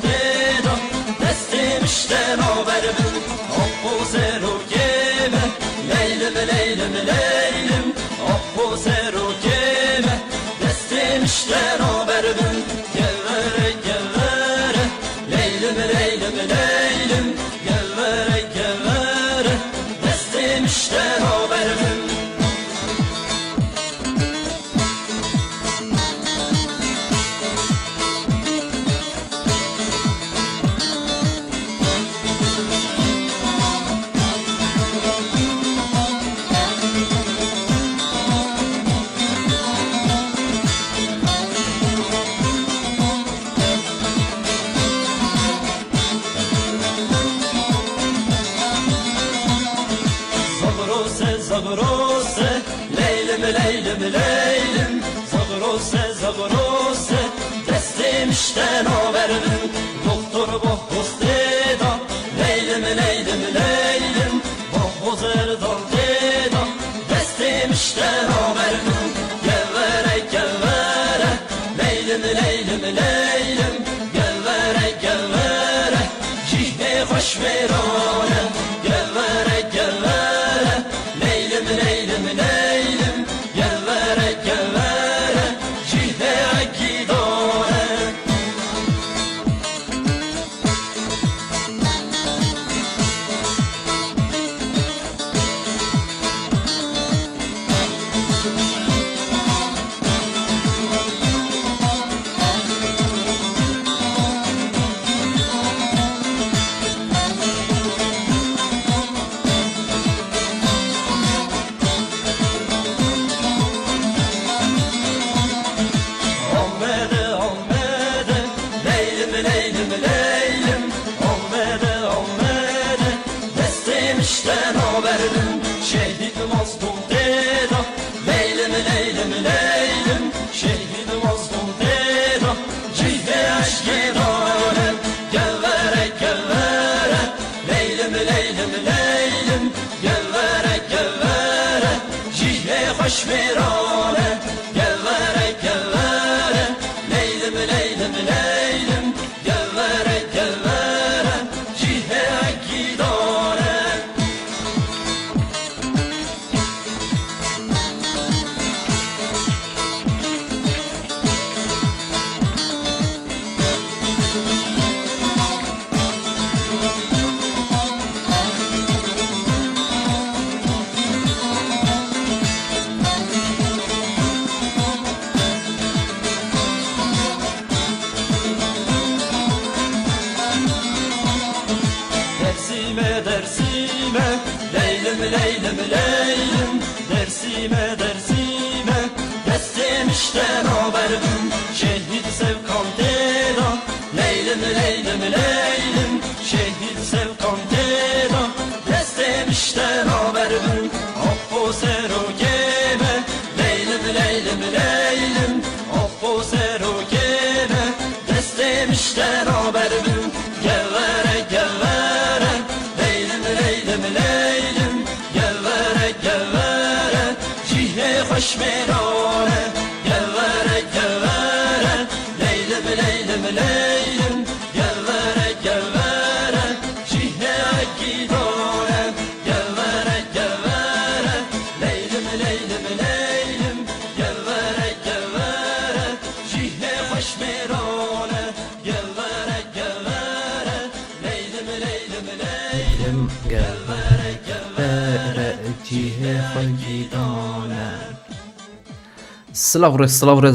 ديدا دستي مشتان وبربن أبو سيرو كيمة ليلم ليلم ليلم أبو سيرو كيمة دستي مشتان وبربن جوارة جوارة ليلم ليلم ليلم جوارة جوارة دستي مشتان وبربن زغروسه ليلم ليلم ليلم زغروسه زغروسه دستي مشتان وبربن دكتور بحوز ديدا ليلم ليلم ليلم بحوز اردان ديدا دستي مشتان وبربن جواره جواره ليلم ليلم ليلم جواره جواره جيه خوش میرانه جواره جواره ليلم ليلم ليلم جواره جواره جيه عقيدانه مشتان وبربن شهيد مظلوم ديدا ليلم ليلم ليلم شهيد مظلوم ديدا جيه عشقي دانه جواره جواره ليلم ليلم ليلم جواره جواره جيه خوش میرانه جواره جواره ليلم ليلم ليلم جواره جواره جيه عقيدانه dersime dersime leylim leylim leylim dersime dersime destim işten haberim şehit sevkan deda leylim leylim leylim şehit sevkan deda destim işten haberim Abbo sero geme leylim leylim leylim Abbo sero geme destim işten haberim gevere gevere leylim leylim leylim gevere gevere cihe hoş merane gevere gevere leylim leylim leylim gevere gevere cihe gidane gevere gevere leylim leylim leylim gevere gevere cihe hoş merane gevere gevere leylim leylim leylim gevere gevere cihe خنجیدانه سلاف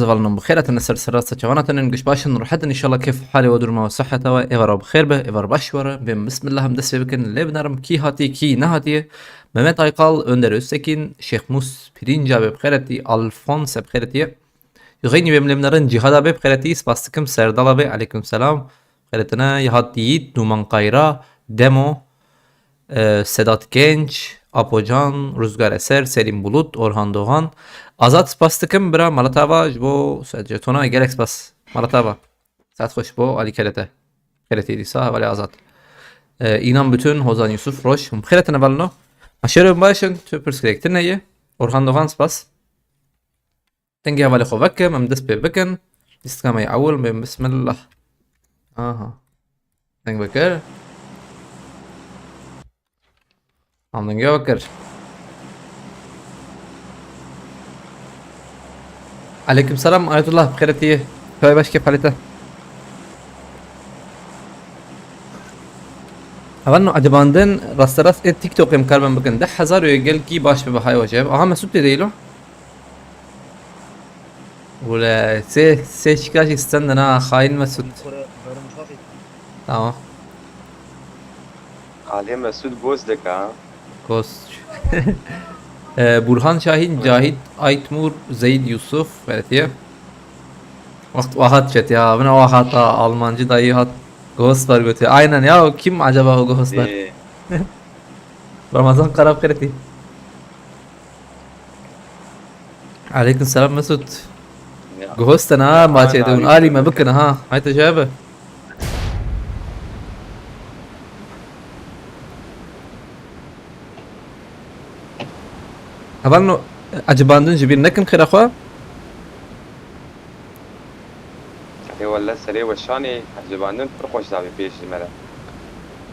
زغلنا بخيرة نسر سراسة جوانة ننقش باشن روحة إن شاء الله كيف حالي ودرما وصحة إيفر بخير به إيفر باشورة بسم الله مدس بكن لبنرم كي هاتي كي نهاتي Mehmet Aykal, Önder Öztekin, Şeyh Mus Pirinca bebxereti, Alfons bebxereti, Yığayni bemlemlerin Cihada bebxereti, Spastıkım Serdala be aleyküm selam, bebxeretine Yahat Yiğit, Numan Kayra, Demo, Sedat Genç, Apocan, Rüzgar Eser, Selim Bulut, Orhan Doğan, Azat Spastıkım bira Malatava, Jbo Jetona Gerek Spas, Malatava, Saat hoş bo Ali Kerete, Kereti Disa, Vali Azat. İnan bütün Hozan Yusuf Roş, bebxeretine valno. Aşırı başın tüpürs gerektirneyi Orhan Doğan spas تنجي بالي خوبك ممدس ببكن استقام يعول من بسم الله دنگ بكر عم دنگه بكر عليكم السلام آية الله بخيرتي طيب باش كيف حالته اول عجباندن راست راست تيك توك مكربن بكن 10,000 ويقل كي باش بهاي وجب اها مسعود ديلو ولا سي شكاش استنى انا خاين مسعود تمام عليه مسعود بوزدك ها كوس برهان شاهين جاهد ايتمور زيد يوسف فرتيه وقت واحد شت ya bana واحد Almancı dayı hat Ghostlar götüyor. Aynen ya kim acaba o Ghostlar? إيه. Ramazan Karabkıreti. عليكم السلام مسعود. Ghost انا ما تشيدون آلي ما بكنا ها هاي تجابه. هبانو عجباندن جبين نكن خير اخوة إيه والله سري وشاني عجبانن فرقوش دابي بيش الملا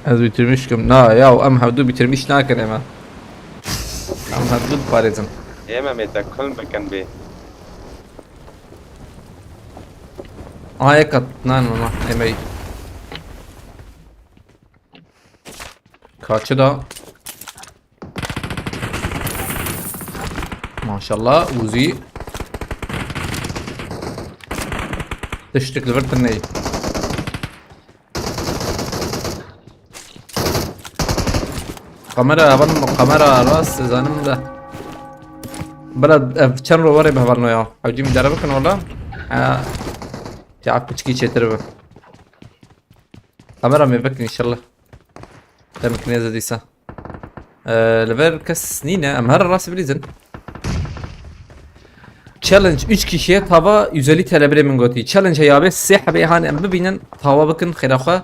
از bitirmişkim. Na ya am havdu bitirmiş naken ama. Am havdu parizm. إيه ما متكل بكن بي Ayakat nan mama emeği. Kaçı da. Maşallah Uzi. تشتك لفرت الني قمرة أبن قمرة راس زانم ده بلد كان رو وري بهبلنو يا حوجي مجربكن ولا تعب كشكي شتربه قمرة مبكن إن شاء الله تمكن يا زديسة لفر كس سنينة أم هر راس بليزن Challenge 3 kişiye tava 150 TL biremin goti. Challenge ya be sih be han em bibinen tava bakın khiraxa.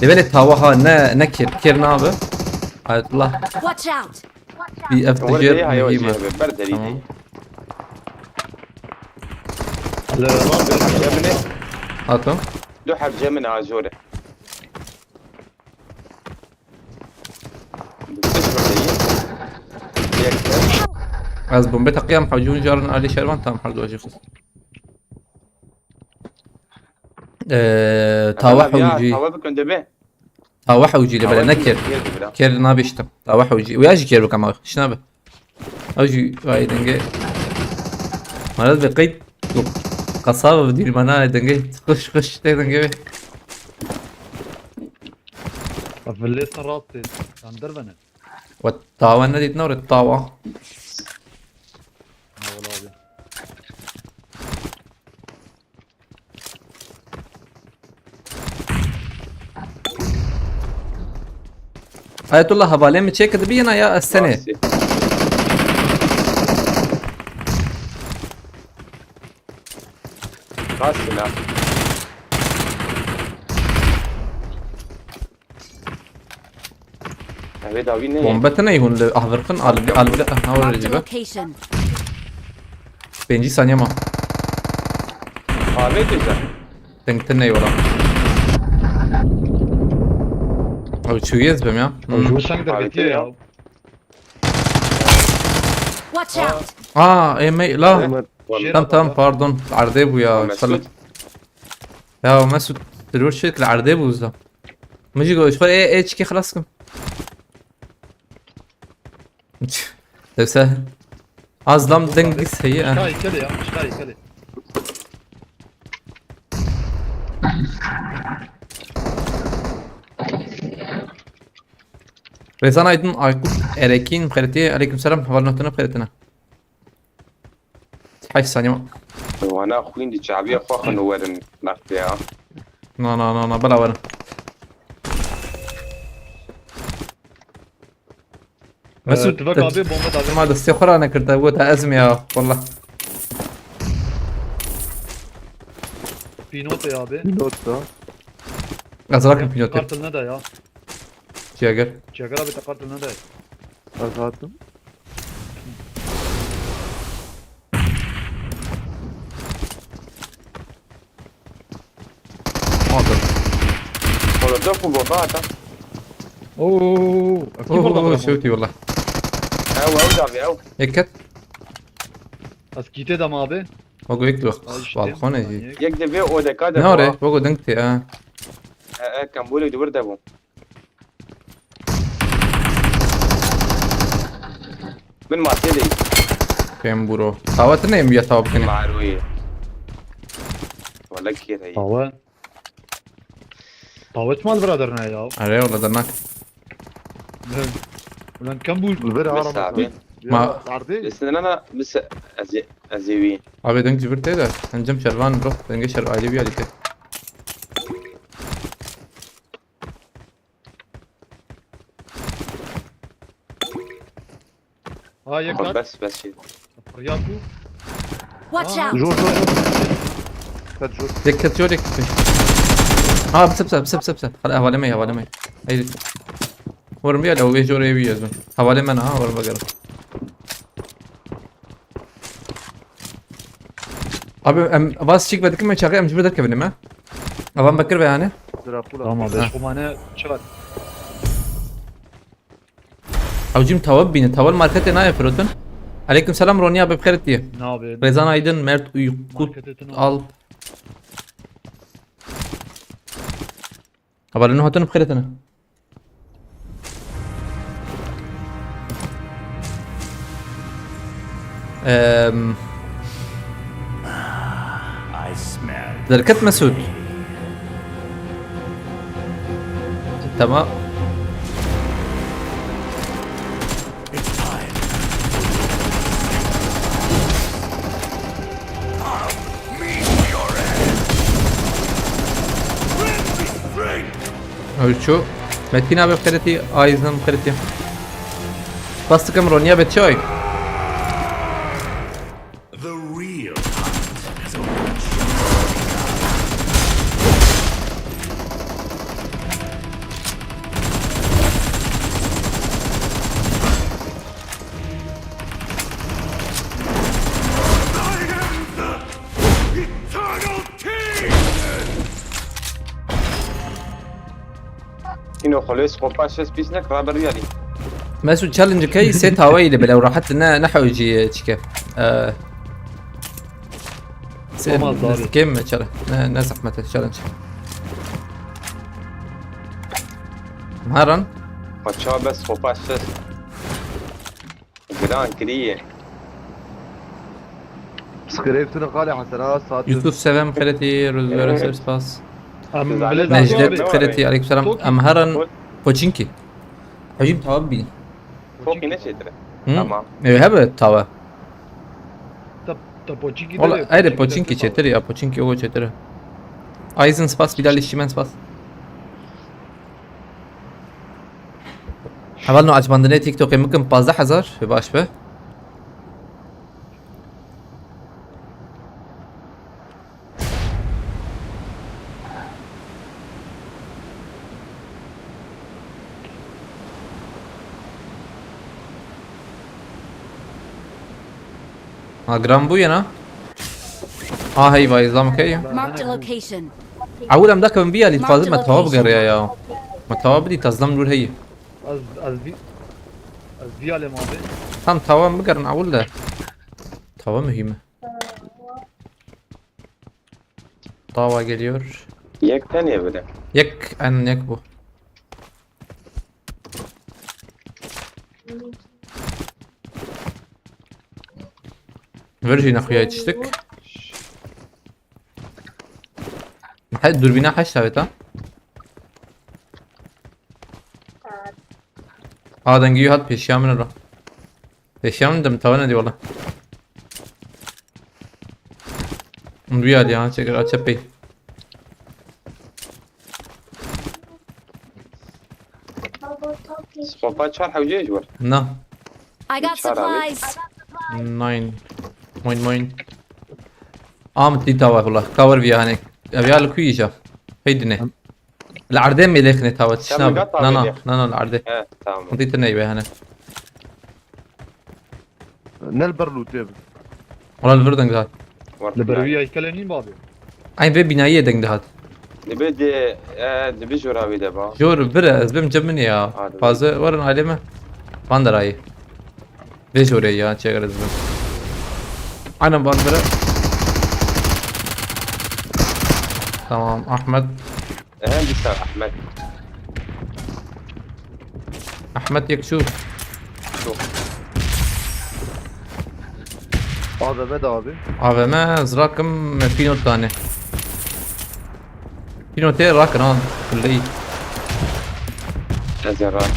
Devlet tava ha ne kir ne abi. Ayetullah Watch out! bir ولدي eftejer هاي mühim. وجهه برد ريدي Tamam. جمني Atım. دوحة بجمني عجورة Az bombe takıyam hacun jarın Ali Şervan tam hardo acıkız. Tava hawji. هوا بكن دبي Tava hawji le bala nakir. Kir nabiştim. Tava hawji. Uyaji kir bukama. Şnabe. Hawji vay denge. Marad بقيت قصابة بدي المناعة دنجي خش خش دنجي في الليل رابطي عن دربنا والطاوة نادي تنور الطاوة والله أبي. آية الله هبالين متشيك بينا يا السنة خاصنا هبي داوين ايه Bombetine yihun le ahverkın al bile hava Marked a recibe location. 5 saniye ma هابي تجا tenkten ne yola Abi şu bem ya شو سانك دربتي يا Watch out! emey la tamam pardon عرضي bu ya مسعود ya Mesut ترور شركة العرضي bu da مجي جوش فر ايه تشكي خلاصكم ده سهل azlam dengis هي شكاي كلي يا شكاي كلي Rezan Aydın Aykut Erekin Kırıtı Aleykümselam havalnotuna kırıtına 5 saniye وانا اخوين دي شعبيه اخوخ نورن نقطيها na bala varın Mesut تفك أبي بومبا دابي ما دستي خورا انا كرت ابوتها ازمه يا والله في نوت يا أبي ازرق بيوتي قاتل ندى يا جاگر شكرا أبي تقاتل ندى حاضر برودوف وبوطاتا اوه اكيد اوه برضه شوتي والله. او دافي او هيك اسكيتي دم abi. بقول هيك Ay işte. بالخونه يجي يكذب او دكادا نوري بقول دنكتي كان بقول يدور دابو من ما تدي كم برو تاوتنا يم يا تاوب كني معرويه ولا كده هي Tava. Tava mal brotherna ya. عليه والله درناك Ulan kan bu البري بس عربي صعبين ما عرضي بس ان انا بس ازيوين ابي دنك جبرت ده انجم شرفان برو دنك شر عادي بيا ديك ha yakar. بس شيء Riyadu. Watch آه. out! جور فات جور ديك تشو ديك بس خلاص حوالي مي اي ورم بيا لو يجور يبي يزون حوالي من ورم بقرا ابي باس شيك بدك ما شغال مش بدك كبني ما ابغى بكر يعني دراكولا Tamam abi. Şumane çat. او جيم تواب بين توال ماركت انا فروتن عليكم سلام رونيا بخير دي Ne abi? ريزان ايدن ميرت ويقود Marketini الب ابغى انه هتن بخير انا دركت مسعود تمام شو متينا بخيرتي ايزن بخيرتي بس كم رونيا بتشوي انه خلص قباش بيسنك رابر ريالي ماسو تشالنج كي سيت هواي لو راحت لنا نحو يجي تشكيف Olmaz abi. كم تشالنج نزح متى تشالنج مهرن وتشا بس قباش جران كريه سكريبتنا قالي حسنات صادق يوسف 7 بخيرتي روزبيرس سباس Bilal نجدت abi. بخيرتي عليكم السلام توكي. امهرن بوتشينكي عجيب توابي فوقي نشيتره تمام هبه توا Da Pochinki والله ايده بوتشينكي چتري بوتشينكي او چتري ايزن سباس بدال شيمن سباس حوالنا عجباندني تيك توك يمكن 15000 باش به جرام بو ينا هي باي زام كي Marked a location. عول ام داك من بيا اللي تفاضل ما تواب غير يا ما تواب دي تظلم دول هي Az diyalem abi. tam تواب بقرن عول ده تواب مهمة طاوة geliyor يك ثانيه بدا يك ان يك bu فيرجين اخويا يتشتك حد دوربينا حش ها دنگيو هات peşyamını رو peşyamını da mutavana دي والله بيا دي ها شكل اتشبي قباش شرح وجيج ور نا I got supplies. 9 موين دي تاوا والله كاور بيا هناك ابيا لك يجا هيدني العردين ميلخني تاوا تشناب نا العردين اه تمام انطيت النيبه هنا نلبر لوتيب والله الفردنج هات Leberevi aykaleneyim mi abi? اين في بنايه دنگ هات دبي جورابي دبا جور برا زبم جمني يا فازه ورن عليمه باندراي بيجوري يا تشيغر زبم انا باندرا تمام احمد اهم بيسال احمد احمد يكشوف شوف هذا مدى ابي هذا ما زراكم فينو الثاني فينو تير راكن هون كلي ازرار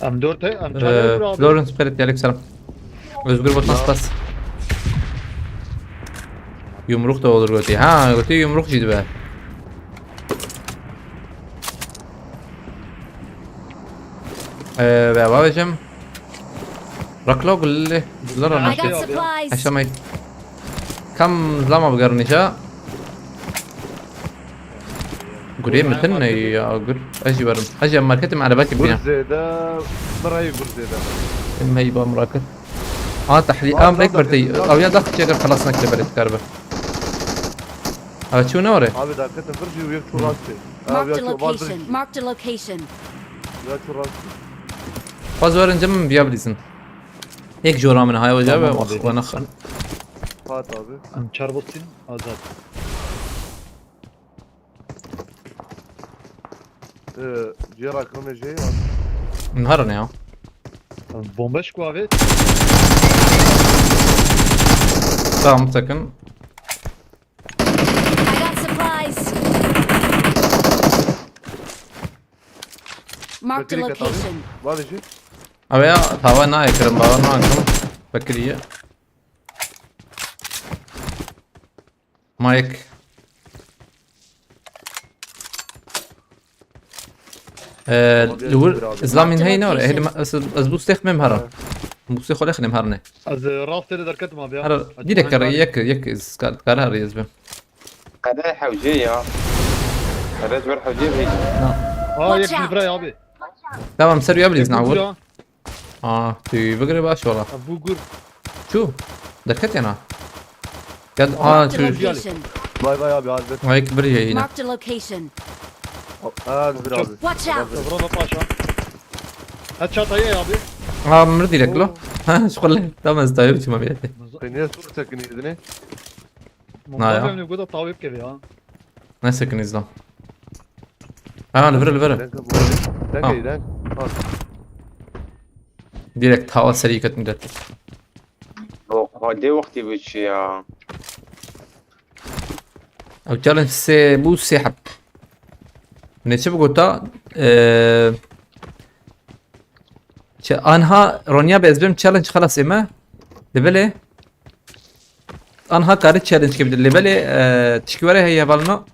ام دورتي ام چاله برو abi. فلورنس بخيرت عليك سلام özgür botnas bas yumruk da olur götü ha götü yumruk cidi be be babacım raklo gulli zlar I ana got supplies. aşamay kam zlama bgarnisha قولي متن يا قول اجي برم اجي ماركتي على باكي بينا برزيدة براي برزيدة اما يبقى مراكب تحليل بريك برتي او يا داخل شجر خلاص نكتب بريت كاربه شو نوري ابي دا كنت فرجي ويك شو راسي Marked a location. Marked a location. يا شو راسي فازورن جم بيابليزن هيك جورا من هاي وجابه Tamam abi. ونخل فات ابي ام çarbotin azat. جيرا كرمي جاي نهارنا يا Bomba şku abi. تمام سكن I got supplies. Marked a location. بعد شيء ابي هوا نا يكرم باور نا كم بكريه مايك لور زلامين هي نور هي ازبوس تخمم هرا بوسي خو لخنم هرنه Az rasteri derket mi abi ya? هرا دي دكر يك كار هر يزبم قداي حوجيه قداي جور حوجيه هي Aa Watch yakın out. buraya abi. تمام سر يابليز Bu نعود ya. تي بقري باش والله Bu gur. شو دكتي انا قد Marked a شو location. باي باي ابي هذا هيك بري هنا Marked a location. هذا بري ابي Watch out. Bravo paşa. Headshot ayı abi. مردي لك له ها شو قال تمام استايب شو ما بيته قنيه صورة سكني اذني Mustafa Emre bu da tavuk gibi ya. ناسك نزلم لفر لفر دنك دنك دنك ديركت هوا سريكة مدت دي وقتي بتشيا او تشالنج سي بو سحب من شبه قلتا انها رونيا بازبم تشالنج خلاص اما لبلي انها كاري تشالنج كبد لبلي تشكيوري هي بالنا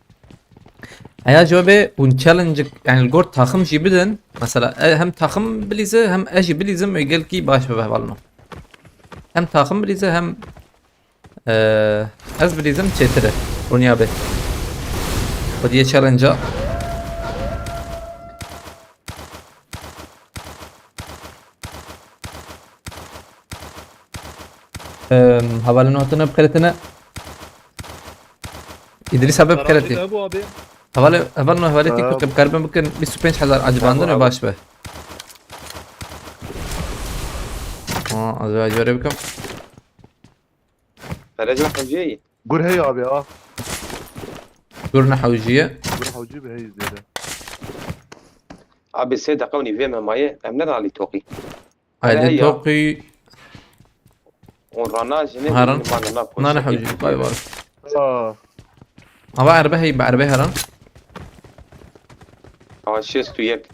هيا جوابي ون تشالنج يعني الجور تاخم جي بدن مثلا هم تاخم بليزه هم اجي بليزم يقول كي باش به بالنا هم تاخم بليزه هم از بليزم تشتره رونيا به ودي تشالنجا حوالي نوتنا بخيرتنا إدريس حبيب بخيرتي Karate bu abi. حوالي حوالتي كم كاربن ممكن 25,000 عجباندون باش به از جواري بكم قداي جور حوجيه قول هي ابي قرنا حوجية قول وجيب هي زيادة ابي سيد قوني فيما مايه امنا على توقي هاي توقي ورانا هرن نانا حوجي باي باي هوا عربه هي بعربه هرن اه شيست وياك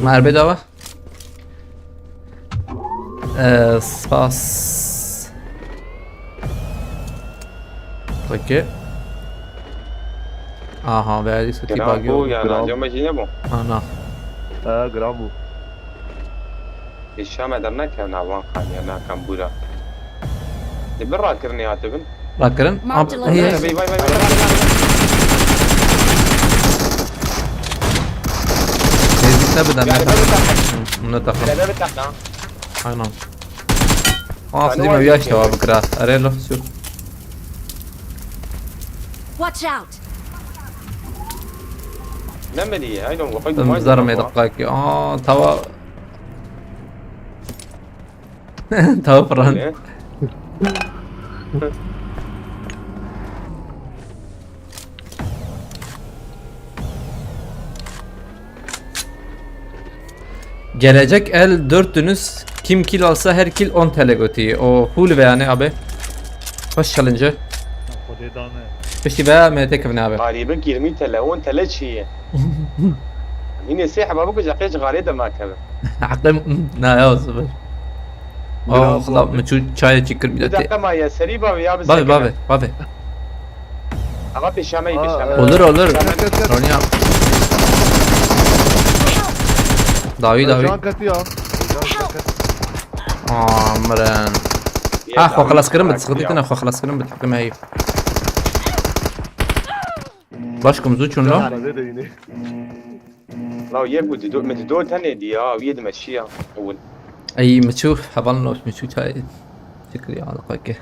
مع عربه دوا سباس اوكي اها بعد سكتي جرامبو باقي يا انا جو ما جينبو انا جرامو الشام درنا كان عوان خاني انا كامبورا برا كرني هاتبن راكرن Marked a هي location. باي باي باي هي بدنا يعني من الدخل باب تحت اي نعم خدي ما وياش تو بكره اريلو شوف Watch out! نملي هاي لو وقيت زرمي دقائق توا توا فران Gelecek el 4 dönüz kim kill alsa her kill 10 TL götüyor. O full yani abi. Hoş challenge. خدي دانه Peki be MTK ne abi? غريبك يرمي تلاون تلات شيء مين يسيح بابوك جاقيش غريدة ما كذا Aklım ne ya sıfır. خلاص مشو çay çıkır إذا milleti. قما يا سريبا ويا بس Babi. أغطي الشامي بالشامي Olur. Ronya. Davi. جان كتي اه جان كتي عمران. اخو خلاص كرم بتسقطيتنا اخو خلاص كرم بتحكم هي. Başkum zuçun lo. على زيد يني لا يبغوا تدو متدو تاني دي ويد مشيها أول اي متشوف حبلنا متشوف çay. شكرا على قاكي.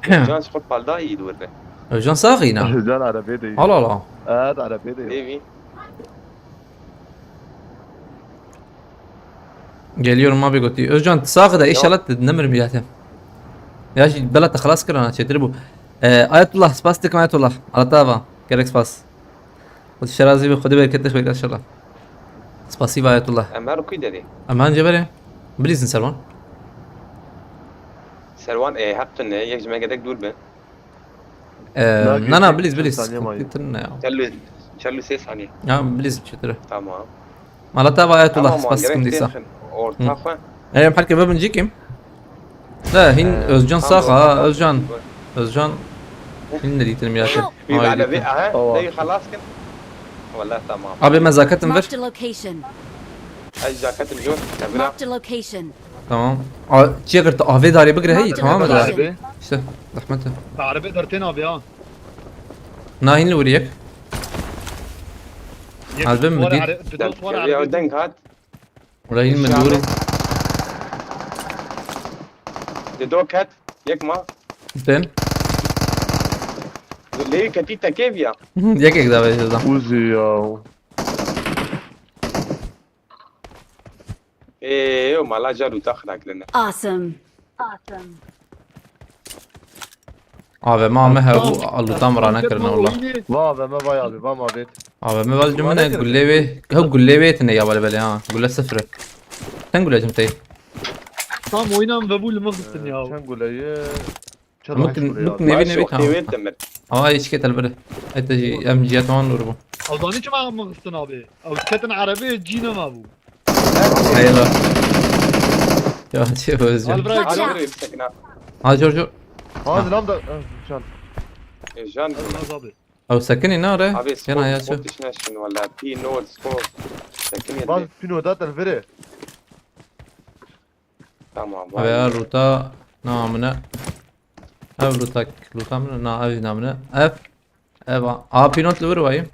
جان شخط بالدا يدور به Özcan sağ yine. جان على بيدي Allah. هذا على بيدي ليفي Geliyorum abi götü. Özcan sağ da inşallah dinlemir miyatem. Ya şimdi belata خلاص كرنا çedir bu. Ayetullah spastik Ayetullah. على طابة. gerek spas. والشرازي بخدي بالك شوي ان شاء الله. Spasiba Ayetullah. أما ركيد دي Aman cebere. Bilirsin Selman. سروان إيه حقن يك جماعة قدك دور به Nana biliz. ثانية ما Bitirne ya. شلو سي ثانية Ya biliz çedir. تمام على طابة Ayetullah spastik diysa. أورتاخا محل كباب نجيكم. لا هين Özcan sağ ha Özcan. Hin ne diyeyim ya. بيبقى على بيئة ها زي خلاص كده ولا تمام Abi mezakatin ver. Marked a location. الجاكيت الجون كبيرة Marked a location. Tamam. Çiğ ahve dari bıgre hey tamam mı da? عربي İşte rahmete. عربي درتين ابي ها Nahin وريك. عربي مدير. بدون صور يا عربي ودنك هات Rahil Menduri. دو كات يك ما Ben. ليه كتيتا كيف يا Jak jak dawaj się tam. اوزي يا ايه وما لا جالو تخرج لنا Awesome. Abi ma me bu allutam rana karna والله. بابا ما باي ابي ما بيت Abi me bal cümle gullevi. Hep gullevi ne ya bale ha. Gulle sıfır. Sen gulle cümte. طام وينام بابو المغسل يا شو نقول ايه ممكن نبي tamam. وين تمر Ama hiç ketel böyle. Ete emciyat on nur bu. او ظاني ما مغسل ابي او كتن عربي جينا ما ابو Hayırlı. Ya şey özcan. البرايك Watch out. هذا سكنا Ha Giorgio. هذا لام جان جان ابي Av sakın ina oraya. ابي Yana ya şu. سبوت ناشن ولا بي نود سبوت لكن باز فينو دات الفري تمام Abi ya ruta namına. Ev ruta mı? Na ev namına. Ev. A pinot vur bayım.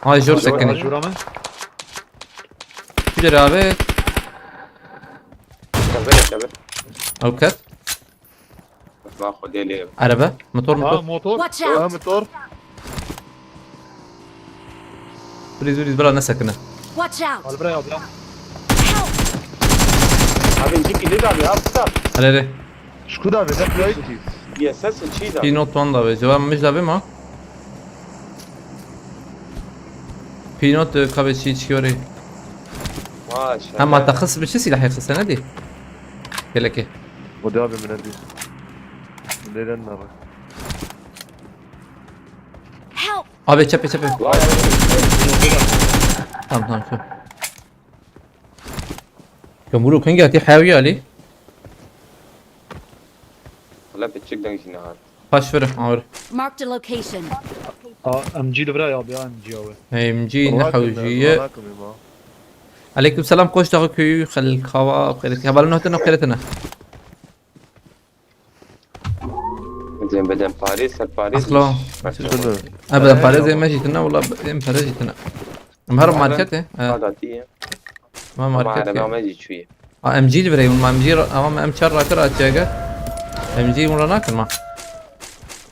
Ay Giorgio sakın. جورا من Güzel abi. كبر Avukat. باخذ لي Araba. Motor. اه موتور Watch out. متور Biriz bela ne sakın. Watch out. البرايك ابي ابي نجيك اللي ده بيهبط Hadi. شكو دا بيدك لايتي بيسس شيء ده Pinot van da be. Cevap mı da be ma? Pinot kahve çiğ çıkıyor. ما شاء Ama الله takhıs bir şey silah yakısı ne di? Gel ki. ودي ابي من عندي ليلة النار Help. Abi çepe. والله Tamam. Kamulu kan geldi havi ali. لا بتشيك دنج هنا Baş ver abi. Marked a location. اه ام جي البرايك ابي ام جي اوي Hemci nahawjiye. Aleyküm selam koş dağı köyü خل خوا بخيرك هبل نهتنا بخيرتنا. زين بدل باريس باريس أخلو. ابدا فارز زي ما جيتنا والله فارز جيتنا. مهرب ماركت هذا تي ما ما ماركت انا ما اجي شويه ام جي اللي بري ما ام جي امام ام شر راكر اتشاقه ام جي ولا ناكل ما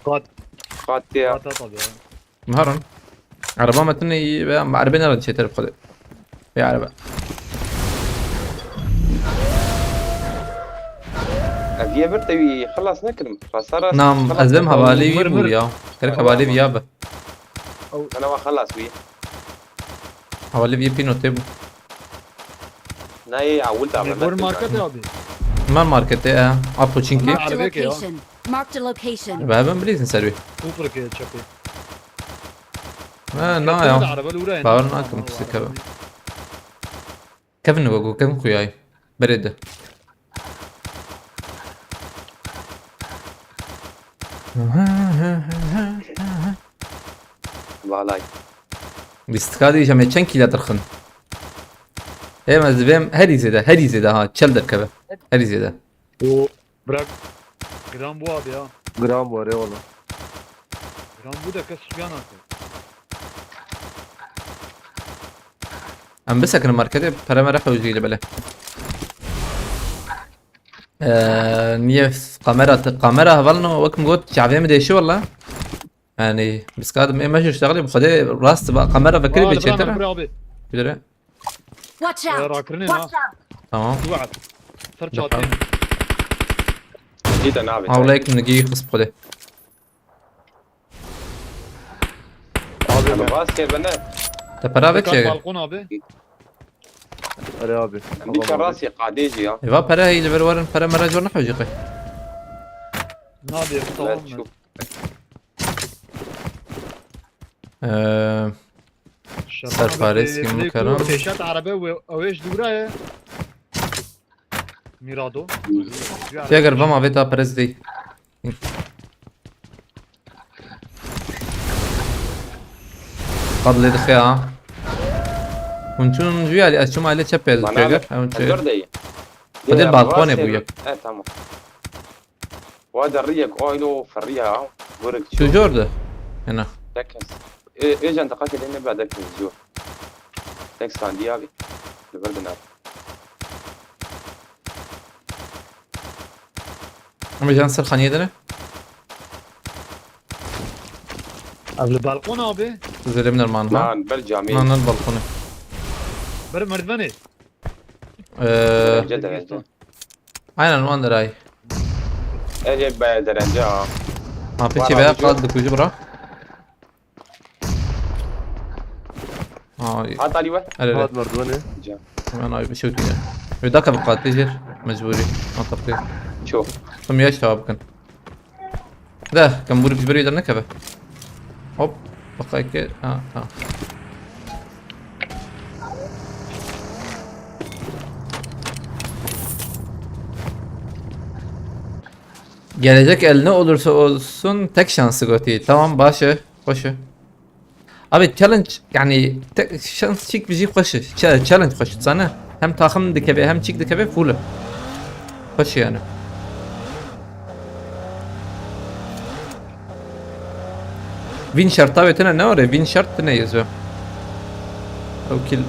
قات قاتيا قات طبيعي. مهرن عربه ما تني عربين رد شي تعرف خذ يا عربه افيا برتوي خلص نكرم خسارة نعم ازبم حوالي مر- مر. ويا كرك حوالي بيابه انا ما خلص وي حوالي بيبينو تيبو ناي عولت على بور ماركت يا ابي. ما الماركت ابو تشينكي Marked a Arabic, yeah. location. Marked a location. بابا بليز نسوي سوبر كي تشابي. نا يا العربة الأولى باور ناكم سكبه كيف نبغى كم خوياي بريدة والله باستكادي جمع تشنكي لا ترخن ايه ما زبيم هدي زيدا ها تشلدر كبه هدي زيدا و براك جرام بو ابي ها. جرام var ya valla. جرام بو ده كسر بيانا. ام بس اكن ماركت para مرح وجي لي بله نيه قامرة هبلنا وكم قلت شعبيه مدي شو والله يعني بس كاد ماشي اشتغلي بخدي راس بقى قامرة فكري بتشتري برا ابي. بدري Watch out! راكرني ها. تمام توعد. صار شاطين. جيت انا عبد هاولايك نجي خص بخدي انا باس يا بنات تبرا كان بتشي بالقون ابي. Hadi abi. عندي راسي قاعد يجي ها يبا para هي اللي برورن para مرة جورنا حوجيقي نادي لا مصور. تشوف صار فارس يم كرم. فيشات عربية وايش دورايه. ميرادو. في اگر بما بيتا برز دي قبل دخيا ونشون جويا لي اشوما عليه تشابيل تيجر او الدور دي خذ البالكون يا ابويا ايه تمام وهذا الريق اويلو فريها ها ورق شو جورده هنا تكس ايش انت قاتل هنا بعدك من الجو تكس كان ديابي البرد نار ام جان سر خنيدنا قبل البالقون ابي. زي من المان ها مان بالجامي ما البالكون بر مردمني. جدا اين الوان دراي اجي بدرجة ما في شي بقى قاد دكو جبرا هات علي واحد لا Hadi merdiveni. جا انا بشوت يعني بدك بقى تجر مجبوري ما تبقي شوف ثم ياش تواب كان ده كان بوري بجبري ده نكبه هوب بقى كده Gelecek el ne olursa olsun tek şansı Gotti. Tamam başı. Koşu. Abi challenge yani tek şans çık bizi koşu. Challenge koşu sana. Hem takım dikebe hem çık dikebe full. Koşu yani. Win şart abi tane ne var ya? Win şart ne yazıyor? O kill.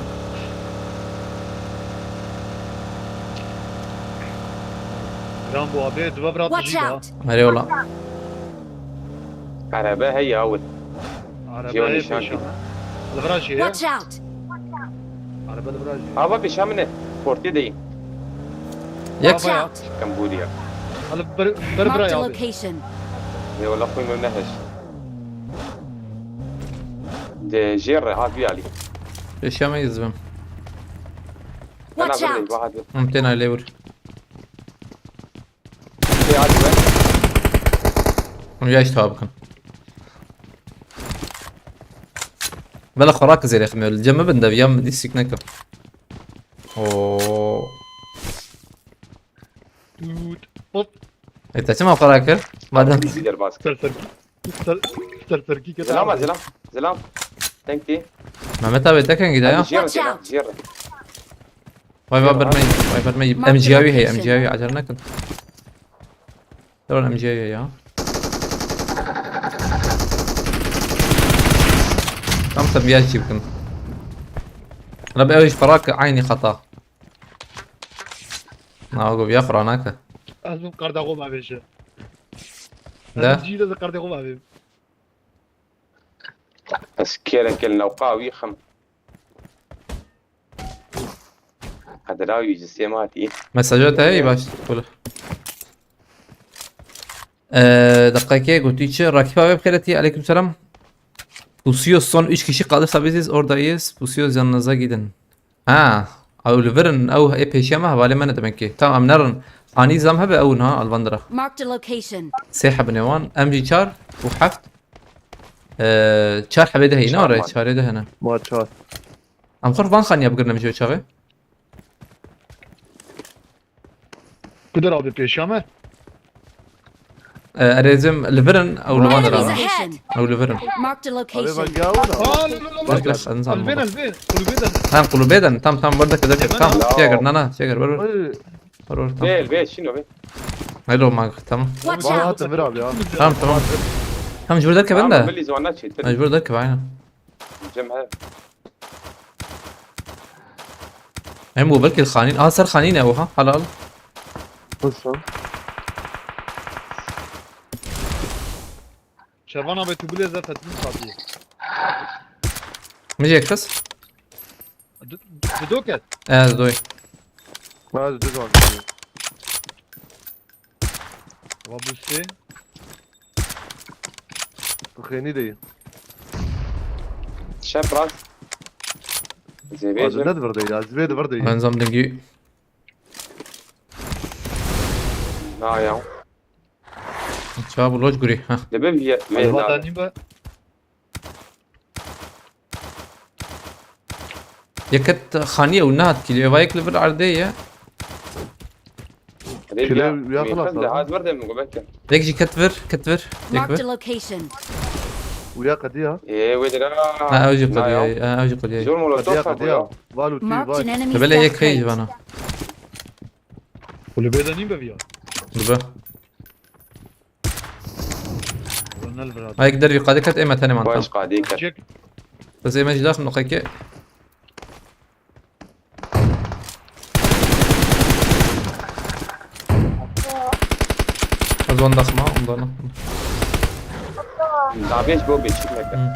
جرام بو ابي دبا برات Watch جيبها. out! Hadi ola. عربة هي اول عربية جوني هي شاكي. بيشامة. الفراجي Watch out! عربية الفراجي. هذا بشامنة فورتي دي Yak. Watch out! كمبوديا هلا بربرا Marked a يا ابي. location. هي والله اخوي ما منهش دي جير هات بيالي Yaşamayız ben. انا Watch بردي out! واحد Mümkün aile vur. في هات وين وياش توابكن. بلا خوراك زي الأخمي الجمع بندا بيام دي سكنكم. أوه. توت اوب. أنت كم خوراك؟ بعدين. يدير باسك ستر تركي كده. زلام زلام زلام تنكتي ما متى بيتكن كده يا. جير Watch جير out. جير واي برمي واي برمي ام جي اوي هي ام جي اوي عجلنا كنت. ترى ام جي اوي يا. كم تبياش يمكن. أنا بأويش فراك عيني خطأ. ناقو بيا فراناك ازم قرداغو ما بيشه لا جيدا ذا قرداغو ما بيه بس كيرا كلنا وقاوي خم هذا راوي جسيماتي مساجات هي باش تقول دقيقة قلت لك Rakiba web kredisi aleykümselam. Pusuyor son 3 kişi kalırsa biziz oradayız. Pusuyoruz yanınıza gidin. Ha, Oliver'ın او اي بيشيما havale من demek ki. Tamam نرن اني زم هبه او نها البندرة. Marked a location. سيحة بنيوان ام جي شار وحفت. شار حبيده هي ناره شار ده هنا. ماتشات ام خرف بان خانيا بقرنا مشو شاغي. قدر ابي بيشامه اريزم ليفرن او Enemies البندرة ahead. او ليفرن. Marked a ابي location. بقاونا اه لا لا لك لا لك انزل الفين الفين قلوبيدا تام قلوبيدن تام برده كذا تام لا. شجر نانا شجر برور اي برور تام بيل بيل شنو بيل هلو معك تمام Watch ما out. تمراب يا تمام مجبور ذاك بنده ملي زوانات شيء مجبور ذاك بعينه جمع هم بلكي الخانين صار خانين يا ابوها حلال قصة شرفان ابي تقول ذا تدين صافي مجي يكتس بدوكت دوي ما هذا جزء وابوسي تخيني دي شاب راس زي هذا بيجم ند بردي يا زبيد بردي نظام دنجي يا شباب لوش قري ها دبل هي الوطني با يكت خانية ونات كيلو بايك ليفل عرضية كلام يا خلاص هذا برده من قبل ليك جي كتفر كتفر Marked a يكبر location. ويا قديها ايه وين اوجي قدي اوجي قدي زور مولو قديها توصل قديها بالو تي Marked an باي enemy's قبل death هيك خيج rate. انا قلوبيدا نيم بفيا دبا قلنا البراد هاي يقدر يقادي كت ايما تاني مانتا باش قاعدين تشيك بس ايما جي داخل نقيك ازوان ضخمة انضانا لعبيش بو بيشوف لك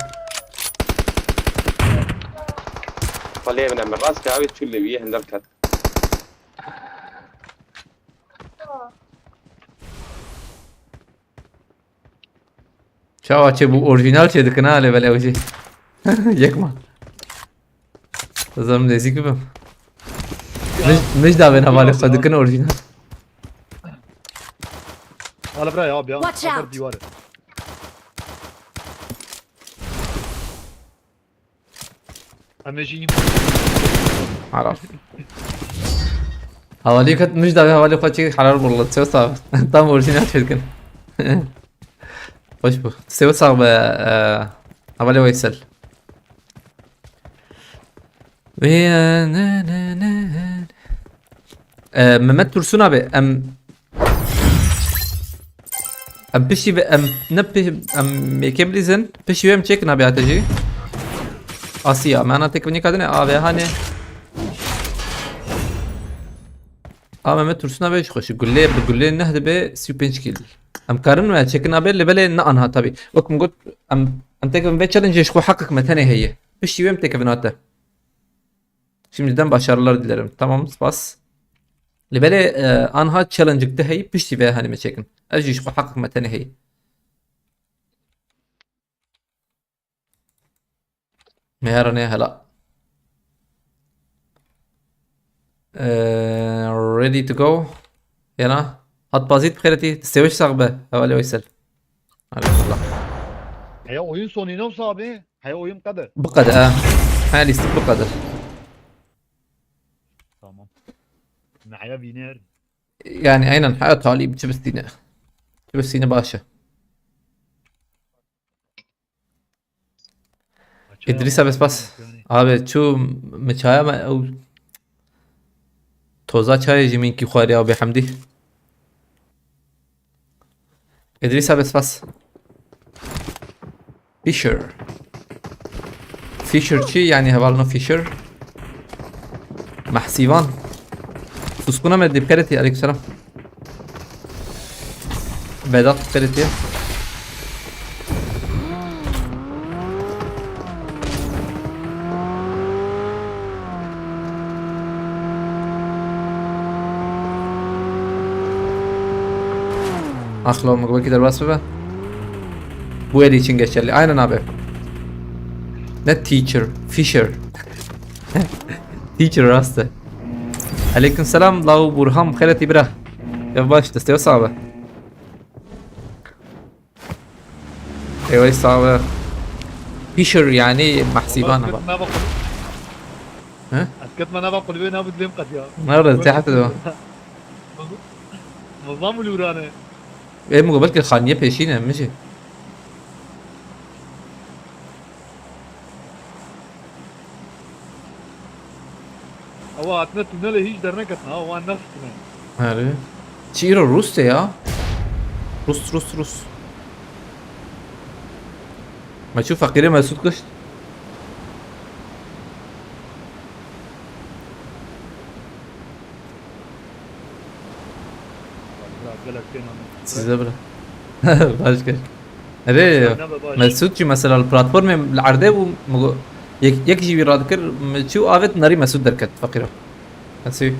طلع من راس كاوي شو اللي بيه هندركت شاو چه بو اورجینال چه دکنا له بله اوجی یک ما زم نزیک بم مش دا بین حواله خود دکنا اورجینال على برا يا ابي Watch ها out. ديوار اما جي عرف حوالی کت مش دا حواله خود چی حلال والله تسوي صعب تام اورجینال چه دکنا خوش بو تسوي صعب حواله ويسل ممت ترسونا به ام بشي ام نبي ام ميكبليزن بشي ام تشيك نبي اتجي اسيا ما انا تكوني كادني ابي هاني ممت ترسونا به خوش يقول لي نهد به سيبنش كيل ام كارن ما تشيكنا به اللي بلي نانها طبي وكم قلت ام تكون به تشالنج شو حقك متاني هي بشي ام تكفناته Şimdiden başarılar dilerim. Tamam, bas. Libele anha challenge'de hey pişti ve hani çekin. Ajiş bu hakkı meteni hey. مهرني هلا. Ready to go. يلا. Hat bazit بخيرتي تستويش صعبة. هوالي ويسل. عليك الله. هي oyun sonu ne olsa abi? Hay oyun kadar. بقدر حالي است بقدر. Tamam. Nahya biner. يعني aynen hayat hali بتبستينا. بتبستينا باشا. İdris'e bas. Abi şu مچایا ما او توزا چای جمین کی خواری ابي حمدي إدريسا بس فيشر شي يعني هبالنا فيشر محسيبان Suskuna meddi بكارتي عليك السلام. بيضات بكارتي. Aklı olmak belki de vasfı be. Bu eli için geçerli. Aynen abi. Ne teacher? Fisher. Teacher rastı. Aleyküm selam. Lau Burham خيرتي بره. يا باش تستوي صعبة. ايوه صعبة. فيشر يعني محسيبانة بقى. ما بقول ها؟ اسكت ما انا بقول بين ابو دليم قد يا مرة تحت ده. نظام الورانه ايه مقابلك الخانية بيشينا ماشي. هو اتنت من هيج درنكتنا هو نفسنا هاري. شيرو روس يا. روس. ما تشوف فقيرة ما يسود قشت. قالك فين زبرة. باش كده. أري ما يسودش مثلا البلاتفورم العرضة يكجي بيرادكر شو آفت ناري مسود دركت فقيرة. هسي.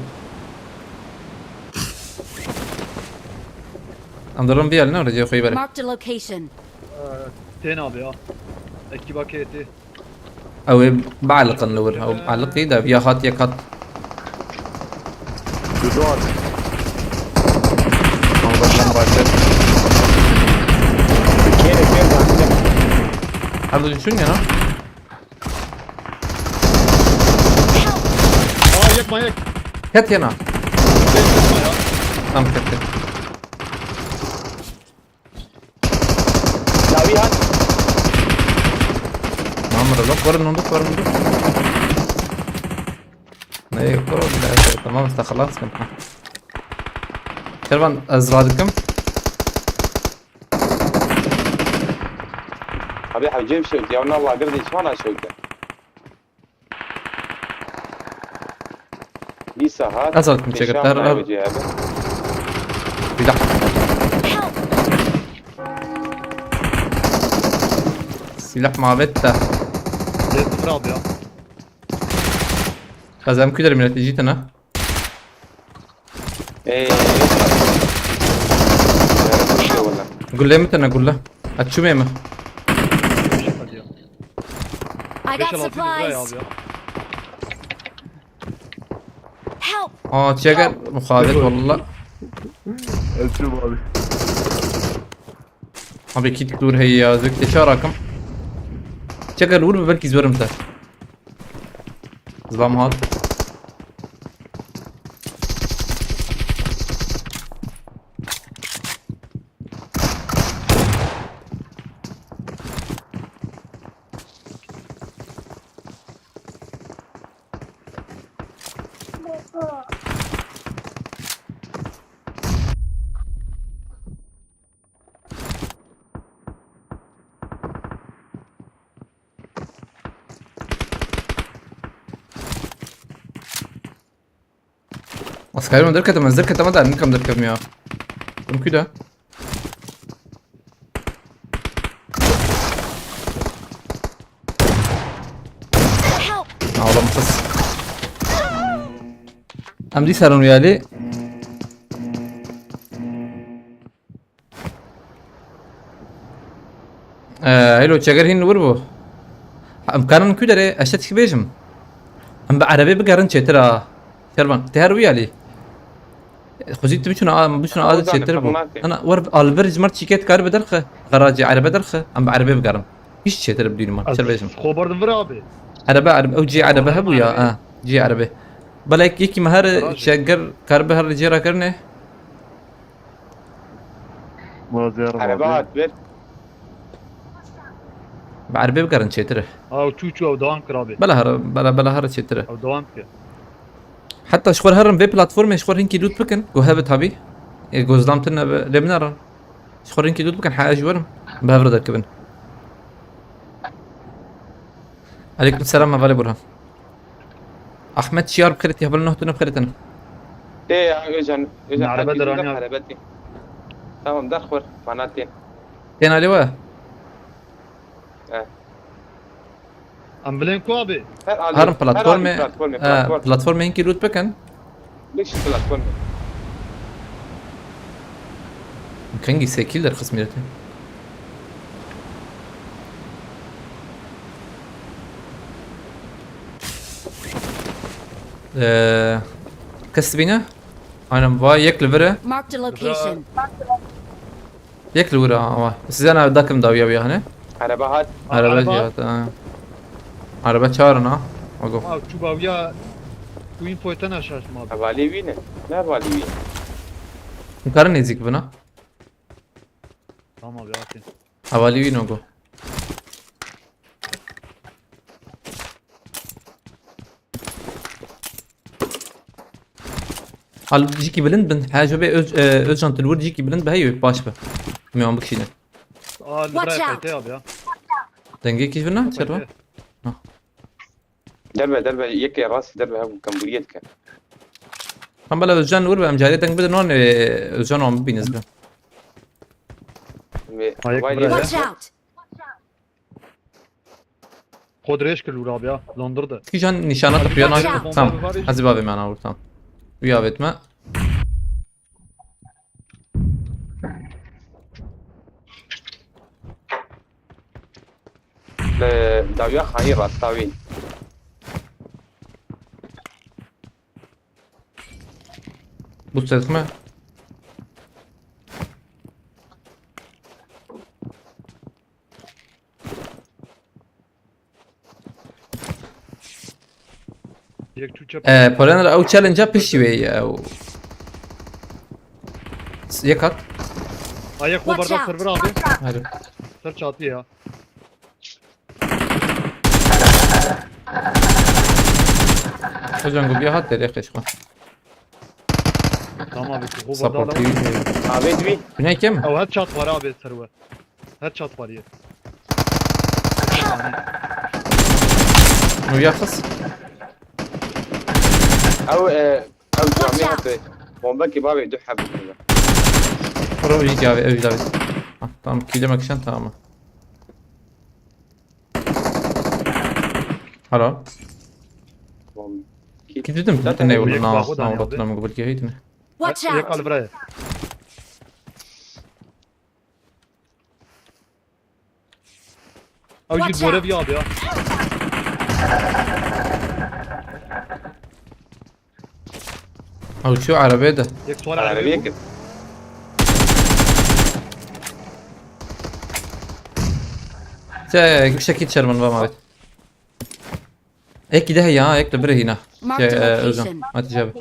أمدرم بيا لنا رجع خيبة. Marked a location. تين ابي اكي باكيتي أو بعلق النور أو بعلق كده بيا خات يا خات. جدوان موضوع لما راشد هذا شو يعني؟ يك ما يك كات هنا. نعم كات. لاوي هات عمر لوك ورن ايه كورة تمام خلاص كنت شربان ازرادكم حبيبي جيب شوت يا الله قردي شلون شوته لسه هات ازرادكم شكل تهرب بيدح سلاح مع بيتا ليت تراب يا خزام كده من جيت انا ايه والله قول لي متى انا اقول له هتشو ميمه I got supplies. Help! شجر مخالف والله الشوف هذه ابي كيت دور هي زكت شاركم شجر ور ببركي زور متى ظلام هذا اسكاي من دركه من دركه ما دار كم دركه مياه كم كده Help! والله مخص ام دي سالون ويالي هلو تشجر هين وربو ام كانن كده اشتك بيجم ام بعربي بقرن ترى شربان تهر ويالي خزيت بشنا عادة تربو انا ورب البرج مرت شيكيت كار بدرخه غراجي عربي درخه ام بعربي بقرن ايش شي ترى بدون ما شر بيجم خبر فرابي عربي او جي عربي هبو يا جي عربي بلاك يكي مهر شجر كار بهر جيرا كرنه ما زيارة عربات بيت بعربي بقرن شي ترى او تشوشو او دوان كرابي بلا هر شي ترى او دوان كي حتى شخور هرم في بلاتفورم شخور هنكي دوت بكن جو هابت هابي جوز دامتنا لبنان شخور هنكي دوت بكن حاجة ورم بهفرد الكبن عليكم السلام ما بالي برهان احمد شيار بخيرتي هبل نهتنا بخيرتنا يا اوجن اوجن عربة حد دراني يجيب أبي. عربتي تمام دخور فناتين تين علي واه امبلين كوابي هرم بلاتفورم بلاتفورم هنكي روت بكن ليش بلاتفورم كان سيكيل در قسم يرتين كسبينا انا باي يك لفره Marked a location. يك لورا بس انا داكم داويا بيا هنا عربات عربة عربة؟ جات عربة چارنا اگو ما چوباویا تو این پویتن اشاش ما بالي وينه لا بالي وين مكارن نزيك بنا tamam abi atın. حوالي وين اگو هل جيكي بلند بن حاجه بي اجنت الورد جيكي بلند بهي باش به ميوم بكشينه Aa Watch buraya out. kayıtı abi ya. دنگي كيف بنا شربا دربه يكي راسي دربه هم كمبريتك هم بلا اجان ور بام جاري دنگ بدن اون اجان ام بالنسبه Ayak وايد buraya. Watch out! Kodreş kılıyor abi ya. Dondurdu. كي جان نشانات Watch بيانا out. تمام هذي بابي معنا ور تمام ويا بيت ما داويا خاين راستاوين بص اسمع Yek çuça. بولنر او تشالنجا بيشوي او يكات Ayak Watch kobarda out. server abi. هذا Ser çatı ya. اجان بيا هات تاريخ ايش ما Tamam abi. Kobarda سبورت adam. عبيد وين بناي كم O headshot var abi server. Headshot var ya. ويا خص او او Watch جامعة out. بومبكي بابي دحب رو يجي جابي اوي جابي tamam كيلو ماكشن تمام هلا كيف بدهم تنتني ولا وياك ناس باخدها ناس يعني بطلنا من قبل كي هيتنا Watch Yek out! al buraya. Abi Watch git görev out. ya abi ya. او شو عربي ده Yek sual على abi. بيك تا شكيت شرمن ما مالك هيك ده هي هيك لبره هنا Marked a ارجع location. ما تجاب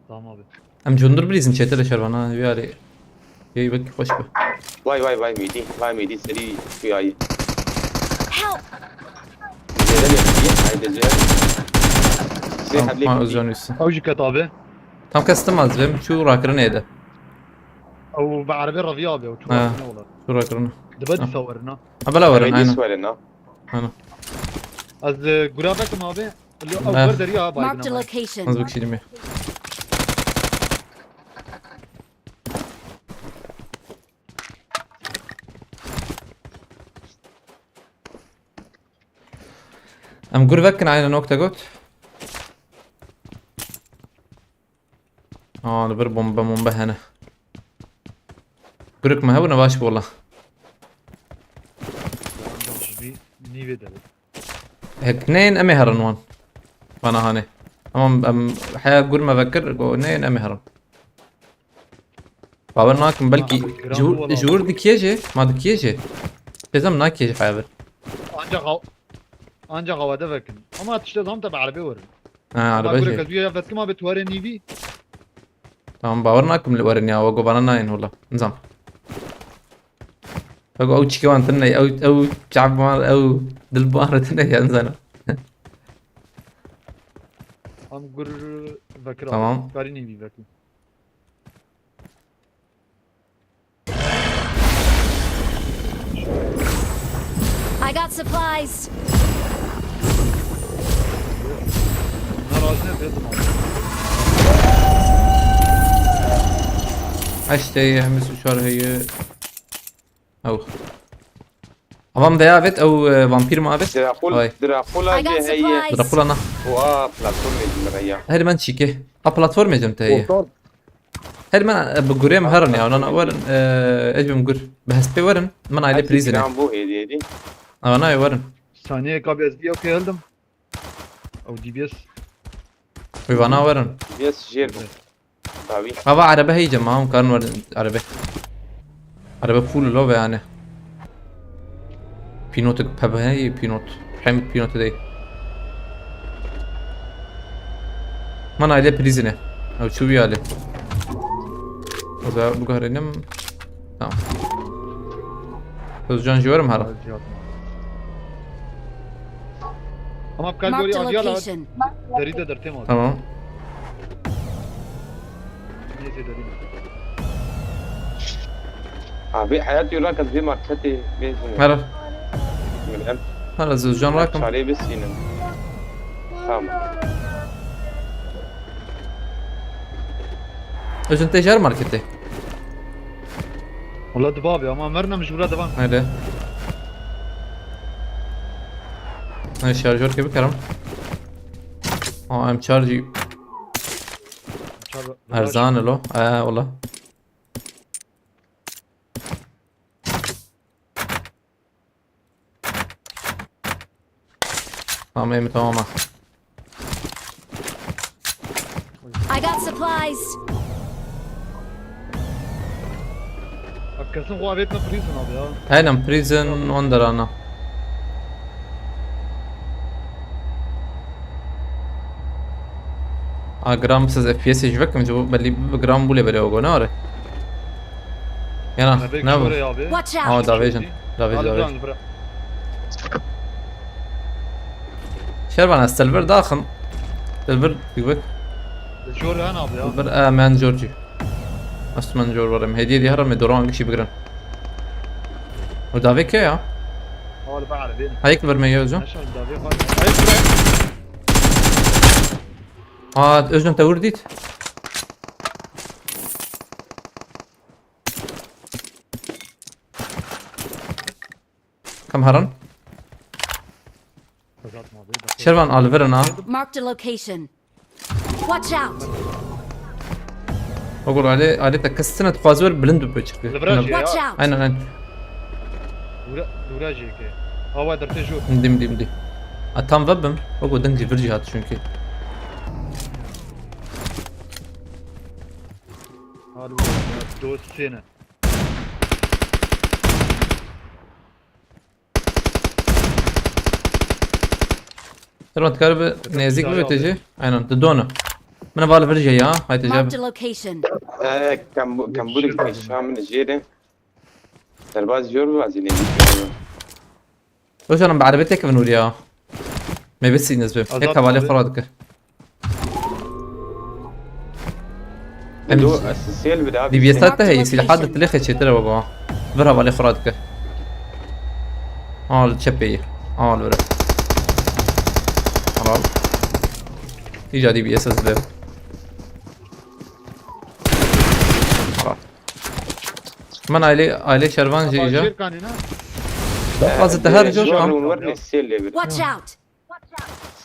Tamam abi. ام جندر بليزن شيتر شرمنا بيالي يبك خوش به واي ميدي سري في اي Help! زين يا هاي دجال زين ما حبليك ازون يس Abi ket abi. tam كاستمايز فهم شو راكرن ايده او بعربي رافي abi. O çok Ha. ne olur. شو راكرن Dibedi savarına. ابلا ورن ميدي انا سوالنا انا Az gurabekim abi. اللي Ha. أول دري abi. Marked a baygın ama. location. نزبك شي دمي ام قربك عين نوكتا قوت نبر بومبا هنا قرك ما هو باش والله Bir niye dedi. اثنين امي هرن وان وانا هاني ام حياة قول ما فكر اثنين امي هرن بابا ناكم بلكي جور دكيجي ما دكيجي لازم ناكيجي حيابر Ancak havada bakın. Ama atışta tam tabi arabe var. على Bak buraya بجي kazıyor ya ama betuare nivi. تمام باورناكم اللي ورني او قبانا ناين والله نظام فقو او تشكي وان تني او شعب مال او دلبارة تني يا انزانا Am gur bakır abi. Tamam. Gari nivi bakın. I got supplies. Bunlar ağzına yapıyordum abi. هشتي همس شوار هي او أمام ديافيت أو فامبير ما أبت هاي دراكولا I got جي هي supplies. دراكولا أنا وبلاتفورم المغيا هاي من شيكي بلاتفورم جمت هي هاي من بقولي مهرني يعني أنا أول إيش بمقول بحس بورن من عليه بريزن كلام بو هدي أنا ورن ثانية كابي اس بي اوكي هلدم او دي بي اس ويبانا ورن بس جير طبيعي هذا عربي هي جماعة كان ورن عربي عربي فول لوبة يعني بينوت بابا هي بينوت حمد بينوت دي من عليه بريزن أو شو بيالي وذا بقهرينم تمام بس جان جوار مهرة اما بكال Marked جوري a اوديالا location. دريده درتي مال تمام نيزي دريده ابي حياتي ولا كانت زي ماركتي بيزن مرة من ألف هلا زوجان راكم عليه بس ينم تمام ايش انت جار ماركتي والله دبابي اما مرنا مش ولا دبان هيدا هاي الشارجور كيف كرم ام تشارجي ارزان له والله تمام تمام I got supplies. اكلتن قوابيتنا بريزن ابي ها هاي بريزن وندر انا جرام سز اف بي اس يجبك من جو بلي جرام بولي بري اوغو ناره يلا نبيك نابو شوري يا ابي Watch out. دافيجن دافيجن هذا دافيجن بلان البرا شربان السلفر داخل سلفر يجبك الجوري انا ابي ها سلفر مان جورجي اسمن جور ورم هدي دي هرم دوران شي بقرن ودافيك يا هو اللي بعرف بين هيك برمي جو عشان دافي هاي اجن انت ورديت كم هرن شربان الفيرنا Marked a location. Watch out. اقول عليه تكستنا تقازور بلند بوجهك البراجي Watch يا out. اين دوراجي كي هو درتي جو مدي اتام فبم اقول دنجي فرجي هات شنكي هذا دوس سنه شربان تقرب نيزيك بتجي اين تدونه من بالي فرجي يا هاي Marked تجاب a location. كم بولك الشام من جيرة ترباز جور وازين وش انا بعربتك بنقول يا ما بس نسبه هيك بالي فرادك دو اساسيال بدا دي بيستات هي سلاحات التلخ شي ترى بابا برا بالي فرادك الشبيه البرا خلاص يجي دي بي اس اس ده من علي شربان جي جير جا كان هنا خلاص التهار جو جور ورني السيل اللي Watch out.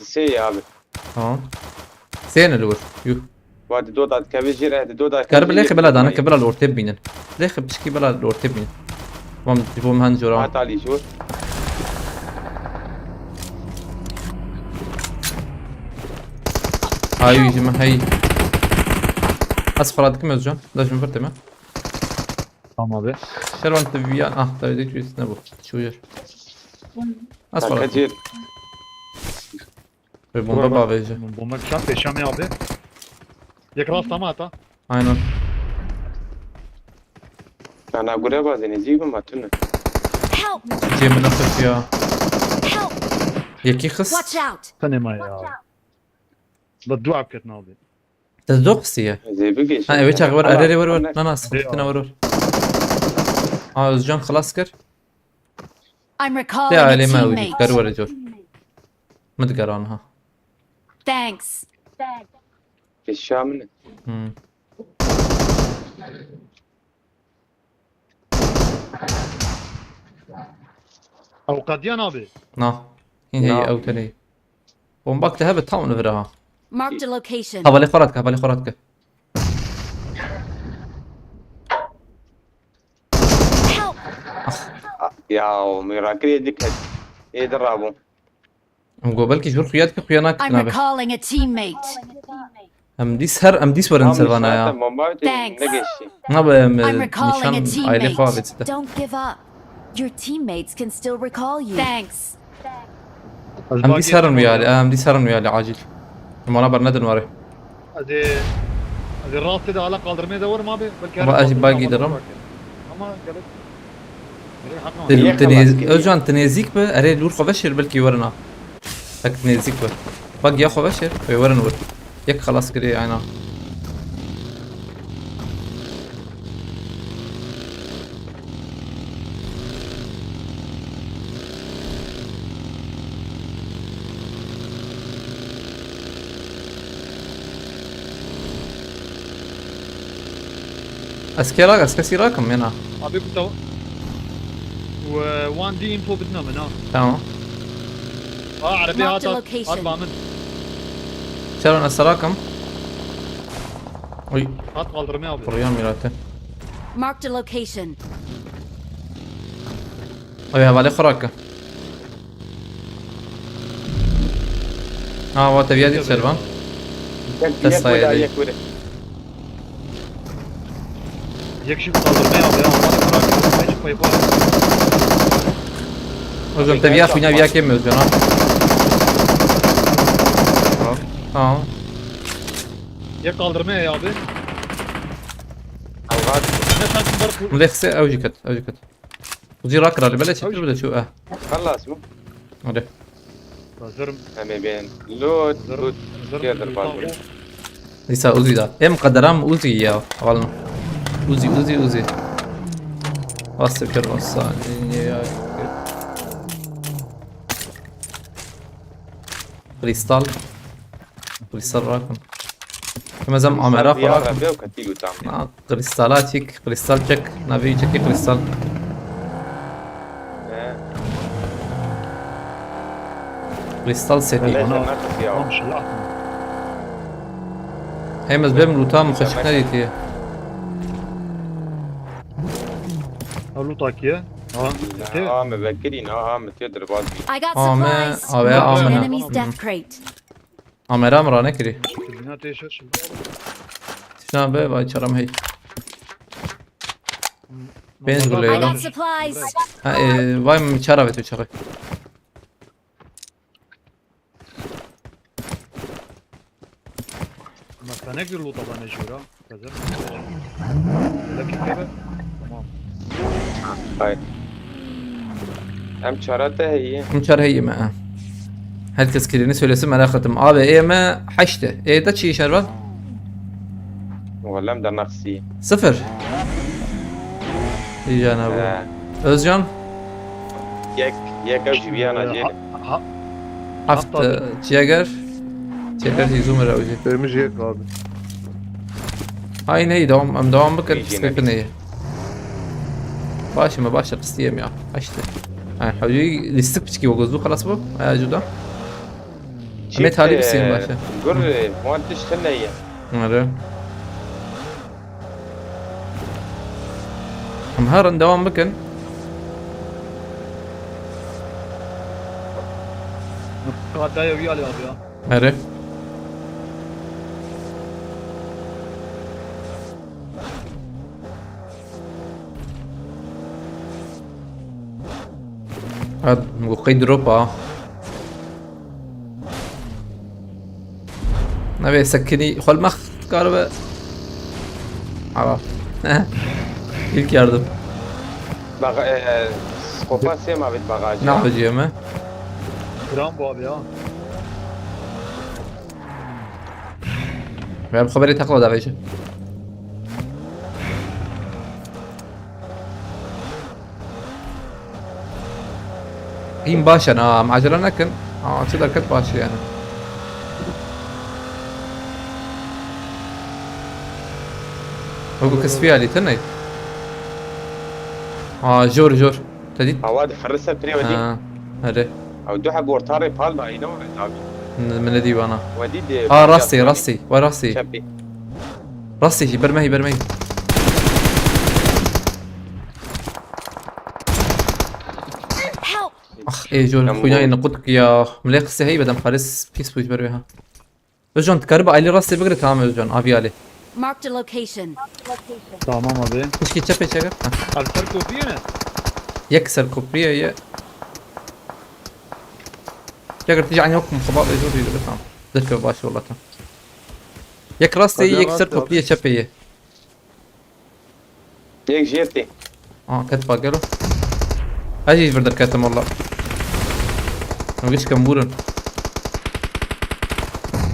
سي يا ابي سين الور يو بعد دودات كابيجير دودات كرب ليخي بلد انا كبلا الورتيب بينن ليخي بشكي بلا الورتيب بينن بام تجيبهم هنجورا ما تعالي جور هاي يجي ما هي اصفر هذا كم يزجون داش من فرتمه تمام ابي شربان تبيان تبي ديك نبو شو ير اصفر كثير بومبا بابا يجي من بومك شام بيشام يا ابي يك راس طماطا اينون انا اقول بازين يجيب ما تنا Help. جي من اخر يا Help. يكي خص Watch out. ثاني ما يا بدو عبكتنا ابي تدوقسيه زي بقيش انا ويش اخبار اريري ور لا ناس خفتنا ور زجان خلاص كر I'm recalling يا a علي ما وجي teammate. كر ور جور متقرانها Thanks. في الشام امم او قديان ابي نا این هی نا. او تنی بومباك تهب تاون نفرها Marked a location. حوالي خراتك Help! يا ميراكري ديك ايه درابو ام قبلك شور خياتك خيانك I'm نابه recalling a teammate. ام ديس ورن سلفانا يا Thanks. نجشي نابه I'm recalling a نشان عائلة teammate. خالد Don't give up. Your teammates can still recall you. Thanks. ام ديس هرن ويالي ام ديس هرن ويالي عاجل المونا برندن وري هذه الراس كده على قادر ما يدور ما بي باقي باقي درم اما قالت اوجان تنيزيك به اري لور خبشر بلكي ورنا هك تنيزيك به باقي يا خبشر ورن ور يك خلاص كده عينا اسكي راكم هنا ابي كنت و1 دي انفو بدنا من هنا تمام عربيات Marked a location. 4 من شالوا انا سراكم وي هات قادر ما ابي ريان ميراته Marked a location. وي هبالي خراكه اه وات بيادي سيرفان يكشف قادر ما ابي ما يشوف يبغى اوجان تبيا خويا بيا كم اوجان اه يك قادر ما يا ابي او غادي مثلا بركو مليخسي اوجكت وزي راكرا اللي بلش بدا شو خلاص مو هذا زرم هم بين لوت كده زرم لسه اوزي ده ام قدرام اوزي يا والله اوزي واستفكر وصاني كريستال راكم كما زم عمره راكم وكتيلو تعمل كريستالات هيك كريستال تشيك نافي تشيك كريستال كريستال سيتي ما مش العقل هي مزبل من لوتام مخشكنا ديتي اولو طاكيه مبكرين متيدر بازي I got آمه supplies. آبه Marked an آمنه enemy's death crate. عمره مرانه كري بدنا تيشرش شنا به باي چرم هي بينز I بليرو got supplies. واي مچارا بتو چخه مثلا نقدر لو طبعا نجورا كذا لكن كده تمام هاي هم شراته هي مچار هي ما هل تسكيرني سولسم على ختم ابي ايه ما حشته ايه ده شي شربت ولا مدر نفسي صفر يجانا ابو özcan يك اوجي بيانا جيل haft Jäger دي زومر اوجي Benim yek abi. هاي ني دوام ام دوام بكر يجينا تسكنيه باشا ما باشا قستيم يا حشته هاي حبيبي لستبتكي وغزو خلاص بو يا جودا ميت هالي بسين باشا قر ما انتش تنية مره مهارن دوام بكن قاعد دايو ويالي ابي مره هاد مقوقي دروبا نبي سكني خل مخ كهرباء عرف ilk yardım سقوفا سيما بيت باغاج ne yapacağım ha جرام بو ابي ben خبری تقلا دعویشه این باشه نه عجله نکن چه درکت باشه yani هو كسفي علي تني جور تدي هواد حرسها بري ودي هري او دو حق ورطاري بالما اي نوع تابي من دي وانا ودي دي راسي شبي راسي برمي Help! اخ ايه جور خويا نقودك يا ملاك قصة هي بدم حارس بيس بويت برويها رجعن تكرب علي راسي بقري تمام رجعن ابي علي Marked a location. Tamam abi. مشكي تشبي شجر Alper kopiye ne? يكسر كوبريا يا شجر تيجي عني وقت مخبط يجور يقول تمام ذكر باش والله تمام يك راسي طب يا يكسر راسي كوبريا شبي هيك جيرتي كتفا قالوا هاجي بردر كاتم والله ما قلتش كمبورن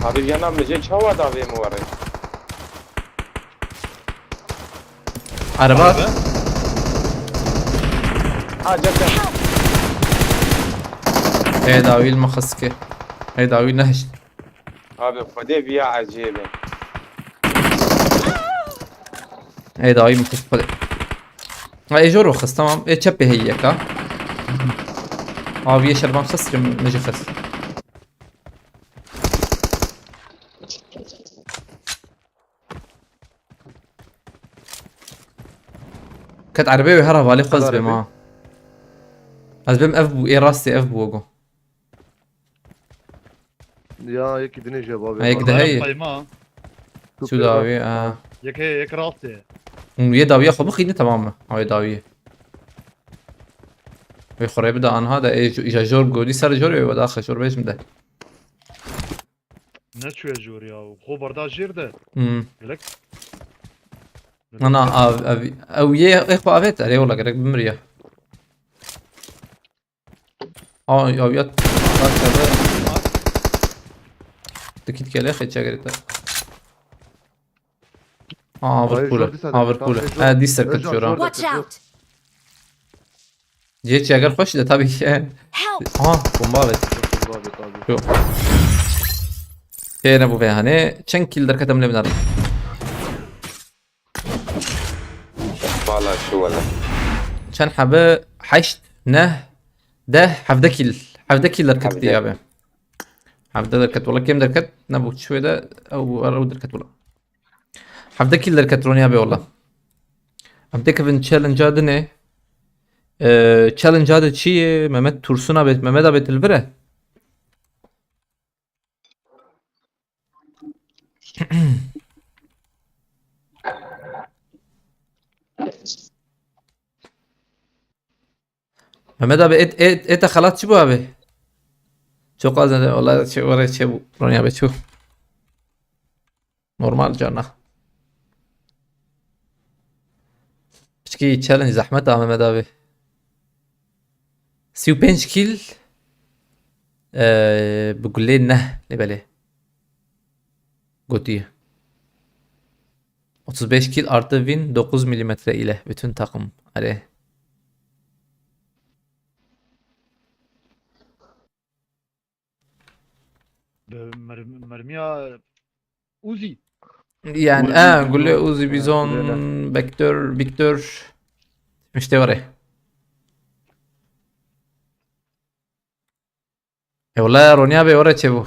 ابي جانا من جيش هواد ابي موري عربات جدا ايه داويل ما خسكي ايه داويل نهش ابي خدي بيا عجيبه ايه داويل ما خسكي ايه جو رخص تمام ايه تشبي هيك ابي شربان خسر نجي خسر كانت عربية وهرب عليه قصبة معه أزبم أف بو إيه راسي أف بوغو يا يك دني جاب ابي هيك ده هي Kayma. شو داوي Yek rastı. ويا داوية خو بخيني تماما هاي داوية ويخور يبدأ عن هذا إيجا جور قولي سر جور ويبدأ آخر جور بيش مده Ne çöğe jor ya. Xo barda jirde. أمم Gelek. أنا أبي أو يه إخو أبيت عليه والله قريب بمريا أو يات تكيد كله خير شجرته بركوله دي سركت شورا Watch out! جيت شجر خوش ده تابي Help! بومبا شو كاين ابو فيها هنا چند كيل در كتم لبنار والله شو ولا چند حبه حشت نه ده حفده كيل در كت يابا حفده در كت والله كم در كت نبوت شوي ده او در كت والله حفده كيل در كت روني يابا والله ام تكفن تشالنج هذا نه تشالنج هذا شيء ممد تورسونا بيت ممد بيت البره ممد ابي ات خلاص شو ابي شو قازن والله شو ورا شو روني ابي شو نورمال جانا بشكي تشالنج زحمتها ممد ابي سيو بنش كيل بقول لي نه نبالي Goti'ye 35 kill artı win 9 milimetre ile bütün takım hadi Mermiya Uzi. yani قول له اوزي بيزون فيكتور مش توري والله رونيا بيوري تشبو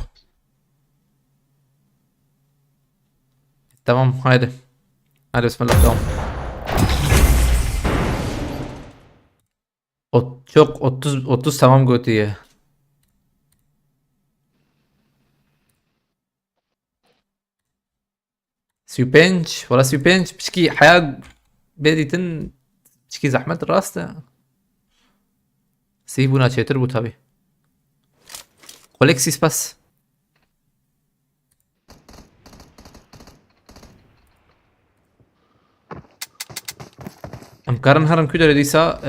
Tamam haydi. Hadi bismillah tamam. Çok 30 tamam Goti'ye. سويبنش ولا سويبنش بشكي حياة بديتن بشكي زحمة الراس سيبونا تشيتر بو تابي كولكسيس بس امكارن هرن كودر ديسا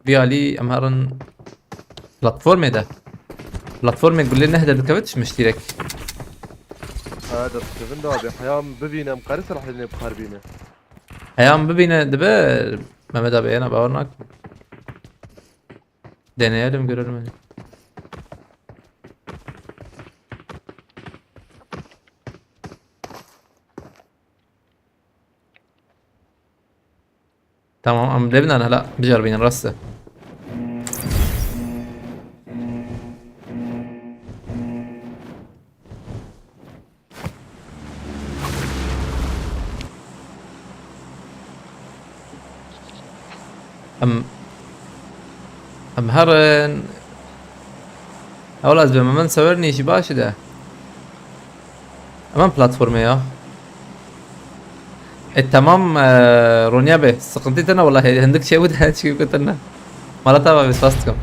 بيالي امهرن بلاتفورم ده بلاتفورم يقول لنا هذا الكبتش مشترك هذا ستيفن ده ابي حيام ببينا مقارس راح لنا بخاربينا ايام ببينا دبا ما مدى بينا باورناك deneyelim görelim hadi. تمام ام لبنان هلا بجربين الرصة. ام هرن اولاد بما من سورني شي باش ده امام بلاتفورم يا التمام رونيا به سقنتي انا والله عندك شيء وده شيء كنت انا مرتبه بس فاستكم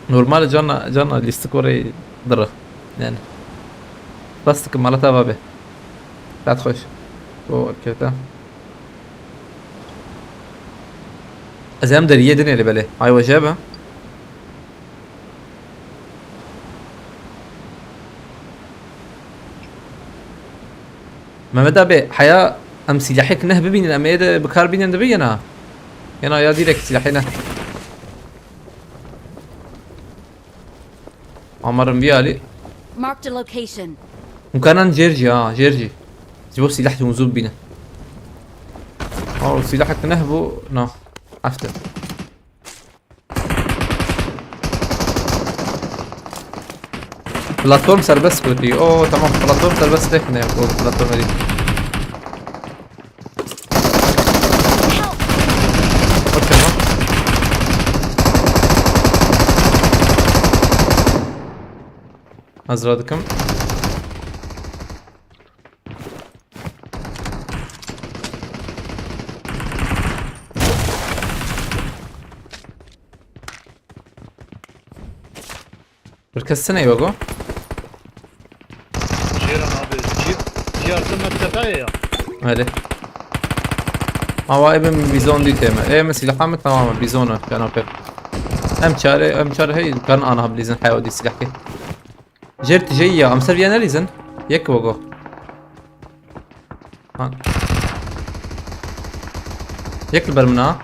نورمال جانا الاستكوري ضره يعني فاستكم مرتبه به لا تخش او كده ازام دريه دنيا اللي بالي هاي وجابه ما مدى به حياة ام سلاحك نه ببين الاميدة بكار بين دبينا هنا يا ديرك سلاحنا عمر مبيالي Marked a location. مكان جيرجي جيرجي جيبوا سلاح موزون بينا سلاحك نهبو نا عفته بلاتفورم سربس كوتي تمام بلاتفورم سربس تكنا يقول بلاتفورم دي اوكي ما ازرادكم بركسنا يوغو جيران abi جيرتنا بتفايا هذه هو ابن بيزون دي تيمة ايه مثل حامد تماما بيزونة كان اوكي ام شاري هي كان انا بليزن حيو دي سلاحي جرت جيا ام سربيانا ليزن يك وغو يك البرمنا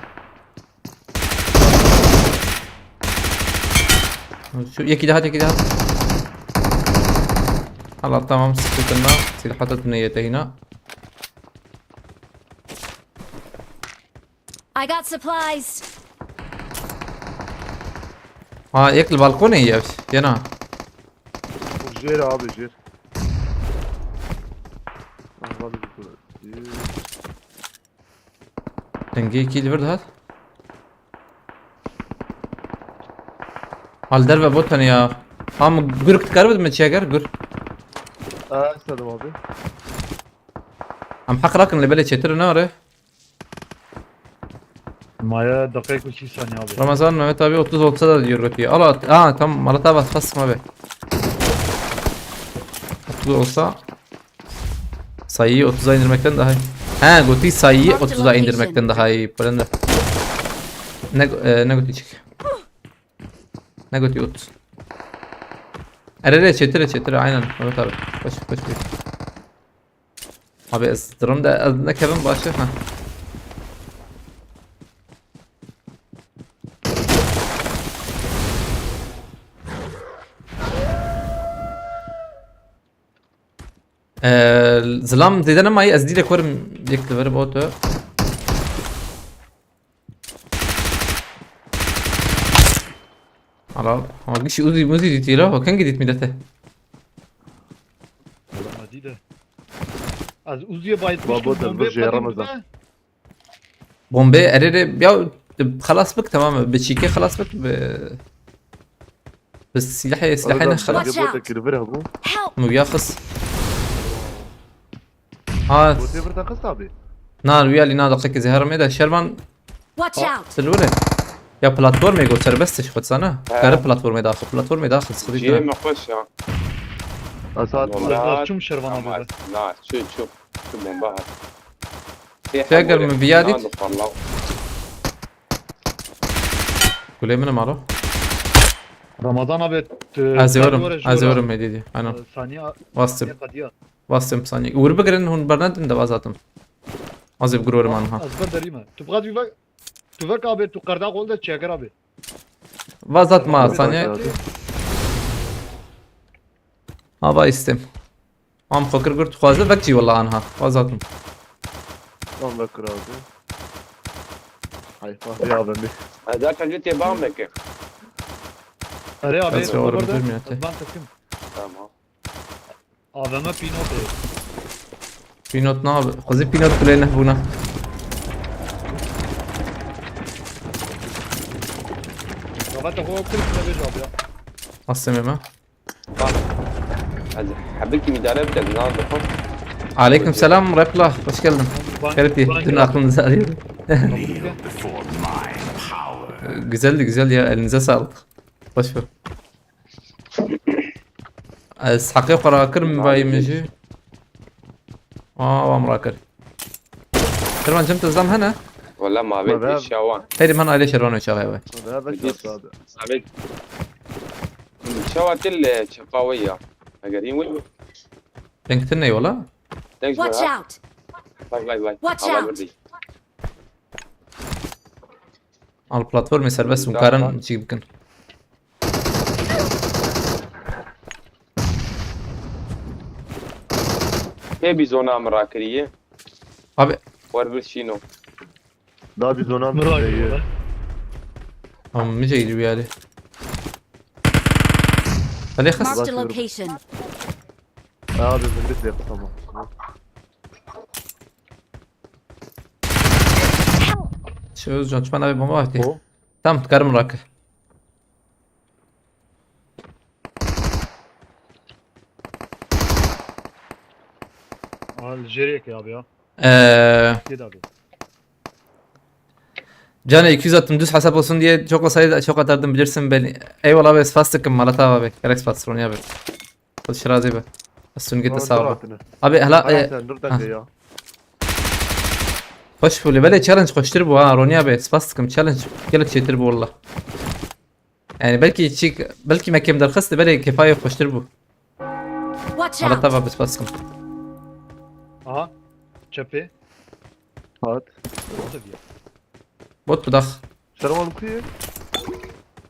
شو يك ده يك ده هلا تمام سكتنا سلاحات بنيته هنا I got supplies. يك البالكون هي هنا جير abi جير أهلا بكم. تنجي كي الورد هاد هل دربه بوتن يا قرك تقرب من شاكر قر استاذ abi ام حق راكن اللي بالي تشتر ناره Maya dakika 2 saniye abi. Ramazan Mehmet abi 30 olsa da diyor Röti'ye. Allah tam Malatya bas basma be. 30 olsa sayıyı 30'a indirmekten daha iyi. He Goti sayıyı 30'a indirmekten daha iyi. Brenda. Ne Goti çık. Ne Goti 30. Çetire aynen Mehmet abi. Koş. Abi ıstırım da ne Kevin başı ha. ظلام زيدان ما هي ازدي لك ورم يكتب ورم اوتو على ما قلتش موزي دي تيرا هو كان جديد ميدته Hadi de. Az Uzi'ye bayıtmış. Baba da bu şey Ramazan. بومبي اريري يا خلاص بك تمام بتشيكي خلاص بك بس سلاحنا خلاص Watch out. بوتك كيلفر هبو Help! مو بياخص بوتي برتقص abi نار ويالي نار دقيقة زهر ميدا شرمان Watch out! سلوري يا بلاتفورم يقول سربستش خد سنة قرب بلاتفورم داخل جي سخدي ما خوش ya. اسات والله Çum şervan abi. لا شوف بومبات فاقر من بيادي كل من مارو Ramazan abi. ازورم هديدي انا Saniye. واستم Kadiya. واستم ثانية وربقرن هون برنامج ده بازاتم azib gurur manha Azbar derime. Tubgad bir bak. Tuvak abi tu karda golda çeker abi. vazat ma ثانية ما با istem am fakir gurt خوازه وقتی والله عنها وازاتم Lan bakır abi. Hayfa ya ben bir. هذاك جيت يبامك Araya abi. Ben orada Orada. durmuyor, te. Ben takım. تمام AVM Pinot. Pinot ne abi? Kızı Pinot kuleyne buna. Rabat da koyup kırık ne abi ya. Asım ya. هذا حبيتي ميداليه بدك نعرف بخف Aleyküm selam Repla. Hoş geldin. Ferdi. Dün aklınıza arıyorum. Güzeldi güzel ya. Elinize sağlık. Hoş bulduk. Az حقيقة راكر من باي مجي وام راكر كرمان جمت الزام هنا ولا ما بيت ما الشوان هيدي من عليه شرونه شغله هذا بس هذا. صابت شوات الشفاويه قاعدين وين بنكتني ولا ثانكس Watch out! باي باي باي Watch الله out. يبردي. على البلاتفورم يسال بس مقارن شي يمكن هي زونا مراكريه ابي وربرشينو Daha bir zonan Merak şey. ediyorlar. هم مش يجي بيالي خليه خس Marked a Bakıyorum. location. Abi ben de tamam. شو جون شو انا ابي بموتي O. تم تكرم راك Algeria ki abi ya. Git abi. Canı 200 attım düz hesap olsun diye çok sayıda çok atardım bilirsin beni. Eyvallah abi spastıkım malata abi. Gerek spastron ya abi. Hadi şirazi be. السون جيت صعبة ابي هلا Nereden de ya? خش في اللي بلا تشالنج خش تربو ها رونيا بي سباستكم تشالنج قلت شي تربو والله يعني بلكي تشيك بلكي ما كيم درخست بلا كفايه خش تربو Watch على out! طبعا بس باسكم Aha. Çöpe. Hat. Orada bir yer. بوت بدخ Şaramanım kıyı.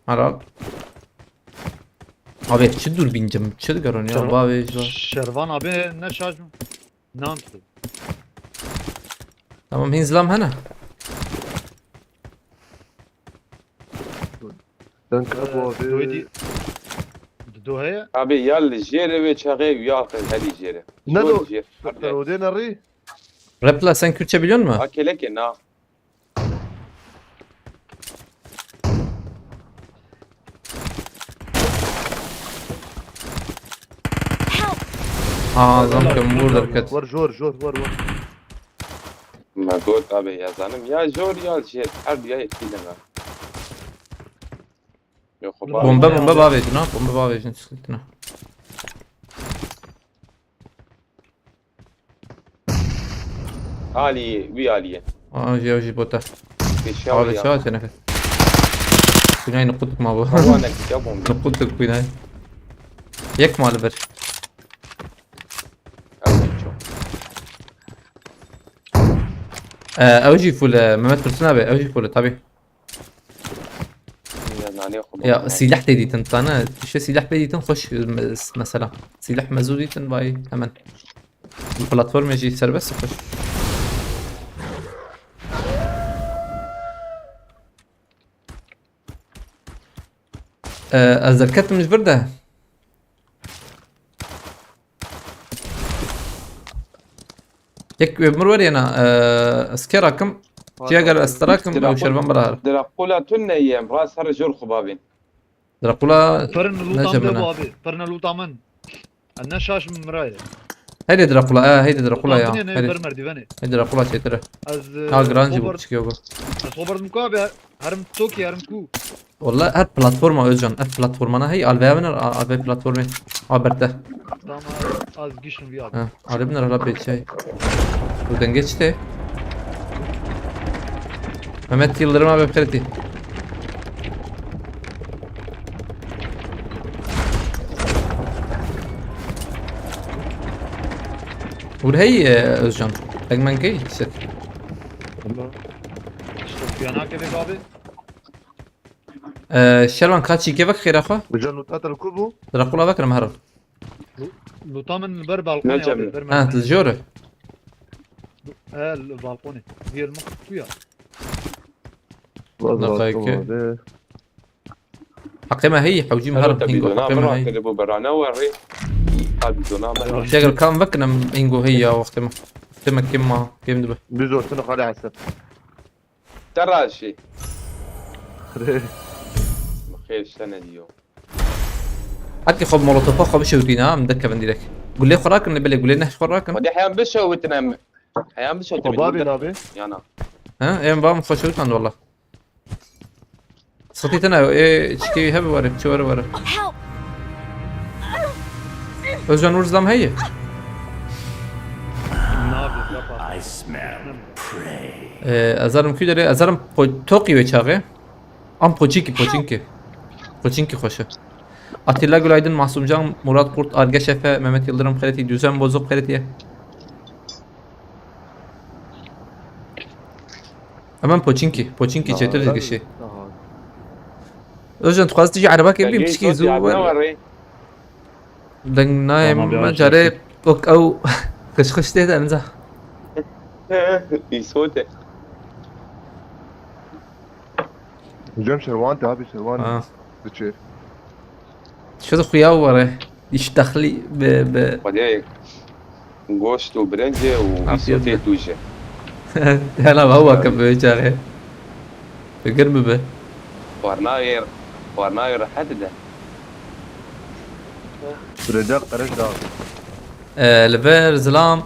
على abi çi dur bineceğim çi görün ya babi Şervan abi ne şarj mı? Ne yaptı? tamam hinzlam hana Ben kabu abi. Doydu. Dohaya. ابي يا الجيري وشغي وياخذ هذه جيري ندو. جير Odin arı. Repla sen Kürtçe biliyor musun? اكلك نا Help! Aa zamkım burada dikkat Var jor var. ما قلت ابي يا زلمه يا جور يا الجير حرب يا يكيدنا يا خبر bomba babi ne bomba babi sıkıntı ne الي ويا الي aa جي بوتا في abi شاوي şahat ne Günay nukuduk ma bu وانا كتابهم nukuduk Günay Yek mal ver اوجي فول ممات فرسنا بي اوجي فول طبيعي يا سلاح تيدي تنطانا شو سلاح بدي تنخش مثلا سلاح مزودي باي همان البلاتفورم يجي سر بس خش الزركات مش برده يك مروري انا اسكيراكم تياجر استراكم او شربان براهر دراقولا تنا ايام راس هر جور خبابين دراقولا Fırın lutamda نجمنا bu abi. Fırın lutamın. Ne şarj mı mıraya? هيدي دراقولا هيدي دراقولا يا Ne هيدي ver merdiveni. هيدي دراقولا تيتره Az ها جرانجي بوتشكيوغو خبر مكو abi. Harım Tokyo harım ku. والله هاد بلاتفورما özcan هاد بلاتفورمانا هي الفيامن الفي بلاتفورمين عبرته Tamam az gişin bir abi. ها عربنا رهلا بيت شاي ودن geçti Mehmet Yıldırım abi bkirti وهي özcan Egmen key işte İşte yana kebek abi. شرمان كاتشي كيفك خير اخو Can utat al kubu. دراقولا بكر مهرب Lutamın ber balkona Necem. abi. Ber ها تلجوره البالكوني ديال المخ ويا دقيقة. حقيمة هي حوجي مهرب هينجو حقيمة هي كده برانا وري قلب دونا شغل كان فكنا هينجو هي وقتما كم دبا بيزو سنة خالي حسن ترى شيء خير السنة اليوم حتى خب مولوتوفا خب شوتينا مدكة بنديلك قول لي خراك اللي بالي قول لي نحش خراك ودي حيان بشو وتنام حيان بشو طبابي نابي يانا ها ايه بام خشوتان والله صوتي انا ايه تشكي هبي ورا تشور ورا Help! وزن ورزلام هي نابي يابا ازارم کی داره ازارم توقی و چاقه ام پوچینکی خوشه Atilla Gülaydın, Mahsumcan, Murat Kurt, Arge Şefe, Mehmet Yıldırım Kreti, Düzen Bozuk Kreti'ye. Hemen Poçinki çetir kişi. Özcan tukaz tiji araba kebim tişki zuvar. Dan naim macare ok au kış dedi anza. يسوته جيم شروانتي هابي شروانتي اه بتشيف شو ذا خيا ورا يشتخلي ب ودي غوشت وبرنجة ويسوته توجه هلا هو كبه شاغي بقرب به ورناير حدده برجاق قرش دا لفير زلام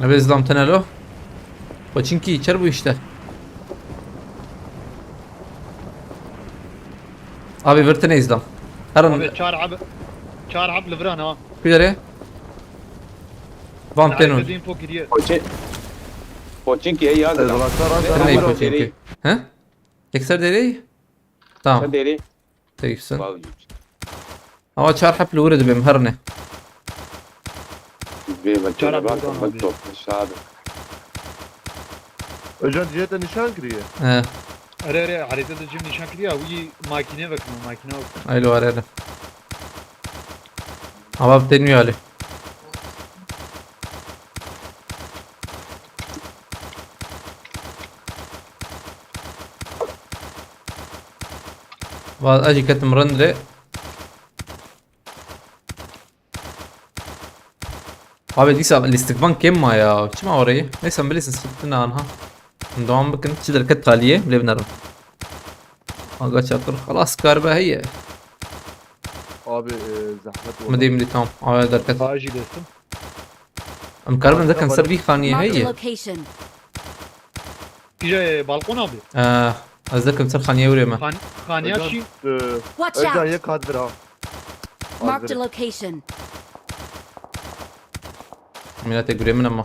لفير زلام تنالو Poçinki içer bu işler. Abi vertene izlam. Herın ابي شار عب لفران ها kudere. Van tenor. قاعدين فوق ديال بوتشينكي هي هذا Teney Poçinki. He? Tekser dereyi. Tamam. ديري Teksin. واو Ama çar hep lurede benim herne. بالجنبات مكتوب مش هذا اجان جيت نشان كريه He. اري عريته تجيب نشان كذا وي ماكينه بكم ماكينه Aylo arayalım. Ama deniyor Ali. واجي كتم رندري abi diyse الاستقبال كم يا شو ما وريه ليس بليس استقبلنا عنها دوام بكن تشدر كت خاليه بلي بنرم اقا شاطر خلاص كاربه هي ابي زحمه مدي تمام او در كت باجي لسه ام كاربن ده كان سر بي خانيه Marked a هي location. يجي بالكون ابي ازدكم سر خانيه وري ما خانياشي Watch اجان out! يك هادرا Marked a location. ميلاتي غري من اما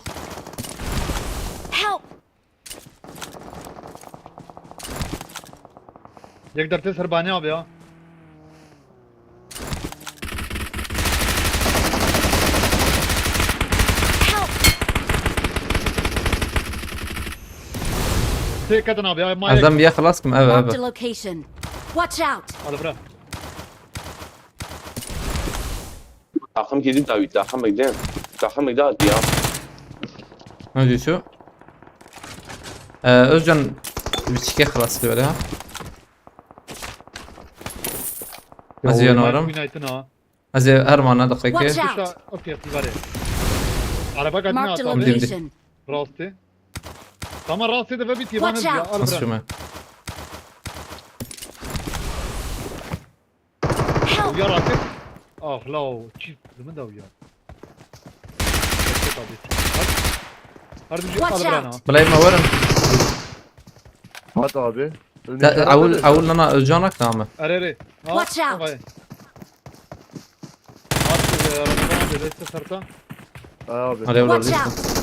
Help! يقدر تسهر باني ابي ها Help! تكتنا ابي ما ازم بيا خلاص كم Marked a ابا location. Watch out! على فرا تاخم كده داوي تاخم مقدام تاخم مقدام يا ما ادري شو özcan بتشكي خلاص كده ها ازي نورم وينايتنا ازي هرمانا دقيقه Watch out! اوكي اعتباري على بالك قدنا Marked a مدي. location. راسي تمام راسي ده بيتي ما Watch نرجع out. على nasıl فرا şuma Help! ويا راسك لا تشيف من ده ويا هرجع Watch على فرانا out. بلاي ما ورن هات ابي اول انا özcanك tamam اريري Watch out. لسه سرطان ابي عليه ولا Watch لسه out!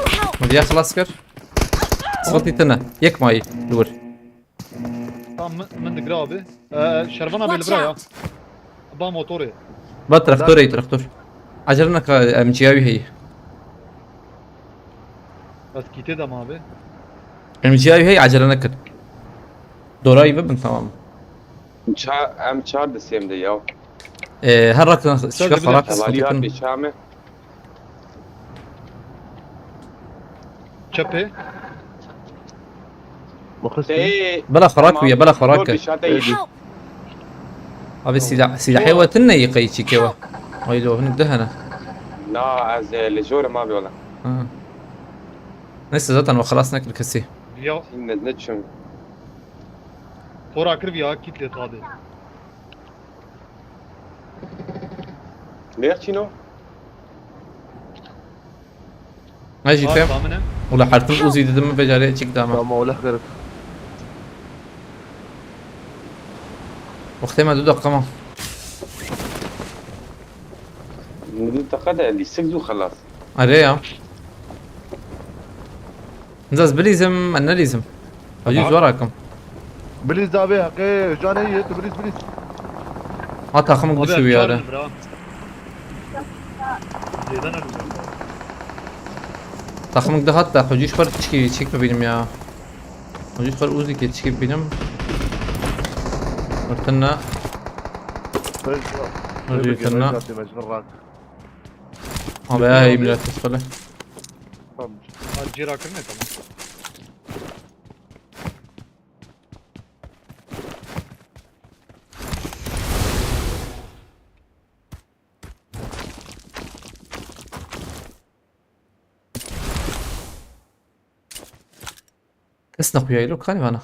Help! مدي خلاص كر صوتي تنا يك ماي دور من قرابي شربنا Watch بالبرايا out! با موتوري با تراكتور عجلنا امجياوي هي بس كيتي ده ما بي امجياوي هي عجلنا كر دوراي ببن تمام ام چهار دسیم ده یا هر ركن شكا خراك حوالی هات سخطكن بشامه Çöpe. مخصي بلا خراك ويا بلا خراك Help! ابي سلاحي وتنا يقيتشي كوا ويلو هن دهنا لا از لجور ما بيولا نسي زاتن وخلاص ناكل كسي Ya نتشم Hora kır ya kitle tadı. ليش شنو؟ اجي تم Tahminen. ولا حرتم اوزي دم بجاري تشيك داما ما ولا غيرك وقتي ما دو دقة ما ندير تقدر اللي سجدوا خلاص اريا نزاز بليزم انا ليزم اجيز وراكم بليز دابي حقي جاني هي بليز بليز ما تاخمك Abi بشوي هذا açarım bra. Zeydan arıyorum. تاخمك ده حتى حجيش فر تشكي تشيك ببينم يا حجيش فر اوزي كي تشكي ببينم ارتنا ارتنا مجبر ابي هاي ملات تسفله Cira kır ne tamam. اسنق وياي لو خاني انا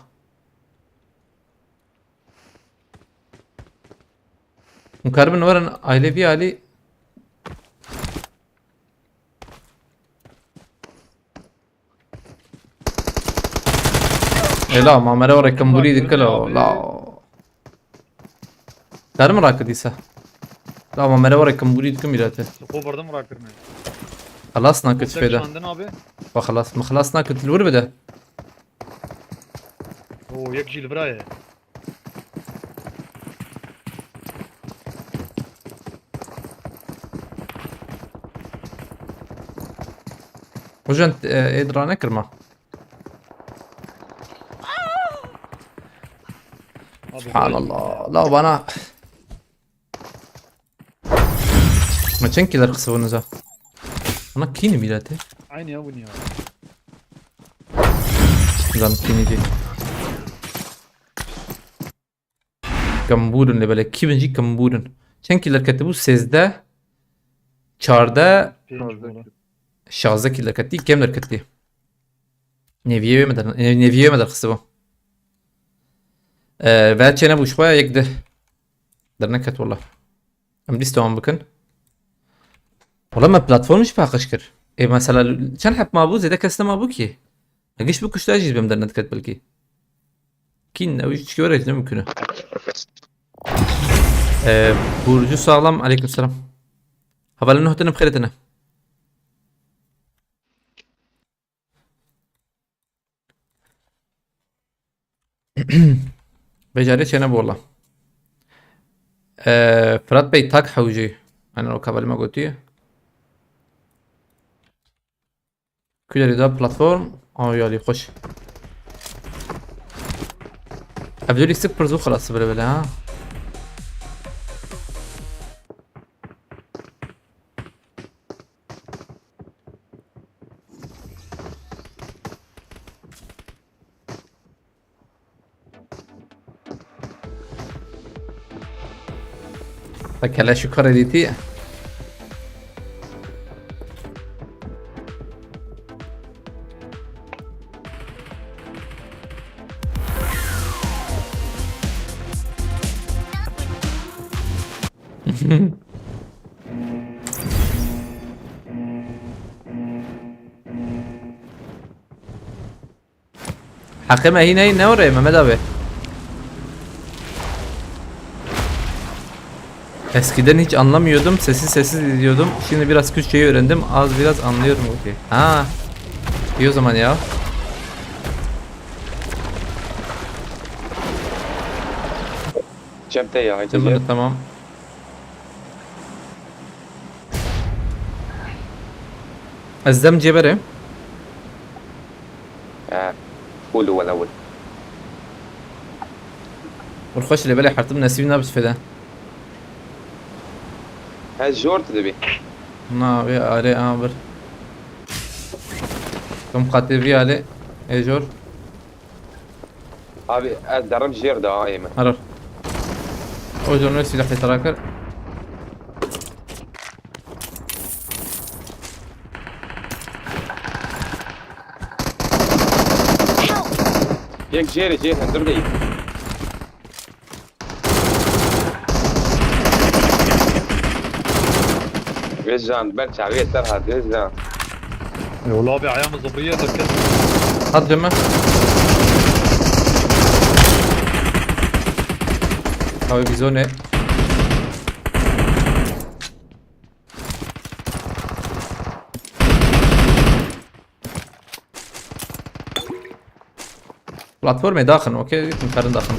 مكربن ورن ايلي في علي إيه لا ما مرة ورا كمبولي دي كله لا دار مراك ديسا لا ما مرة ورا كمبولي دي كميراته Kovarda mı bırakır ne? خلصنا كنت في ده Sandın abi. وخلاص ما خلصنا كنت الور بده Oo yak jil bra ya. وجنت ايه درانا كرمه سبحان الله لا بنا ما تشنكي در خسو نزا انا كيني ميلاته Aynı ya bu ne ya? زان كيني دي كمبودن لبلا كي بنجي كمبودن تشنكي در كتبو 13 4 16 كيلر كتي كم در كتي نيفيو ما در خسو بعد شيء نبغى شوية يقدر درنكت والله ام ديستوان بكن والله ما بلاتفورم مش فاقش كر اي مثلا كان حب ما ابو زي ده كسته ما ابوكي اجيش بكش تاجي بم درنت كت بلكي كين او hiç göreyim mümkün. Burcu sağlam aleykümselam. Havalı nohtunu bخيرتنا. بجاري شنو والله فرات بي تاك حوجي انا لو قبل ما قلت كل ده بلاتفورم او يالي خوش ابدولي سك برزو خلاص بلا بلا ها فكلا شكرا ديتي حقيمة هنا نوري ما مدى Eskiden hiç anlamıyordum, sessiz izliyordum. Şimdi biraz Kürtçeyi öğrendim, biraz anlıyorum. Okey. Ha, iyi o zaman ya. جبته يا هاي Tamam. الزم جبره. قولوا ولا ول والخش اللي بالي حرتم نسيب نابس فدا هاي جورت دبي نا في علي امر كم قاتل في علي ايجور ابي درب جير دائما هرر او جورناليست يلحي تراكر يك جير هندر دي ويجان برشا عبيد ترها ويجان والله ابي عيام الظبيه ذكر حط جمع هاوي بيزوني بلاتفورم داخل اوكي مكان داخل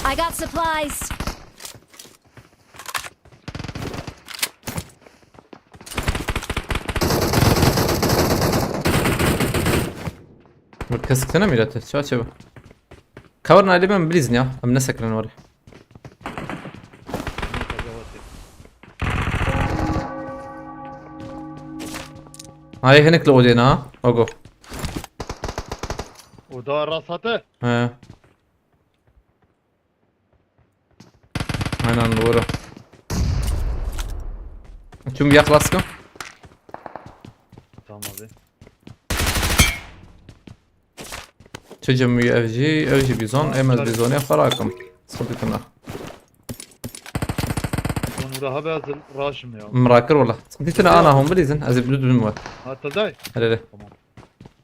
I got supplies. مركزتنا ميلات شو شبه كورنا علي من بليزنيا ام نسكر نوري هاي هناك لودينا ها اوغو وده راسته ها هنا نورو شو بيخلصكم tamam abi. تجمع اف جي بيزون امز بيزوني خراكم صدقنا Bunu daha beyaz raşım ya. مراكر والله صدقتنا انا هم بليزن ازي بلود بالموت Hatta day. هلا Tamam.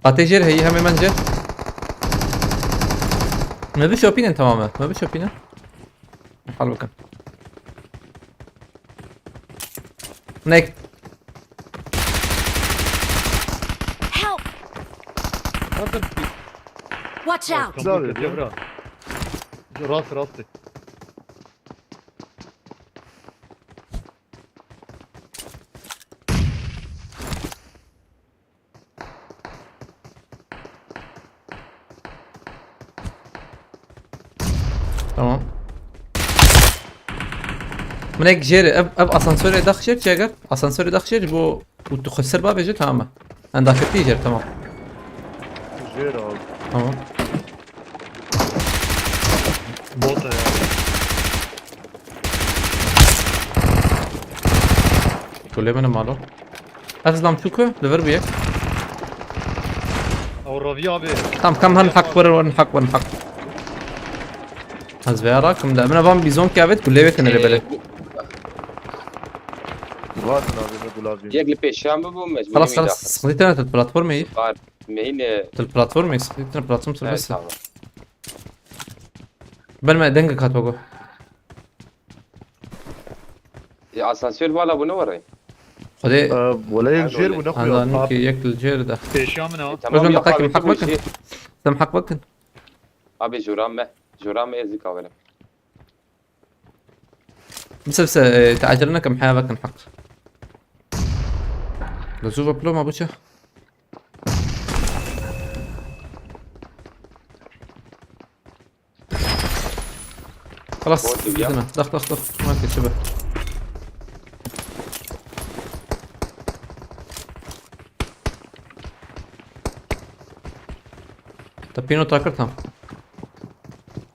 قاتيجير هي هم منجه ما بيش اوبينيون تماما ما بيش اوبينيون حلو كان نيك Help! Hatta Watch out! kabul et ya bra. Rastı. تمام من هيك جيري اب اسانسوري داخشير جاكر اسانسوري داخشير بو وتخسر باب يجي تمام عندك تيجر تمام جير abi. تمام Bota ya. كل من مالو افزلام شوكو ليفر بيك O Ravi abi. تمام كم هنحق ورن حق از ويراكم ده من بام بيزون كابت كل بيك اللي بالك Zaten abi ne gulabi. يك لبيشام ببو مجبورين خلاص سخديتنا البلاتفورم هي مين البلاتفورم سخديتنا البلاتفورم بس بل ما دنقك هتوقف اسانسير ولا بو نوري خدي ولا يجير هذا ونخوي. نكي ياكل الجير ده Peşamın ha. رجل دقائق محق بكن سم حق بكن ابي جرام ازيك اولا بس تعجلنا كم حياة بكن حق لزوفا بلو ما بوشة خلاص جدنا دخ ما في شبه تبينو تراكرتها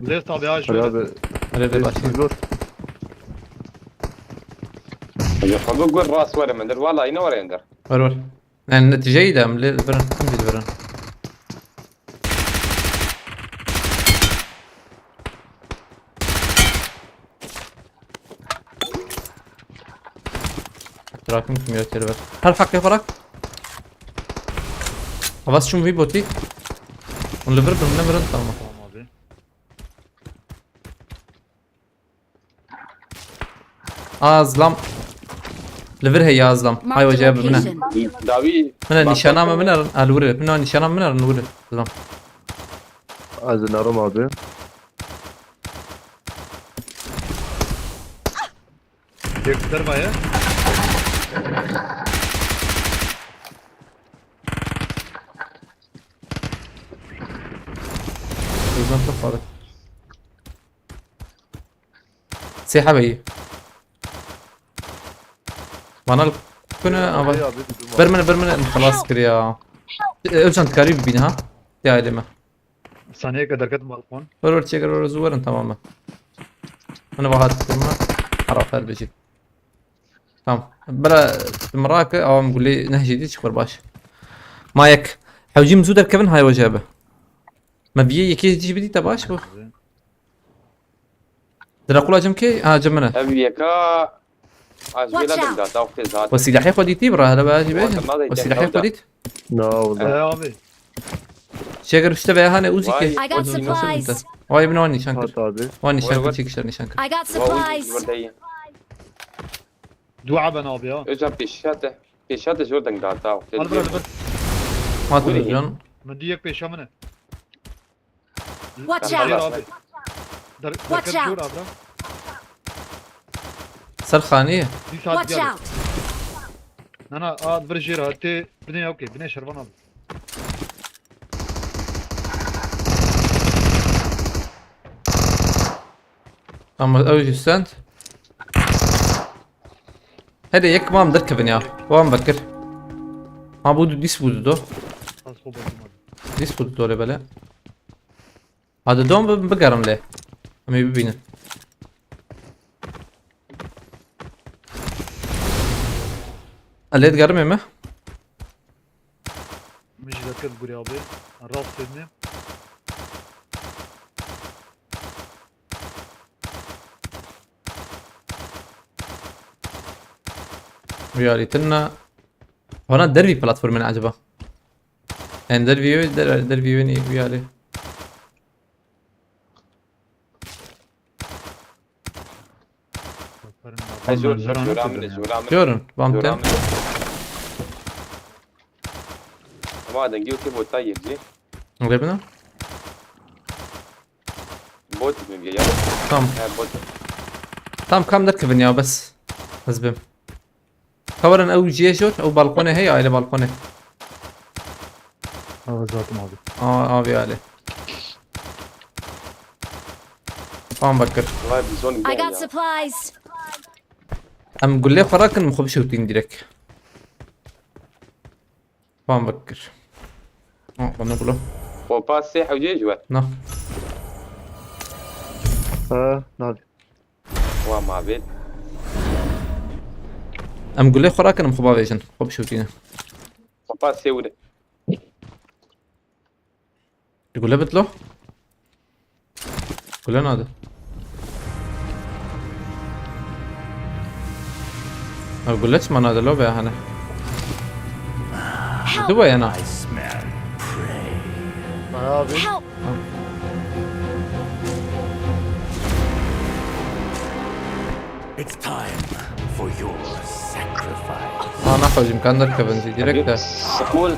Lest abi ha Hadi şöyle. abi. هذا باشي Zor. يخبط قول راس ولا من در والله ينور يندر ورور يعني النتيجة جيدة من البرن كم جيد البرن تراكم كميات البر هل حق يفرق؟ بس شو في بوتي ونلفر بالنمر تمام Tamam abi. ظلام لفر هي ظلام هاي Marked a وجاب منها location. داوي من النشانة ما من الوري من النشانة من الوري ظلام Az narum abi. Gösterme ya. نطلق هذا سيحة بي وانا كنا برمنا خلاص كريا ارجع قريب بينها يا لما ثانية كده درجة بالكون. ورور تشيكر ورور زور تماما انا بغات تما عرف هل بيجي تمام بلا مراك او نقول لي نهجي دي تشكر باش مايك حوجي مزودر كيفن هاي وجابه ما بيجي كي تجي بدي تباش بو درا قولا جم كي جمنا أبي كا أجمل Watch out. بدأ توقف زاد وسلاحي خديتي برا هذا باجي والله باجي ما ضيع وسلاحي جودة. خديت لا والله أبي. شاكر اشتبه هاني اوزي كي I got supplies. واي ابن واني شانكر هات هذه واني وين شانكر وين؟ تشيك شرني شانكر I got supplies. وردي دعاء بنا أبي ها. إجا بيشات جوردن قاعد توقف هذا بلا بس. ما تدرون مديك بيشا منه. Watch درجة out. أبي. Watch درجة out. جور أبرا. سرخانية دي ساعة Watch ديالي. out. أنا برجيرها تي بني أوكي بني شربان أبي. اما اوجي ستاند هذا يك ما مدركبن يا وام بكر ما بودو ديس بودو دو خلاص خوب أبي. ديس بودو دو بلا هذا دوم بقرم ليه امي ببينه اللي تقرمي ما مش ذاك بوري أبي. الراس سيدني. ويالي تنا هنا دربي بلاتفورم من عجبه يعني دربي ويني ويالي جور زران جور كده عامل يعني. جور عامل جورن جور بامتن عامل ما هذا نجيو كيف طيب جي غيبنا بوت من جاي تمام بوت تمام كم دركبن يا بس هزبم كورن او جيشور او بالكونه هي على بالكونه هذا ذات ما أبي. ويالي قام بكر والله بزون I got supplies. ام قول لي خراك مخبش شوتين ديريك قام بكر قلنا نقوله وباس سيح وجي جوا نو نادي وما بيت ام قول لي خراك مخبا فيجن مخبش شوتين وباس سيوده يقول له بتلو قول له نادي اقول لك ما نادي لو بيها انا دبي انا هذه Help. It's time for your sacrifice. انا حوجي مكان نركب انزي ديريكت سكول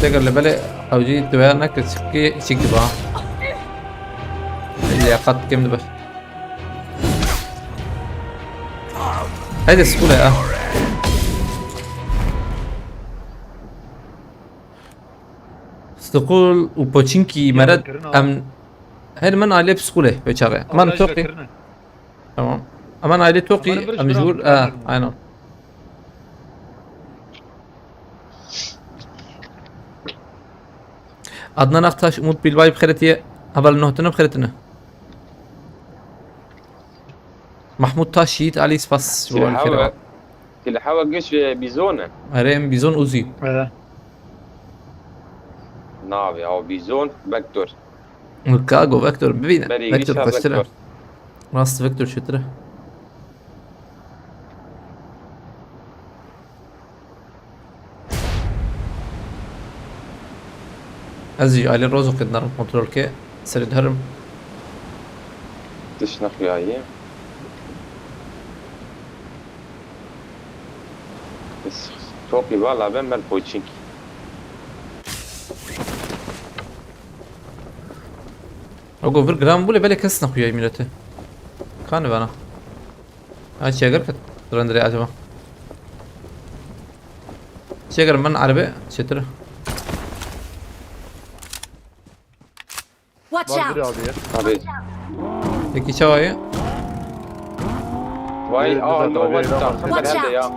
تقدر اللي بالي او جي تبانك تسكي شيك بقى اللي قد كم دبش هيدي السكولة استقول وبوتشينكي مرد ام هيد من عليه بسكولة بيشاغي امان توقي تمام امان عليه توقي ام جور اي نو عدنا نختاش امود بالواي بخيرتي قبل نهتنا بخيرتنا محمود تاشيت علي سباس جوا الخير اللي حاول قش بيزونه اريم بيزون اوزي نعم او بيزون فيكتور كاغو فيكتور ببينا بري فيكتور فيكتور فشتره راس فيكتور شتره ازي علي روزو كدنا كنترول كي سرد هرم تشنق وياي بس توقي بالله بين مال بوتشينكي اقو فر جرام بولي بالي كسنا خويا ميلته كان بنا هاي شيغر كت رندري عجبا شيغر من عربي شتره Watch Var biri out! abi ya. Abi. Peki çavayı. Vay Evet, aa evet, no abi, var evet, da. abi. Hemen Watch hem de ya.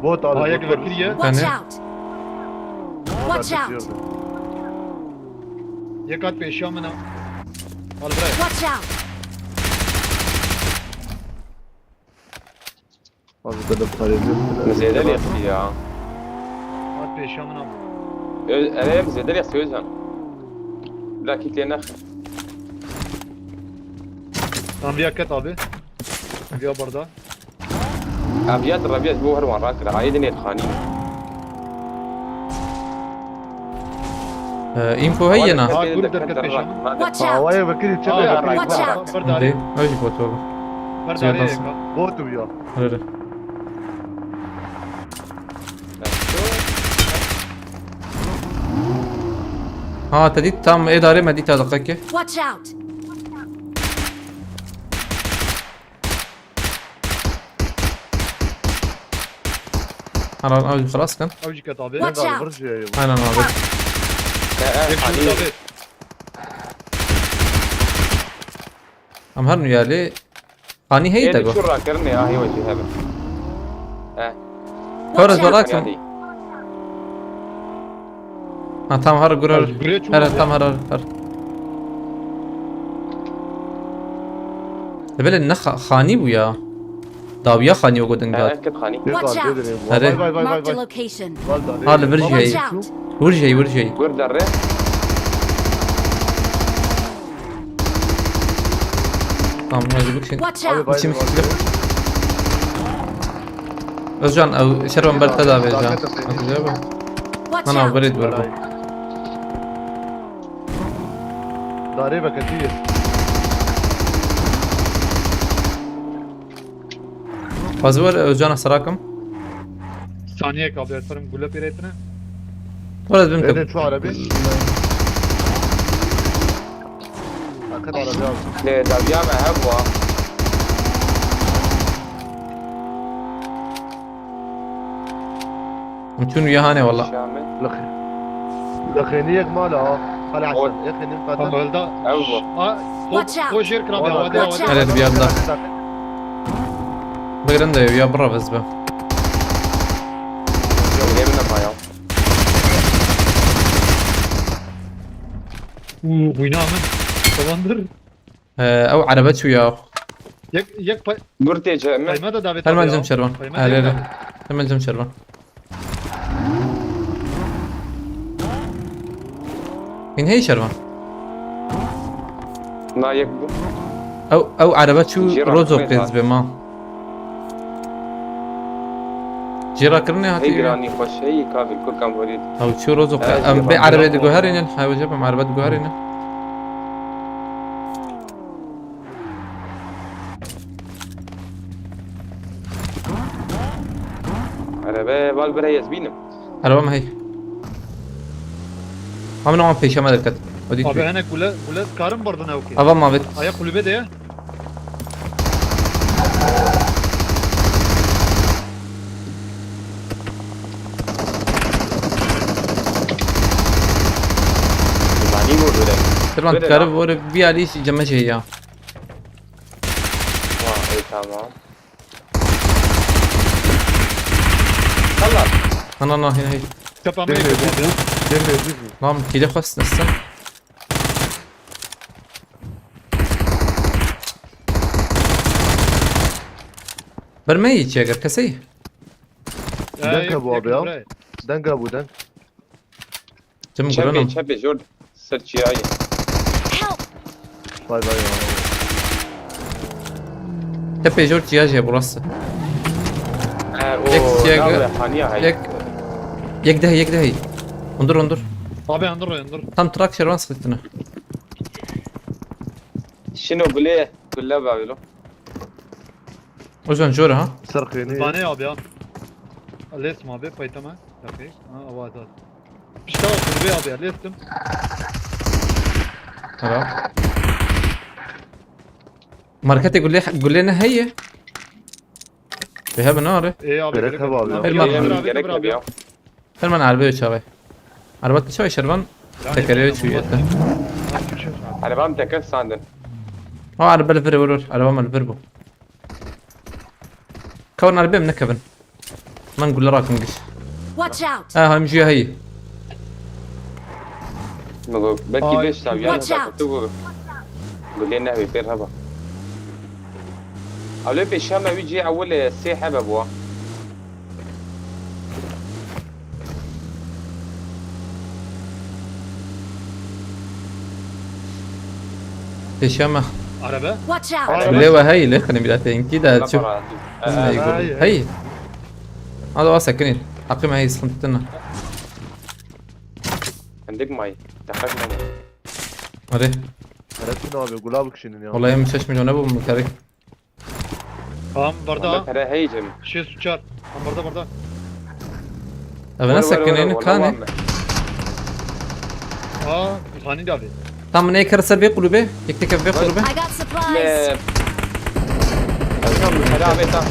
Bot abi. Ayak bot ve var. kirye. Watch Hani? out! Watch Ben out! kaçıyorum. Yekat pe eşyamına. Al buraya. Watch out! Abi benim kariyem Zedel yaktı ya. Al pe eşyamına. Eğer zedel yaktı Özcan. Rakiplerine Tam bir yakat abi. Bir barda. أبيات الربيع هو هروان راكر عايدني الخانين Info هينا. Aa, gur derket peşamı. Watch out! Havaya bakayım Aa, çabuk. Watch out! Bar انتي dari. اوجي بوت والله. Bar Ziyad dari olsun. yeka. Botu ya. هلا. ها تديت تام اداري ما ديت هذا قكي. Watch out! انا اوجي خلاص كان. Avcı kat abi. Watch Ben out. de burcuya. انا ما Yakışıklı abi. ام هرنو يالي. اني هي هي شو دغو. راكرني هي وجهي هذا كورز out. وراك. يعني ها تام هر قرر. Buraya çok هلا abi. تام هر هر. دبل النخ خاني ويا. داويا خاني وقود انقاد. كنت خاني Watch out. Vay vay vay Marked a vay. location. هذا برجي. Watch out! ورجي ورجي. ورد الريح تام ما يجيبك شيء. Watch out! مشي مشكلة. رجعن او شربن برتدا بيجا. Watch انا out! بريد برضه. ضاربة كثير. فازور رجعنا سراكم. Saniye kaldı. Yatarım gula piretine. ولد بنكب. Edin şu arabi. Arkada arabi abi. ليه دابيا ما هبوا متون ويا هاني والله. شامل لخينيك مالها. خلي أول. عشان يا اخي نم Tam قاتل. öldü. هبوا Aa, Watch out. o şer krabi. Watch Hadi out. hadi. هلا بيا بلا. بقرنده ويا برا بس به. ليه من معايا Bu ina mı? Tavandır. او عربت ويا. Yak pay. قرتي جامع Payma da davet هل abi ya. منجم شربان. Payma هلا da لا. هل منجم شربان. من هي شربان. ما يكبو او عربت شو جيران روزو كويس قيز بما. جيرا كرني هي هاتي. جراني خوش هي كافي كل كام وريد او شو روزو ام بي عربت جوهرين حاول جاب عربت جوهرين. على بالبر هي زبينه عربة ما هي. هم نوعا بيشا ما دركت. وديك Abi بي. hani kule karın bardan ne okey. افا ما بيت. Ayak kulübe de ya. يعني مو ولا ترى بدأ. تقرب ور بي عليش جمشي هي. واه اي تمام خلص انا هنا هي. Tepeme gidiyor bu abi ya. Demir bizim. نعم كده خلاص نسا. برمي يجي اگر كسي. Denk bu abi ya. buraya. Denk abi denk. جم شبي قرنم. شبي جورد سيرتشي اي Help! Vay vay ya. تبي جورج جياجي ابو راسه. اوه يك- لا حانيه هاي يك يك دهي. انظر انظر. Abi yandır o yandır. تم تراك شروان صدتنا. شنو قوليه قول له بابلو وجون جورا ها. Sarkıyını. Bane abi ya. Lestim abi paytama. Okey. Ha avaz at. İşte o kulübe abi ya lestim. هلا. ماركتي قول لنا هي. بها بناره. İyi abi. Gerek abi ya. المهم. Abi, abi, abi, abi. فيلم عربي شوي. عربت شوي شربان. تكريت شوية Arabam teker sandın. اه على بالي فري ورور على بام الفيربو كون على بيم نكبن ما نقول راك نقش Watch out! اه هاي مجيه هي Belki Ay. 5 tabi yani Watch out. takıtı bu. قول لنا بير هبا. أولي في الشام بيجي أول السيحة بابوا. هشام Araba. Watch out! اللي هو هي اللي خلينا بلاتين كده تشوف هاي. هي هذا واسع كنين حقيمة هي صمتنا عندك مي. دخلنا مي. وريه عرفت abi gulabık şimdi ya. والله يوم 6 مليون ابو مكاري Tamam والله barda. ترى هيجم. Şey suçar. Tamam barda. ابي ناس سكنين كان Aa, khani da abi. tam ne كرسل بيقولوا به يكتكف بيقولوا به I got supplies! ترى بيتا.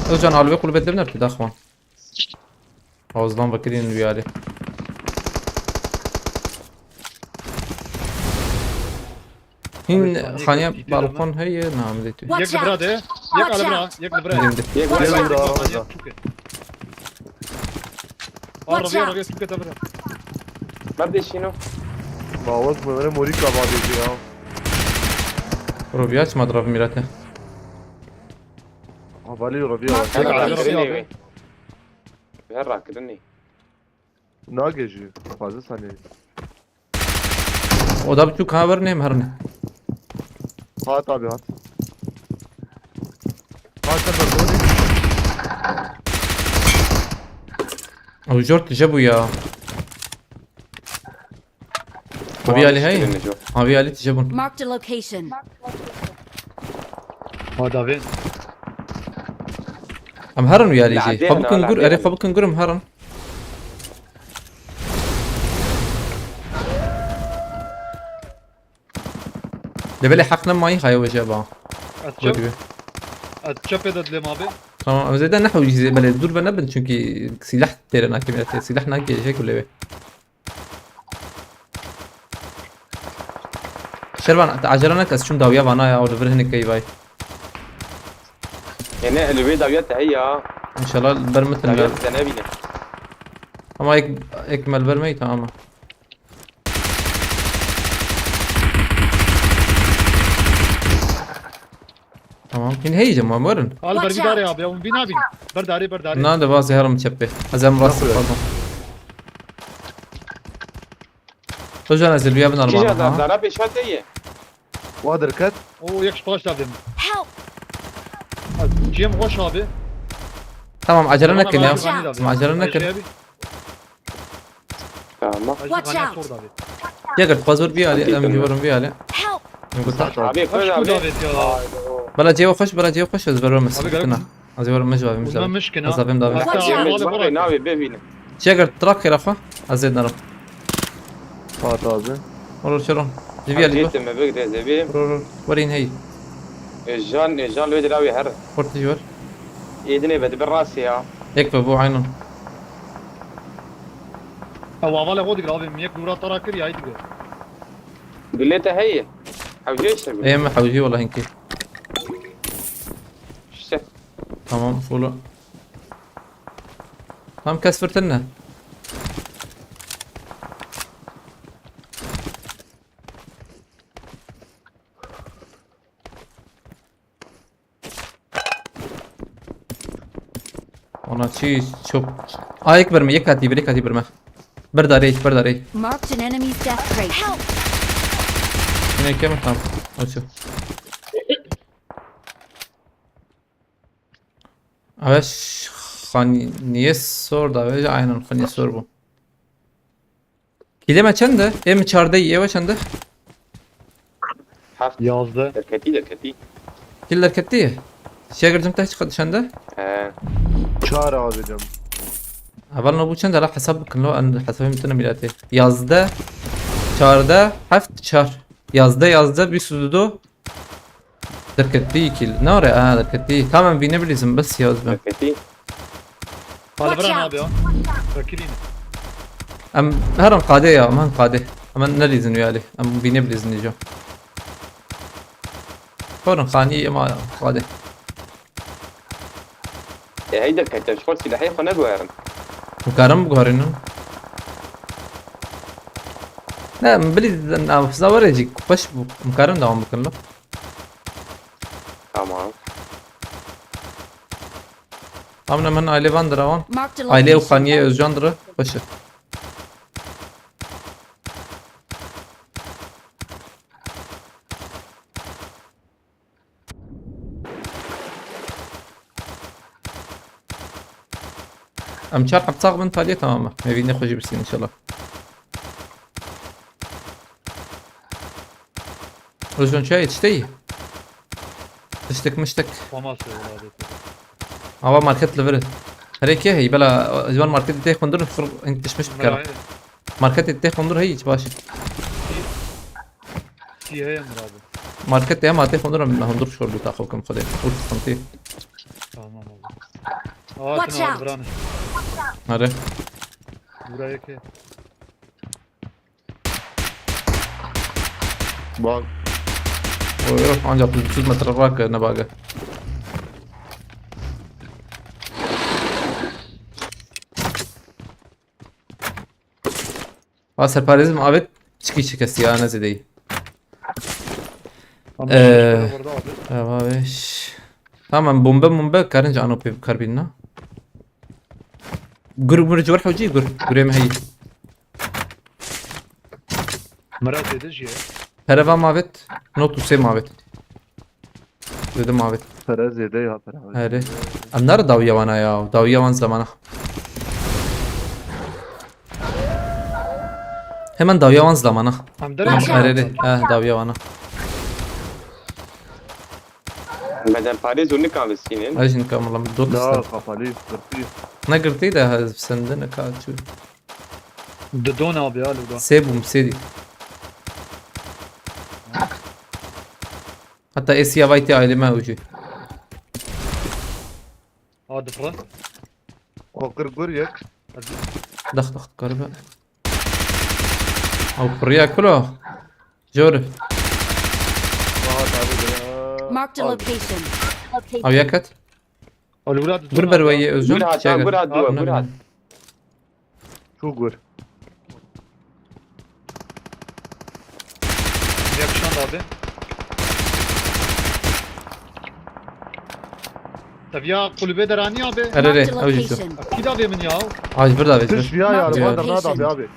اوجان على بيقولوا بيت لبنان كده اخوان عوزلان بكرين ويالي هين خانية بالكون هي نعم ديتو Yek Watch libra de. out! Yek Watch alabra. out! Yek libra. ديم دي يك Gel ولا burada aramızda. Watch Arabaya out. arabaya sıkı tabra. ما بدي شنو. Bağız mı öyle morik kabadıydı ya. روبيات ما ضرب ميراته Havali Rabia. أنا على راح ربيع. كرني. بهرع كرني. Ne geziyor? Fazla saniye. وده بتشوك هابرني مهرني Hat abi hat. Hat sefer morik. او جورت جابوا يا ابي علي هي كرني جو. ابي علي تجابون Marked a location. Hadi abi. ام هرن ويا لي جي لعدينا، خبكن قر لعدينا. اري خبكن قر مهرن دبلي حقنا ماي هاي وجابا Atçap. Atçap edelim abi. تمام زي ده نحو زي بلا دور بنبن çünkü silah terena كميات silah ناقي شيء كله به شربان عجلنا كاس شو داويا بانا يا اول برهن كي باي يعني اللي بيدا بيتا هي ان شاء الله البرمت داويات الزنابينة. اما اكمل برمي تمام تمام هنا هي جماعة مرن Al Watch bargi out. dari abi. Ya bin abi. Bardari bardari. نان ده بازي هرم تشبه ازم راس الفضل رجع نزل ويا ابن كيجا المان ها ضرب شات هي. Vadır kat. O yek şpaş abi. Help! Cem hoş abi. تمام عجلنا Bana كن يا Watch out. اسمع عجلنا Ayşe كن abi. تمام. Ayşe Watch khani out. sordu abi. يا قلت فازور بيا علي ام جورن بيا علي Help! قلت أبي Hoş كل bu أبي. davet ya. بلا جيو خش بلا جيو خش از برو مس أبي قالك- كنا از برو مجوا Bundan مجوا مشكلة. از ابن دابي Watch Hatta out. ağalı ناوي bırak. ناوي بيبينا. شي قلت تراك يا رفا ازيد نرى Hat abi. ورو شلون جيبي علي جيت ما بقدر زبيب. ورين هي الجان لو يدراوي هر. ورت جوار يدني بدي بالراس يا. يكفى بو عينه O havalı o değil abi. Yek dura tarakır ya idi. قلت هي. حوجيش أقول. ايام حوجي والله هنكي شت. تمام فولو تمام كسفرت لنا والله شي شوف يكبر من يكاتي بريك كاتي برمه برداري برداري Marked an enemy's death crate. Help! هنا كم تمام شوف اش خانية سور da ve aynen خانية سور bu. Kileme çende? Em çarda yeva çende? حفت. Yazdı. دركتي دركتي. Killer ketti. Şegerdim تحت çende? Çağır abi diyorum. Avalna bu çende la hesap bakın lo an hesabım tane milate. Yazda çarda haft çar. Yazda bir sudu دركتي كيل نوري دركتي تمام بينبليزم بس يا زلمه دركتي. Hadi Watch bırak out. abi ya. Fakiriyim. ام هرم قاده يا مان قاده اما نريزن ويالي ام بيني بليزن يجو فورن خاني ما قاده هيدا كنت شغل سلاحي خو نبوارن مكارم بقهرينن لا بليز انا في زاور يجيك باش مكارم دوام بكن له tamam. امنا من aile vandır avan Marked a aile location. ukhaniye özcandır başı ام çarp aptaq ben taliye tamam evine خوشی برسین ان شاء الله özcan çay yetişti تشتك مشتك Famas abi. هوا ماركت ليفل هريك هي بلا زمان ماركت تاخ كندر انت مش بكره Merak ماركت تاخ كندر هي باش Siyah'ya Emre abi. ماركت يا ما تاخ كندر من هندر شغل بتاخو كم خدي قلت فهمتي Tamam abi. Watch Aa out. Buranı. هذا Buraya ki. Bak. ويروح عنده 300 متر راك نباقه سرپرایزم آبت چکی شکستی یا نزدی Ama Ee, burada abi. Yavaş. Tamam bomba karınca anı karbinna. Gur جوار حوجي gur ما هي. Merak edici ya. Pereva mavet. Not use mavet. Dedim mavet. Perez yedi ya Perez. Hadi. Anlar davya bana ya. Davya van zamana. Hemen davya van zamana. Hem de Watch out. Hadi. Davya bana. Beden Paris onu kahvesinin. Hadi şimdi kamalım. La Dokuzdan. kapalı. Kırpıyor. Ne gırtı da senden ne kaçı. Dedon abi ya burada. Sebum sedi. Hatta Esya vayti aileme ucu. Hadi Fırat. Kokır gur yak. دخ قريبا او بريا كله جورف Rahat abi ya. Marked a Abi. location. او ياكت Alurad. قربر ويا اوزون Gurhat, Gurhat duvar, Gurhat. Şu gur. Yakışan abi. Tabii ya kulübe derani abi. Marked a اري او جيتو location. Akid abi min ya. عاج بردا Kış بيجبر ya ya. Marked Armada location. nada abi.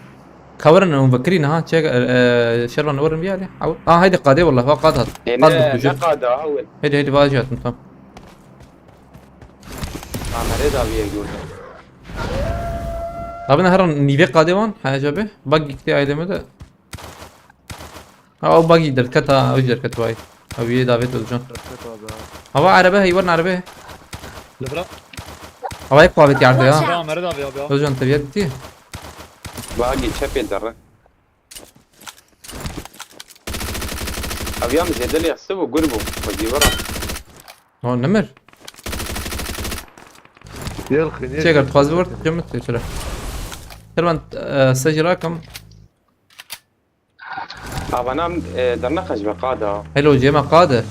كورنا مفكرين ها تشيك شرنا نورم بيالي هيدي قادي والله هو قادها Ne قاد بجو qada awel. هيدي واجهت تمام Amere da bir gördüm. طب انا هرن نيفي قادي وان حاجه به باقي كتير ايدمه ده او باقي دركتا او دركت واي او يي دافيت وجون Kırpıyor abi ya. هو عربه هي ورن عربه Lebra. هو هيك قابت يعرف Watch يا out. Ya Mered abi abi ya. وجون تبيتي Bagi çep darre. Aviyam zedel yasbu gurbu. Fajibara. هو نمر Yelkin. تشيكر تخاز ورد جمت ترى ترى سجراكم Avanam darna khajba qada. حلو جيما قاده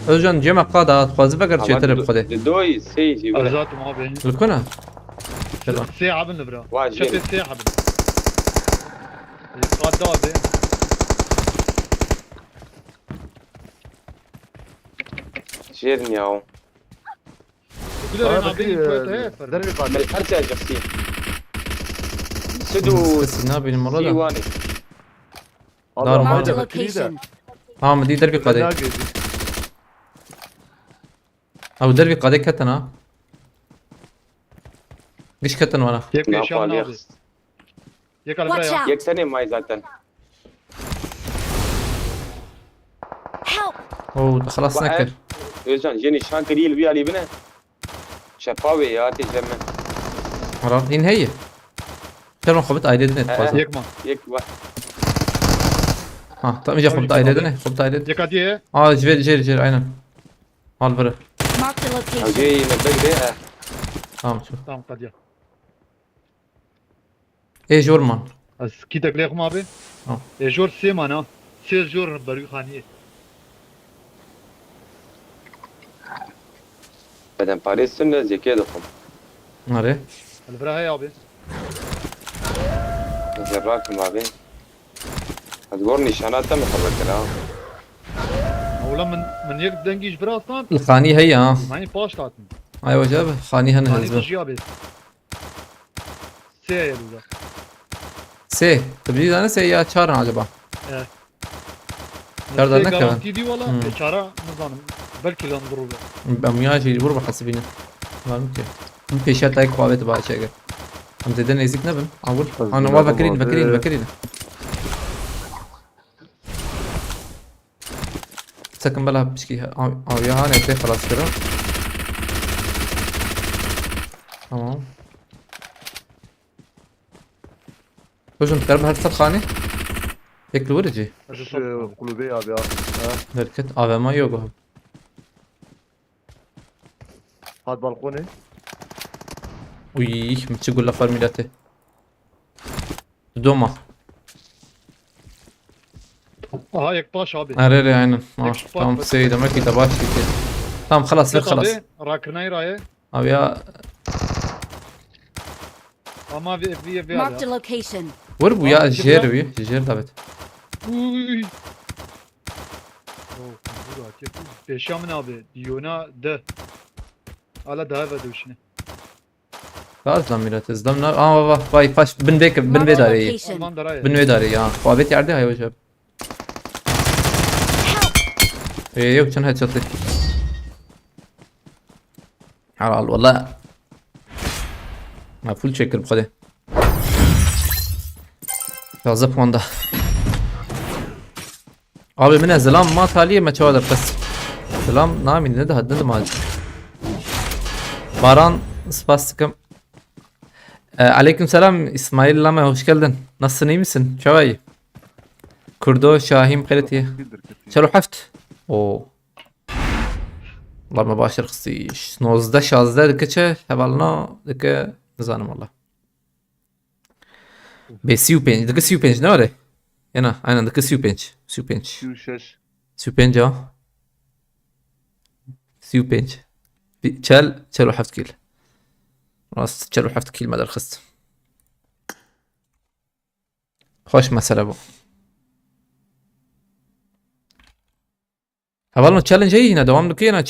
وجون جيما قاده تخاز فكر شي ترى بقده Doy seyji. Azatım abi. لكنا ترى Siyah abi Lebra. Vay, Şefet jeli. siyah abi. Kadda abi. Jerin yav. Güler Abi abi. derbi kadı. Mel arca jafsi. Sidu بس نابي المره ده Siwani. دار ما Marked a ده location. اه مدي دربي Ne قاده gezi? او دربي قاده كتنا ليش كتن وانا Yek Ne yaşamın yapalım? abi. Yek Lebra Watch ya. out. Yeksene may zaten. Help. اوه خلاص نكر Özcan yeni şankı değil bir ali bine. Şefavi ya tecemme. خلاص هين هي ترى خبط ايدي آه. Yekman. Yek var. ها طيب اجي خبط ايدي خبط ايدي Yek hadiye. اه جير عينا مال برا Marked a location. Avcıyı ne bekle. Tamam şu. Tamam Kadir. Jorman. Az ki tekleyelim abi. Tamam. Jor semana. Jor barı khaniye. بدن پاریس سنة زكية دخم Nereye? Elbra hay abi. زراك ما بين هتقول نشانات تم خبر كلام Oğlum من yek dengiş biraz lan. الخاني هي ها. Mani paş tatın. ايوه جاب خاني هن Mani هزبه. taşı abi. Se yelula. سي تبي انا سي يا çağırın acaba? Nereden ne kadar? Garanti di valla. Beçara nizanım. Belki lan durur. Ben ya şey vur بحسبينه. Var mı ki? Bir peşat ay kuvveti bahçe gel. Am deden ezik ne ben? Avul. Ana var bakırın. Sakın bela pişki. Av ya ne te خلاص kırım. Tamam. Hocam تقرب هرسل خاني. ياكل ورجي. قلوبي abi ya. Hareket AVM yok abi. هاد بالكوني. Uy, متشقول لفر ميلاتي. دوما. Aha yek paş abi. Arere aynen. Yakışık Tamam var. seyde maki de başlı ki. Tamam خلاص خلاص. Rakırnayı raye. Abi ya Ama vi Marked a ya. location. vur bu ya Abi, jer Jer David. Uy. Peşamın abi. Diyona de. Ala daha ve dövüşüne. Gaz lan millet izlam nar. Aa vay paş bin bek bin Marked a vedari. location. Alman daraya. Bin vedari ya. Kuabet yerde hay hocam. Yok can headshot. Halal والله. ما فول شكل بخده. Fazla puanda. Abi من زلام ما تاليه ما çavadır bas. Selam namin ne de haddini mal. Baran spastikım. Aleyküm selam İsmail Lame hoş geldin. Nasılsın iyi misin? Çavay. Kurdo Şahim Kırıtı. Çalo haft. Oo. Allah ما باشر خصيش 19 16 دكه حوالنا دكه نزانم والله. Be 35 دكه 35 ne var ya? Yana aynen دكه 35 35 26. 35 ya. 35 çal حفت كيل راس çal حفت كيل ما درخست خوش مسألة بو حوالنا challenge هي هنا دوام دكينا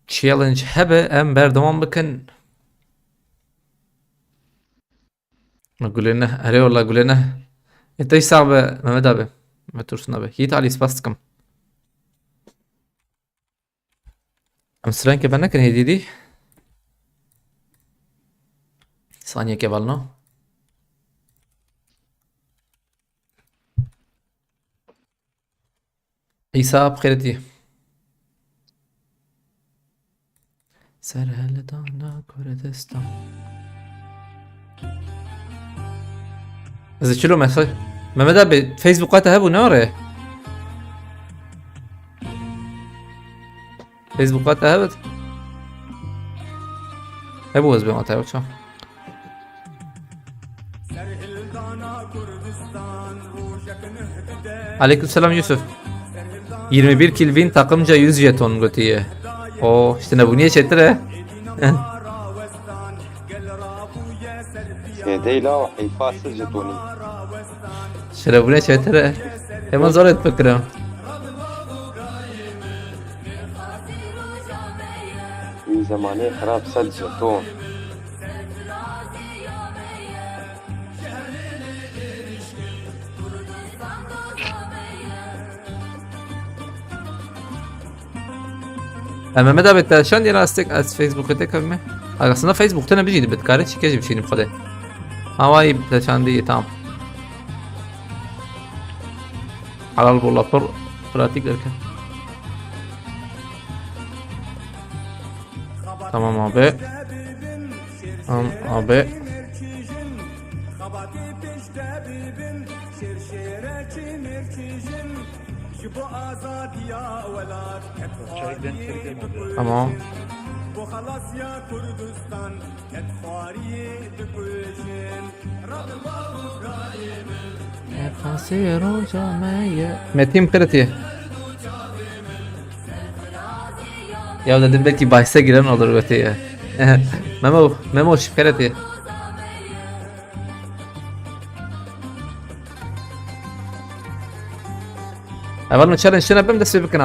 challenge هبه ام بر دوام بكن اقول لنا اري والله اقول لنا انت ايش صعبه ما مدابه ما ترسنا به هي تعالي سباستكم امسران के बनना कहीं दीदी सानिया के बालना عيسى بخيرتي سرهل دانا كردستان إذا شلو مسج ما مدى بفيسبوك قاتها هبو ناره فيسبوك قاتها هبت هبو وزبي ما تعرف شو عليكم السلام يوسف 21 Kilvin takımca 100 jeton götüye. O işte ne bu niye çetre? سيدي لا وحيفاس الجتوني Şöyle bu ne çetre? Hemen zor et fikrim. في زمانه خراب سد جتون اما مدى بالتاشان يلا استك از فيسبوك تكمل اصلا فيسبوك تنا بيجي بتكاري شي كيجي بشيني بخده هواي بالتاشان دي تمام على البولا بر براتيك دركه tamam abi tamam abi tamam Metin kritiği. Ya dedim belki bahse giren olur öteye. Memo şifreti. Evvel challenge şuna ben de size bakın.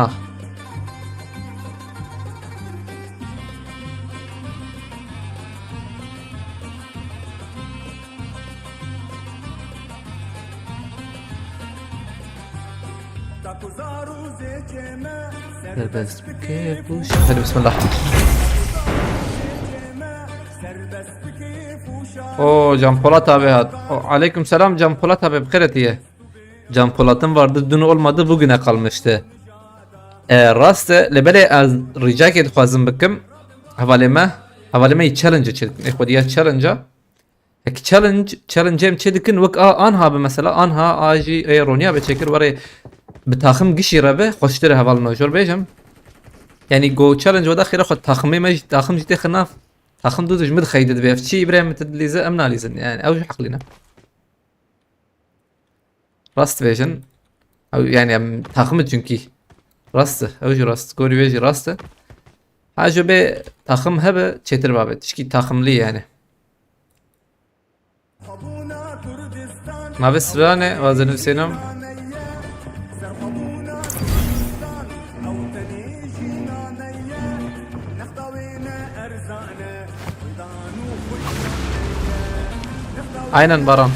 Serbest keyfuş. Hadi bismillah. O Can Polat abi hat. Aleyküm selam Can Polat abi bkhiretiye. Can Polat'ın vardı dün olmadı bugüne kalmıştı. Rast lebele az rica edip bikim havaleme challenge çedik. Ekodiya challenge. Ek challenge çedikin vak anha be mesela anha aji Ronya be çekir var بتاخم قشي ربه خوشتري هفالنا جور بيجم يعني جو تشالنج ودا خير اخذ تاخم ما تاخم جيتي خناف تاخم دودج مد خيدد بيف شي ابراهيم تدليزه امنا ليزن يعني اوج حقلنا راست فيجن او يعني تاخم جنكي راست اوج راست كوري بيجي راست حاجه بي تاخم هبه تشتر بابه تشكي تاخم لي يعني ما بس رانه وزن سينم Aynen Baran.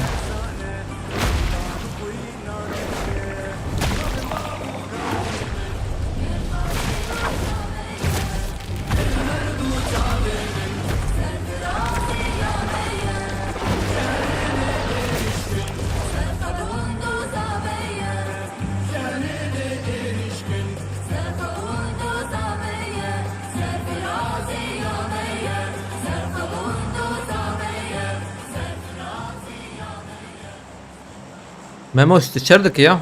Memo içerdik ya.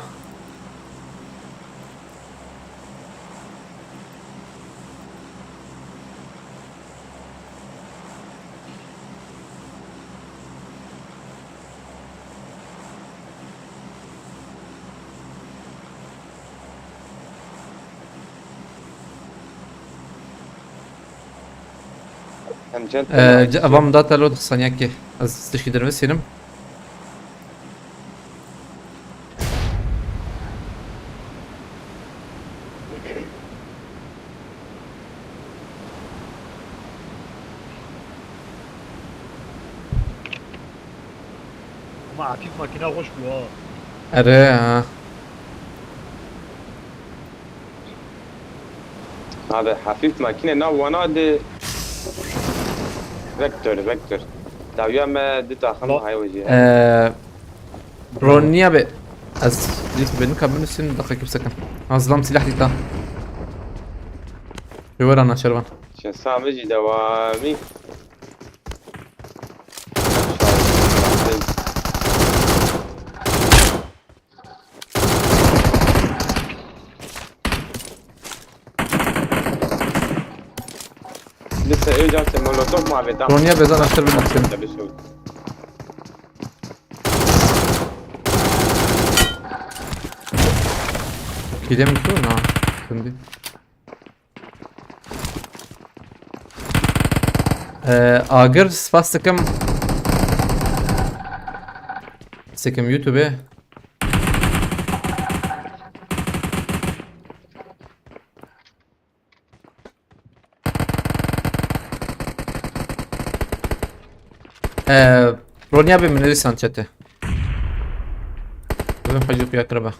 Вам дата лед саняки. Az teşekkür ederim. Ama Akif makine hoş bu ha. Ere ha. هذا حفيف ماكينة نوعنا دي فيكتور داويا ما دي تاخم هاي وجهها Ronya be. Az benim kabinin üstünde dakika sakın. Azlam silah dita. Yuvarana şervan. عشان سامجي دوامي لسه ايه جالس المولوتوف ما بيدعم Ronya bezan aşır bir maksın. Kile mi şu? Na. Şimdi. Agar spas sıkım YouTube'e. Ronya be من لسان chatte. Bugün hacıp yakraba.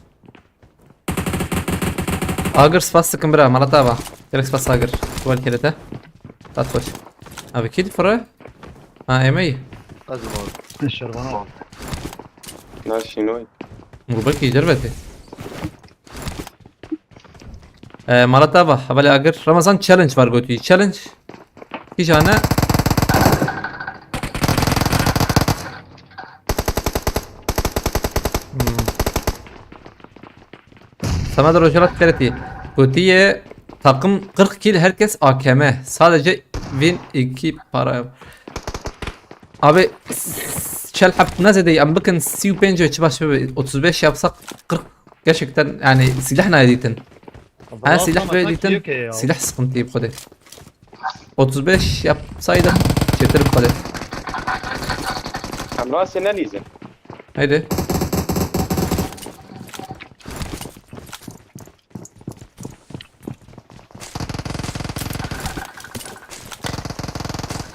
Agar spas sıkım bira malatava. Direkt spas agar. Tuval kerete. Tathoş. Abi kedi fora. Ha emeği. أزمة Şervan abi. ناس شنو Murbaki جربتي. Malatava. Havale agar. Ramazan challenge var götü. Challenge. Hiç ana. Sana da rojalat kereti. Götüye takım 40 kill herkes AKM. Sadece win 2 para. Abi şelhap nezede am bakın C5 ve baş 35 yapsak 40 gerçekten yani silah naditin. Ha silah verdiytin. Silah sıkıntı bu kadar. 35 yapsaydım getirip bu kadar. عمران سناليزه Haydi.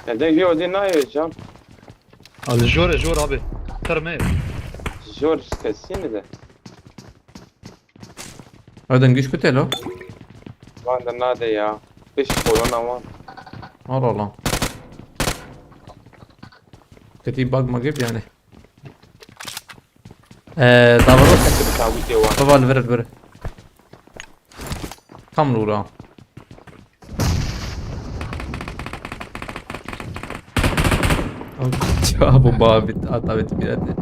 عندك فيو دي نايو جام جور abi. Tırmaya. جورج كاسين ده Oradan güç kötü lo. ما عندنا نادي يا ايش كورونا وان Allah Allah. Kötü bug mı gibi yani. Davros. بتساوي دي وان Baval verir. Tam nura. Cevabı babit atabet bir hadi.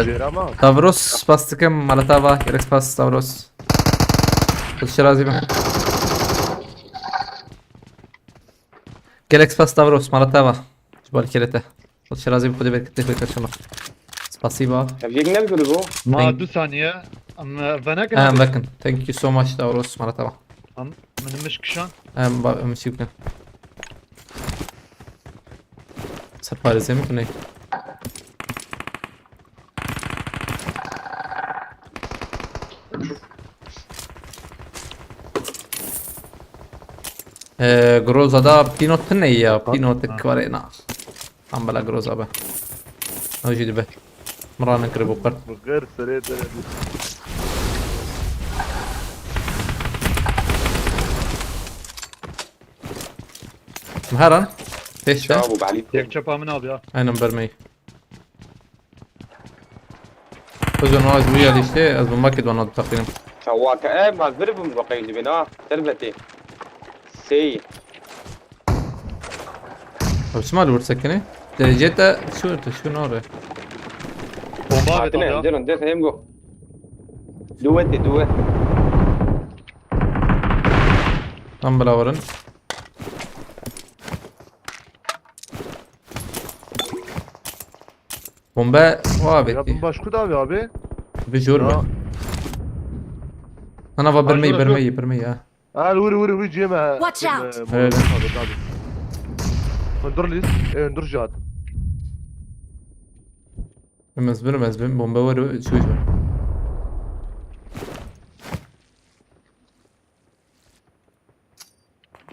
جيرا ما Davros bastıkım Malatava. Gerek pas Davros. Kılıç razı mı? Gerek pas Davros Malatava. Jbal kirete. Kılıç razı mı? Kudu belki tefek açılır. Spasiba. هفيك نلقى بو Ma 2 saniye. Ama venek Bakın. Thank you so much Davros Malatava. Benim kişan. Müşkül. Sarparize mi ne? Groza'da Pinot ne ya? Pinot kvarena. Tam bala Groza be. Öjidi be. Mrana kırıp kart. غير سريع Mharan. Peşte. شباب وبعلي Tek çapa min abi ya. Aynen vermeyi. Uzun ağaç bu yer işte. Az bu maket bana takdirim. فواك ايه ما ضرب بقي جبنا تربتي سي İsmail vursak ne? Derecede şu ne oraya? Bomba abi اعطينا ya. ندير ندير خليهم جو دوتي دوت Tam bala varın. Bomba يا vabetti. بن باشكو دابي abi. Bir jor Ya. be. Ana va bermeyi ha. وري وري جيما Watch out. Evet. ندر ليس ايه ندر جات Bilmez ben bomba var şu var.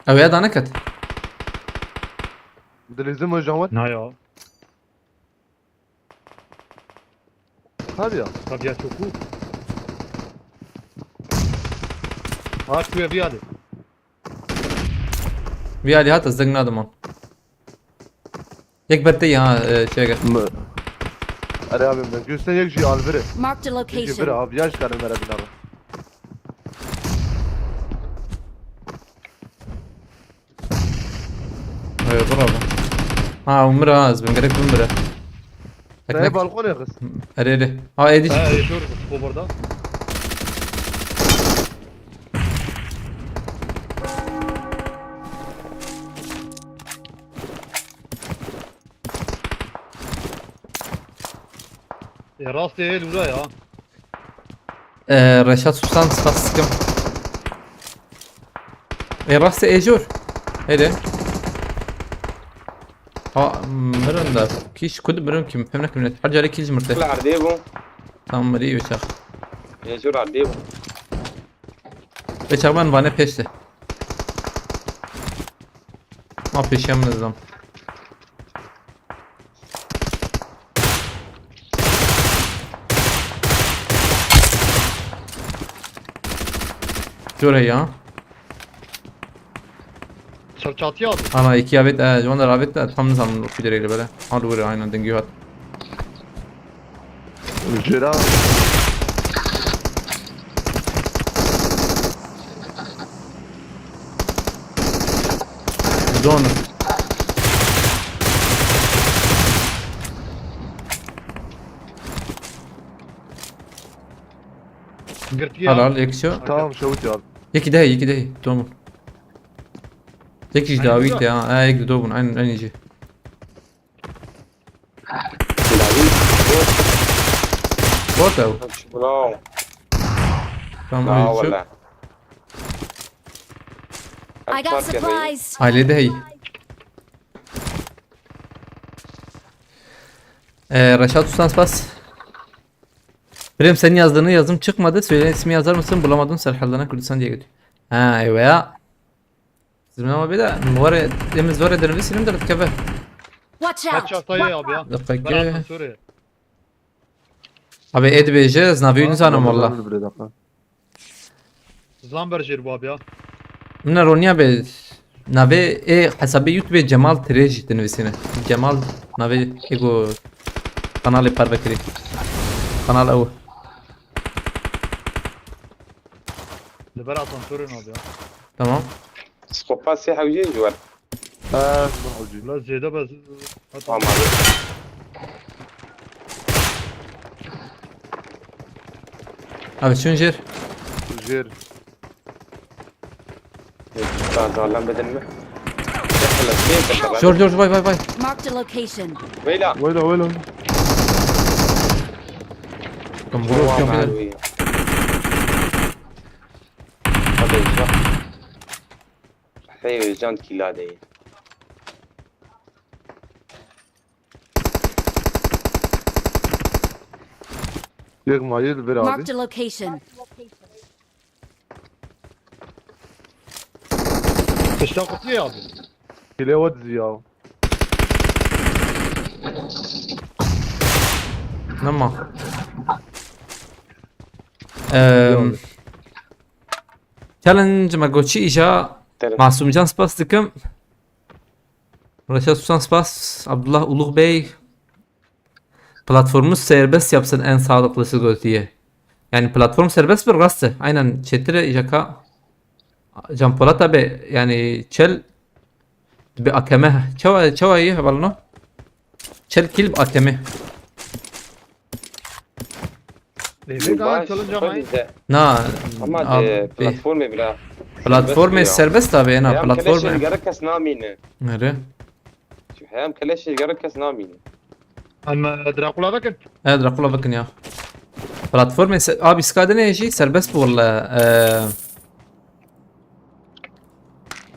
Abi ya dana kat. دليزم وجهون Ne ya? هذه يا Tabii ya çok iyi. Aç kuya bir hadi. Bir ali hat azdıgna adam. Yek berte ya şey gel. اري ابي من جوستن يجي الفري Marked a يجي فري location. ابي ياش كان مرا بنار Bravo. Ha umra az ben gerek umra. تاي بالكون يا خس Arere. Ha ediş. Ha yaşıyor bu burada. Rast değil buraya ya. Reşat Susan sıkım. Rast ejur. Hele. Ha مرن كيش كود مرن كم فهمنا كم حاجة على كيش مرتاح طلع عرديبو tamam مري وشاخ يا جور عرديبو وشاخ من vane peşte ما peşem nizam Şuraya Çatıya aldı. ana iki avet onlar avet de tam nizam fidereyle böyle hadi buraya aynen dengü hat جيرا Zon Gırtıya. halal ekşi تمام شوت يا يكي ده دومون يكي داويت يا يكي دومون عين يجي بوت او لا تمام لا شوف ولا I got supplies. علي ده هي Reşat Ustans bas. Benim senin yazdığını yazdım çıkmadı. Söyleyen ismi yazar mısın? Bulamadım. Serhal'dan Kürdistan diye gidiyor. Ha evo ya. Sizin ama bir de var demiz var ederim. Sinim de kafe. Watch Kaç out. hatayı abi ya. Dakika. Ben asansöre. Abi edbece znaviyin zanım valla. Zamberger bu abi ya. من رونيا به نوی ای حسابی یوتیوب جمال تریج تنویسینه جمال نوی ایگو قنال پر بکری قنال او Ben asansörün abi ya. tamam سكوبات سياحة وجي جوال La Z'de ben... tamam abi. abi şunjir جير زعلان بدل ما دخل السيف George bay Marked a location. ويلا ويلو كم بروح كم كده هذا الجح حيو جان كيلا دي يك مايل بير abi. Marked a location. Kıştan kutuyor ya abi. Kile ودز ya. نما challenge ما قلت شيء إجا معصوم جان سباس دكم Reşat Susan Spas Abdullah Uluğ Bey platformu serbest yapsın en sağlıklısı göz diye. Yani platform serbest bir gazete. Aynen chatire ijaka Can Polat abi yani çel bir akeme çava iyi havalno çel kilb akeme Evet abi çalınca ama. na اما abi بلاتفورمي بلا platform serbest abi yani حيام كلاش platform يقركس نامينه nere شو حيام كلاش يقركس نامينه Ama Dracula bakın. evet Dracula bakın ya platform abi skade ne işi serbest bu valla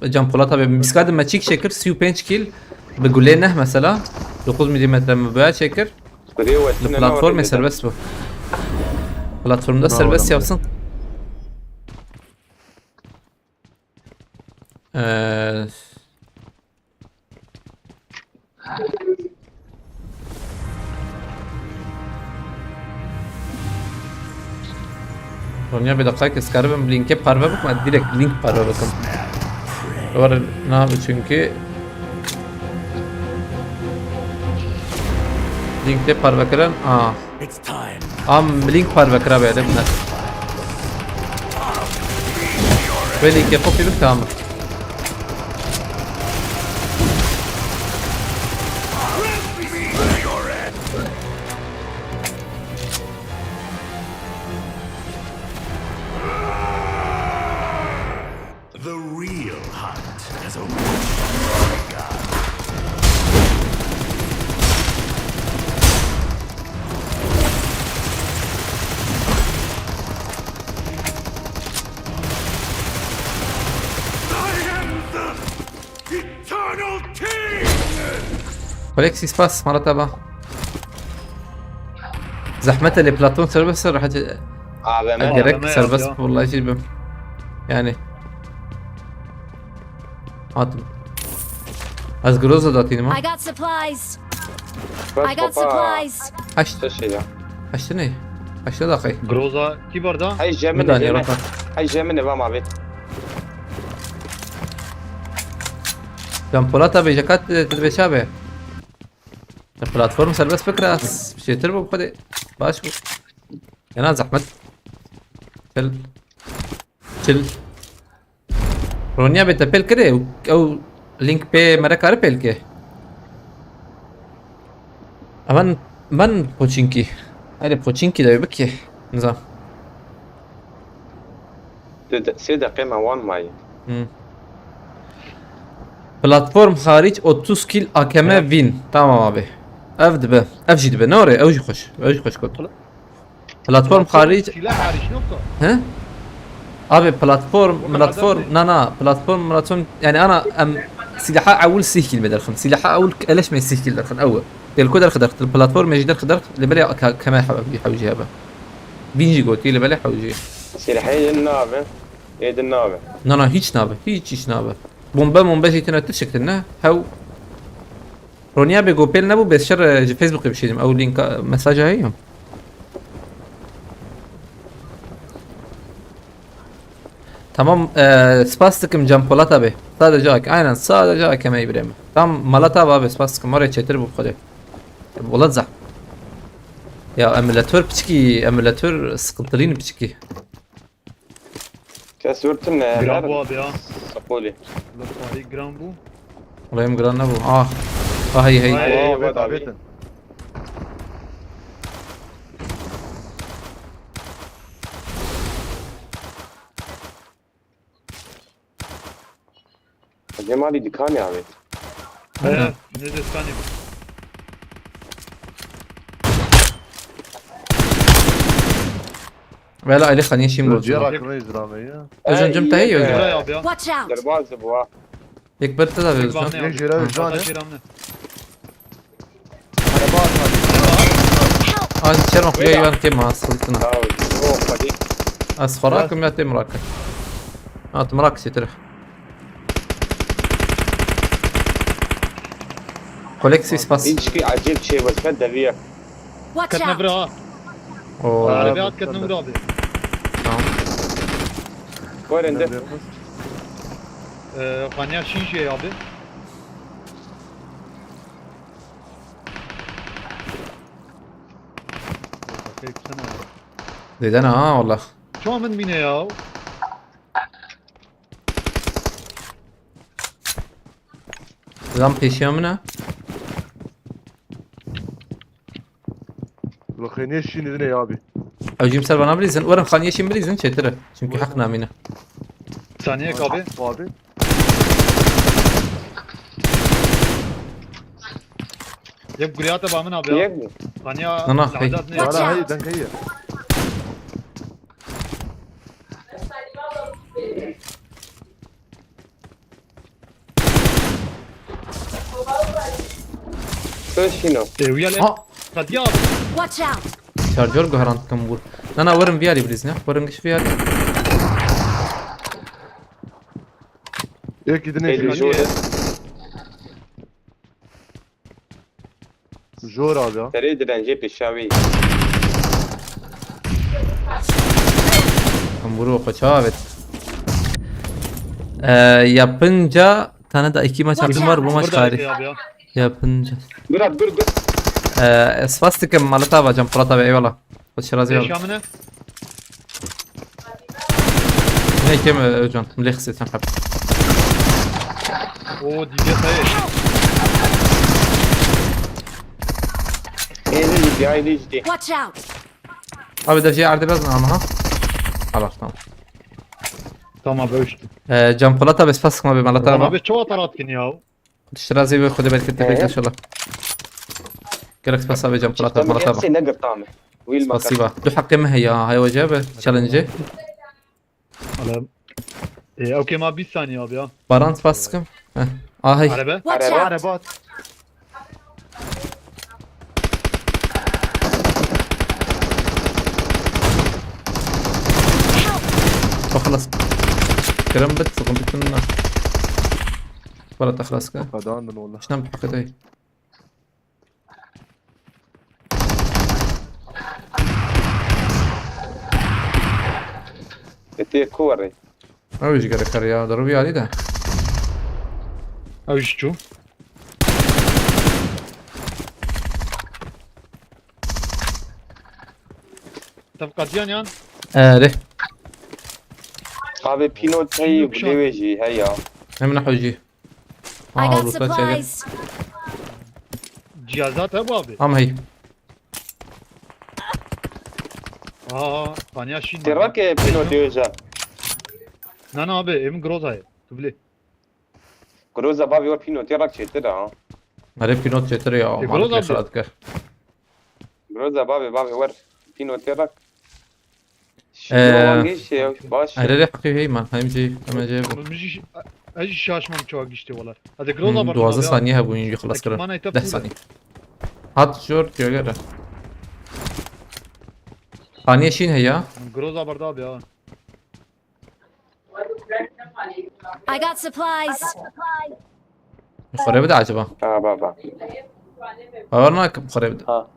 Can Polat abi miskade maçık çekir siu penç kill بقولينه مثلا 9 ملم مبيع çekir platform serbest bu platformda serbest yapsın Ronya bir dakika keskarım linke parve bakma direkt link parve bakın var ne yapıyor çünkü linkte parve kıran It's time. link parve kıra böyle bunlar ve link yapıp bir tamam The real hunt has a eternal king. Alexis Spas مرتبة زحمتها اللي بلاتون سيرفس راح اجرك ما سيرفس يا. والله يجيبهم يعني عاطم از جروزا داتيني I ما got supplies. I got supplies. عشت الشيء ده عشتني 10 دقيقة Groza kibarda. هاي جاي مداني مني رقم هاي جاي مني بقى مع بيت جامبولاتا بيجاكات تدبيشابه البلاتفورم سيرفس فكرة شي تربو بخدي باش بو هنا زحمت چل رونيا بتپل كده او لينك पे मेरा कर पेल के aman man pochinki अरे pochinki da bak ki nizam 3 دقيقة ما وان ماي. Platform hariç 30 kill AKM win. Tamam abi. Ev dibe. Ev jî dibe. Ne oraya? Ev jî hoş. Ev jî hoş kot. Platform hariç. Silah hariç nokta. He? Abi platform platform يعني انا سلاحة اول سيكل بدرخن سلاحة اول ليش ما يسيكل درخن اول الكود درخ البلاتفورم يجي درخ اللي بلا كمان حوجي هبه بيجي قلت لي بلا حوجي سلاحي النابة. ايد النابة. نانا هيç nabe hiç nabe bomba جيتنا تشكتنا هاو رونيا بيجوبيل نبو بس شر فيسبوك بشيدم او لينك مساج هيهم Tamam spastik'im Can Polat abi. Sadece aynen sadece hakeme İbrahim. Tamam Malat abi spastik'im oraya çetir bu kadar. Polat zah. Ya emülatör sıkıntılıyım piçki. كسورتنا Gram bu abi ya. صقولي. Lafari gram bu. Olayım gran ne bu? Ah. Ah hey. Ay. ايه وضع عبيتن جمالي دكاني عبيت. Ne destani. Vela Ali خليني شيء موجود. جيرك رئيس درامية Özüncüm tahi özüm. Buraya abi ya. Watch out! درباز بوا. İlk bir tabi özüm. Bak ne ليش جيران abi. الجاني Şiramne. Ah içerim okuyor ben kim asıltına. اوه قديم. Asfarakum ya temrak. Ah temrak sitir. Koleksi spas. يجي عجيب شيء بس فده فيها. Watch Katna out! bura ha. Oo. Arabiyat katna bura abi. Tamam. وين عنده؟ Kanya Şinşe abi. Bakayım sana. Dedene ha valla. Şu an ben bine ya. Lan peşiyamına. رخيني الشيء ذي يا ابي Avcım ser bana bilirsin. Umarım khaniye şimdi bilirsin çetire. Çünkü hak namine. Saniye abi. وابي Yap Guliyata Bamin abi ya. يبني. Kanya Nana, Lahzat ne? Watch لا هي out! دنكيه شنو؟ Uyale. Ha. Hadi abi. Watch out! Şarjör garant kambur. Nana varım viyali bilirsin ya. Varım kış viyali. هيك دنيا اللي جيران. جوده جور ابي ها تريد ان نجيب الشاوي. Kamburu okaça evet. Yapınca tane da 2 maç hakkım var bu maç Burada tarih. abi ya. Yapınca. قرب قرب. Svastikim Malata ve Can Polat abi eyvallah. Hoş razı olsun. Yaşamına. Ne kim Özcan? Mlek sen hep. O dibe sayı. ايه اللي جاي ليش دي؟ Watch out! Abi de şey ardı biraz ama ha. Allah tamam. Tamam abi ölçtüm. Can Polat abi Svastikim abi Malata Tamam abi. abi çok ataratkin ya. Hoş razı olsun. Kudu belki tebrik inşallah. Gerek spas abi Can Polat abi Malata abi. سي نقر طعمه. ويل ما Spasiba. Du hakkı mı ya? Hay vacaba challenge. Alem. Okey abi bir saniye abi ya. Baran Svastikim. Hay. Araba. Watch out! عربات خلاص. كلام بت قمتنا. ولا تخلص كده. هذا عندنا والله ايش نعمل بحكي هاي؟ تي كوري. ما بيجي قال كريا ضربي علي ده. Ölçtü. تبقى يعني ليه؟ هذا بينو تاي بليوجي هيا. من حوجي. I got والوطن شايل. supplies! cihazat ha bu abi. هي. Kanya şimdi. تراك بينو ديوجا. نه abi evin grozayı. Tubli. كروزا بابي ور فينو تيرك شيتر ها هره پینوت چطوری یا ای، مالک گروز خراد که كروزا بابي ور فينو تيرك Ee, باش هره حقی هی من همینجی همینجی bu. Müzik acı şaşmam çok geçti olar. Hadi groza var. 12 saniye bu oyuncu خلاص Ekipman کرد ayta 10 pula. saniye hat شورت یا گره ثانیه شین هیا Groza barda abi ya. I got supplies. خراب ده عجبا اه بابا باورنا که خراب ده ها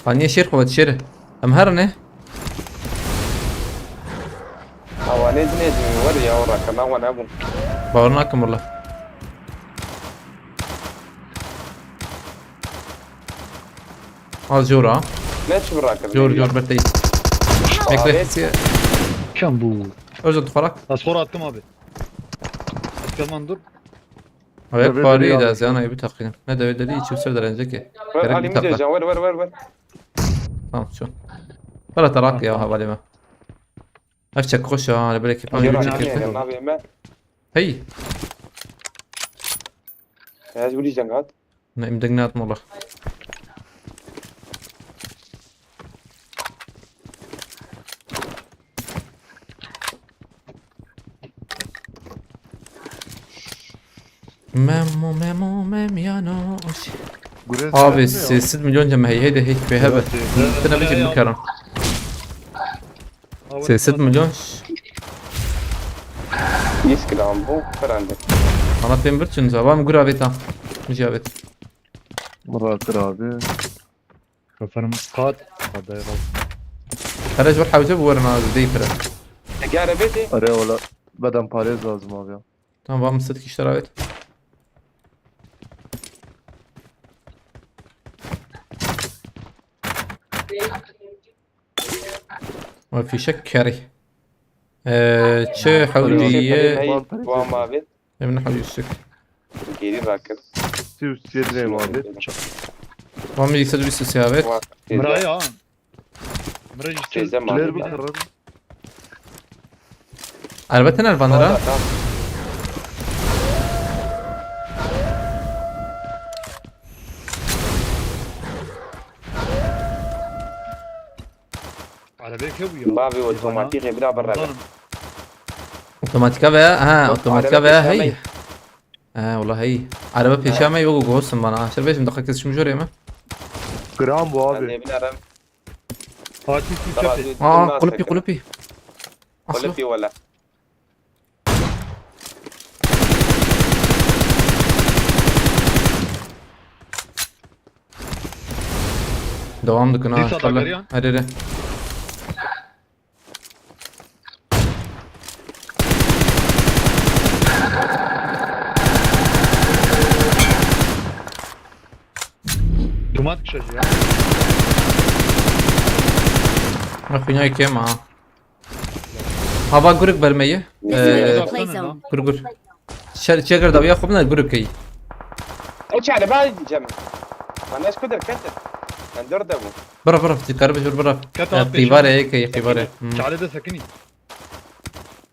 ثانیه شیر خود شیر ام هرنه اوانيز نجم ور يا ورا كمان وانا ابو باورنا کم والله az جورا ليش براك جور برتي bekle Kim bu? özür dilerim Asfor attım abi. Askerman dur. evet bari de az yana bir takayım ne de öyle değil çift derece ki gerek علي bir takla مجا ور tamam şu ولا تراك يا حوالي ما افشك خش على بالك يلا كيف يا نبي ما هي يا جولي جنغات مدقنات والله مم يانوش Gurez abi gelmiyor. 6 milyon cem هي هيك بهبه انا بيجي بمكرم 6 milyon يسكل عم بو فرندك انا بين برتشن زبام جرافيتا مجابت Murat'tır abi. Kafanım kat. Hadi ya. خرج بروح وجب ورنا زي فرق قاعد بيتي Araya ola. Beden parez lazım abi ya. tamam بام صدق اشتراويت ما في شك كاري تشي حوجية وما بيت من حوجي الشك جيري راكب Sius yedineyim abi. وام يكسد بيسو سيابت Mırayı ha. Mırayı Teyzem işte. abi. Kiler bu kırarım. البته نرفانرا Arabayı bu ya. بابي اوتوماتيك بلا برا Ramazanım. اوتوماتيكا بها ها اوتوماتيكا عربة بها هي بيشامي. والله هي عربة بيشامي يوغو جوسم انا عشان بيش مدقق كيس شو مجوري ما Gram bu abi. انا بلا رم Fatih Tüçapı. قلبي اصله قلبي ولا دوام دكنا Lisa da görüyor. هريري Duman kışacı ya. اخويا كيما هابا قرق بالمية Play Baksana zone. lan. قرقر شجر ده وياخذ منها قرب كي ايش على بالي جمع الناس كدر كتر ندور دبو برا تقرب شو برا كتاب قيباري هيك قيباري Çare de sakini.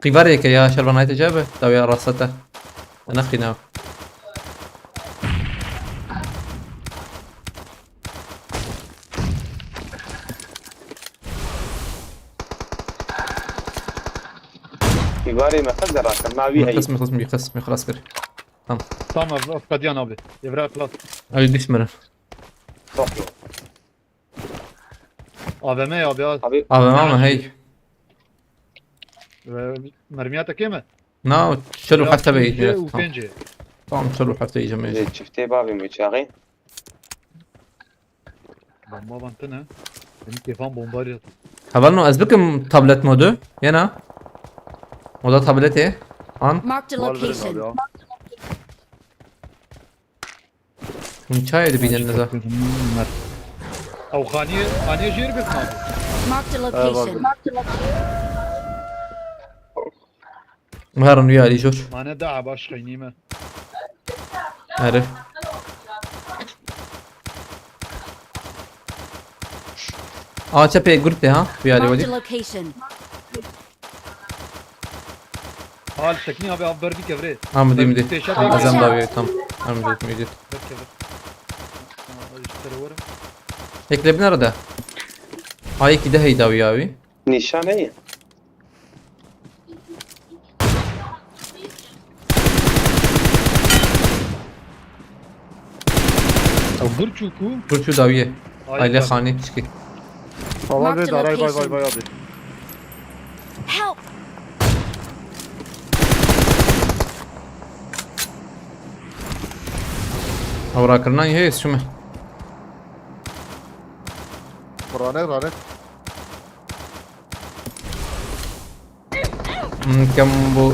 قيباري هيك يا شربان هاي تجابه تو يا راسته انا اخي كباري ما خزر راكب ما بي هي قسمي خلاص كده Tamam Afgadyan abi. Evra Klas. اي ديش مرة طوكيو AVM abi ya. حبيب اه ماما هي Mermiyata kime? ناو شلو حتى بيجي Upence. tamam شلو حتى يجي ما يجي زيد شفتي بابي متشاغي Bomba bantı ne? Benim kefam bomba arıyor. هبلنو ازبكم تابلت مودو ينا مودا تابلت ايه ان Marked a Var verin abi location. ya. من شاي دي بيجي النزا او خانية جير بس abi. Marked a location. مهرن ويا لي جوش Mane dağa baş kaynime. عارف چپه گرته ها بیاری Marked ودی a location. حال شكني ابي افبر بي كفري مدي مدي تشات ازم داوی تام مدی میدید اشتري ورا اکلب نرده هاي کی ده هی داوی آوی نشان هي او برچوكو برچو داویه aiله خانی چکی Tamam Marked ver a aray bay location. bay bay abi. Help! اورا کرنا هی شومه Ranek ranek. کم بو